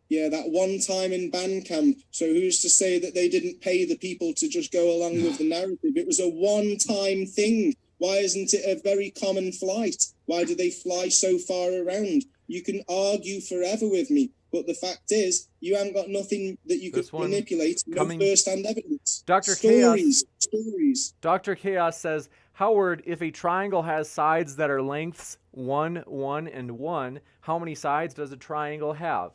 [SPEAKER 3] Yeah, that one time in band camp. So who's to say that they didn't pay the people to just go along with the narrative? It was a one-time thing. Why isn't it a very common flight? Why do they fly so far around? You can argue forever with me, but the fact is, you haven't got nothing that you could manipulate. No first-hand evidence.
[SPEAKER 1] Dr.
[SPEAKER 3] Stories.
[SPEAKER 1] Dr. Chaos says, Howard, if a triangle has sides that are lengths 1, 1, and 1, how many sides does a triangle have?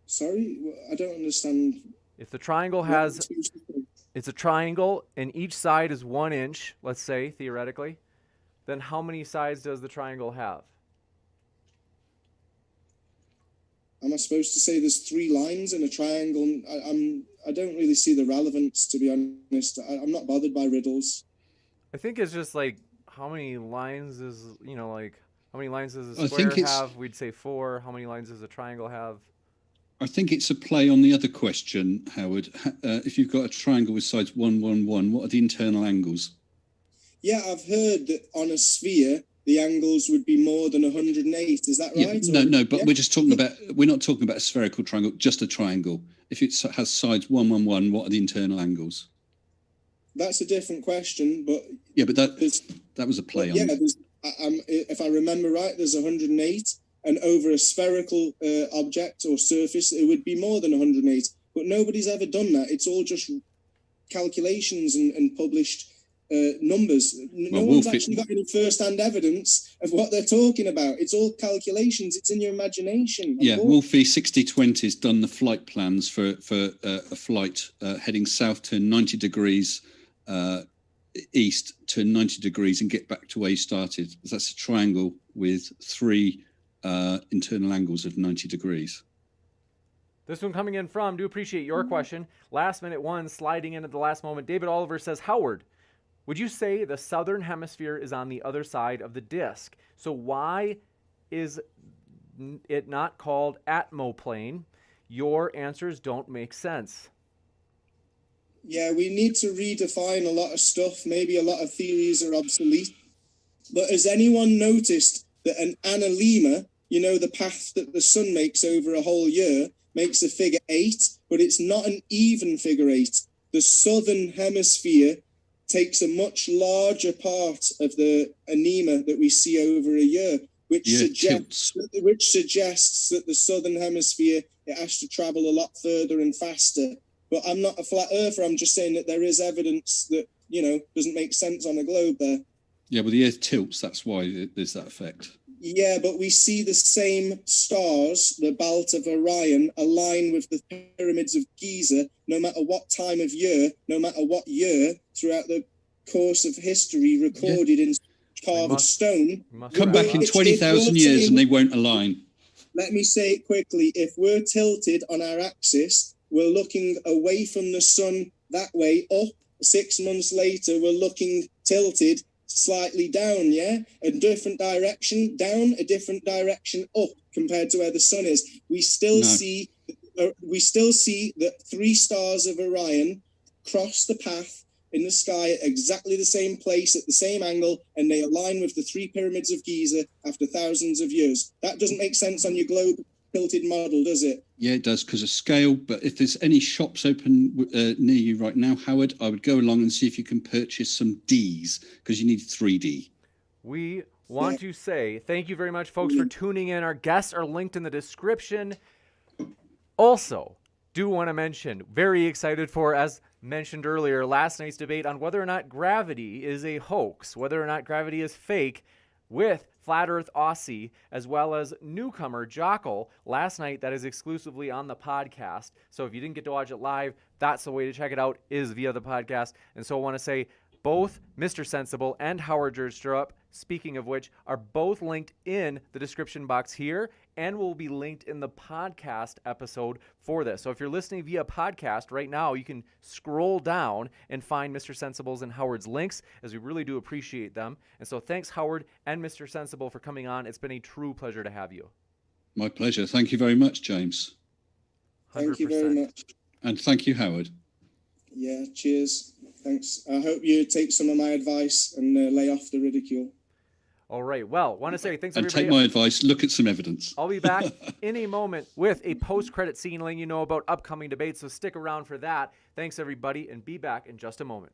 [SPEAKER 3] Sorry, I don't understand.
[SPEAKER 1] If the triangle has, it's a triangle and each side is 1 inch, let's say, theoretically, then how many sides does the triangle have?
[SPEAKER 3] Am I supposed to say there's 3 lines in a triangle? I don't really see the relevance, to be honest. I'm not bothered by riddles.
[SPEAKER 1] I think it's just like, how many lines is, like, how many lines does a square have? We'd say 4. How many lines does a triangle have?
[SPEAKER 16] I think it's a play on the other question, Howard. If you've got a triangle with sides 1, 1, 1, what are the internal angles?
[SPEAKER 3] Yeah, I've heard that on a sphere, the angles would be more than 108. Is that right?
[SPEAKER 16] No, but we're just talking about, we're not talking about a spherical triangle, just a triangle. If it has sides 1, 1, 1, what are the internal angles?
[SPEAKER 3] That's a different question, but...
[SPEAKER 16] Yeah, but that was a play on...
[SPEAKER 3] Yeah, if I remember right, there's 108. And over a spherical object or surface, it would be more than 108. But nobody's ever done that. It's all just calculations and published numbers. No one's actually got any first-hand evidence of what they're talking about. It's all calculations. It's in your imagination.
[SPEAKER 16] Yeah, Wolfie 6020 has done the flight plans for a flight heading south to 90 degrees east to 90 degrees and get back to where he started. That's a triangle with 3... internal angles of 90 degrees.
[SPEAKER 1] This one coming in from, do appreciate your question. Last minute one, sliding in at the last moment. David Oliver says, Howard, would you say the southern hemisphere is on the other side of the disk? So why is it not called atmoplane? Your answers don't make sense.
[SPEAKER 3] Yeah, we need to redefine a lot of stuff. Maybe a lot of theories are obsolete. But has anyone noticed that an analemma, the path that the sun makes over a whole year, makes a figure 8, but it's not an even figure 8. The southern hemisphere takes a much larger part of the anema that we see over a year, which suggests that the southern hemisphere, it has to travel a lot further and faster. But I'm not a flat earther. I'm just saying that there is evidence that, doesn't make sense on a globe there.
[SPEAKER 16] Yeah, well, the Earth tilts. That's why there's that effect.
[SPEAKER 3] Yeah, but we see the same stars, the Belt of Orion, align with the pyramids of Giza, no matter what time of year, no matter what year, throughout the course of history, recorded in carved stone.
[SPEAKER 16] Come back in 20,000 years and they won't align.
[SPEAKER 3] Let me say it quickly. If we're tilted on our axis, we're looking away from the sun that way, up. 6 months later, we're looking tilted slightly down, yeah? A different direction down, a different direction up compared to where the sun is. We still see that 3 stars of Orion cross the path in the sky at exactly the same place at the same angle, and they align with the 3 pyramids of Giza after thousands of years. That doesn't make sense on your globe tilted model, does it?
[SPEAKER 16] Yeah, it does, because of scale. But if there's any shops open near you right now, Howard, I would go along and see if you can purchase some Ds, because you need 3D.
[SPEAKER 1] We want to say thank you very much, folks, for tuning in. Our guests are linked in the description. Also, do want to mention, very excited for, as mentioned earlier, last night's debate on whether or not gravity is a hoax, whether or not gravity is fake, with Flat Earth Aussie, as well as newcomer Jockle last night. That is exclusively on the podcast. So if you didn't get to watch it live, that's the way to check it out, is via the podcast. And so I want to say both Mr. Sensible and Howard George Stirrup, speaking of which, are both linked in the description box here and will be linked in the podcast episode for this. So if you're listening via podcast right now, you can scroll down and find Mr. Sensible's and Howard's links, as we really do appreciate them. And so thanks, Howard and Mr. Sensible, for coming on. It's been a true pleasure to have you.
[SPEAKER 16] My pleasure. Thank you very much, James.
[SPEAKER 1] 100%.
[SPEAKER 3] Thank you very much.
[SPEAKER 16] And thank you, Howard.
[SPEAKER 3] Yeah, cheers. Thanks. I hope you take some of my advice and lay off the ridicule.
[SPEAKER 1] All right. Well, want to say thanks,
[SPEAKER 16] and
[SPEAKER 1] everybody.
[SPEAKER 16] Take my advice. Look at some evidence.
[SPEAKER 1] I'll be back in a moment with a post-credit scene letting you know about upcoming debates, so stick around for that. Thanks, everybody, and be back in just a moment.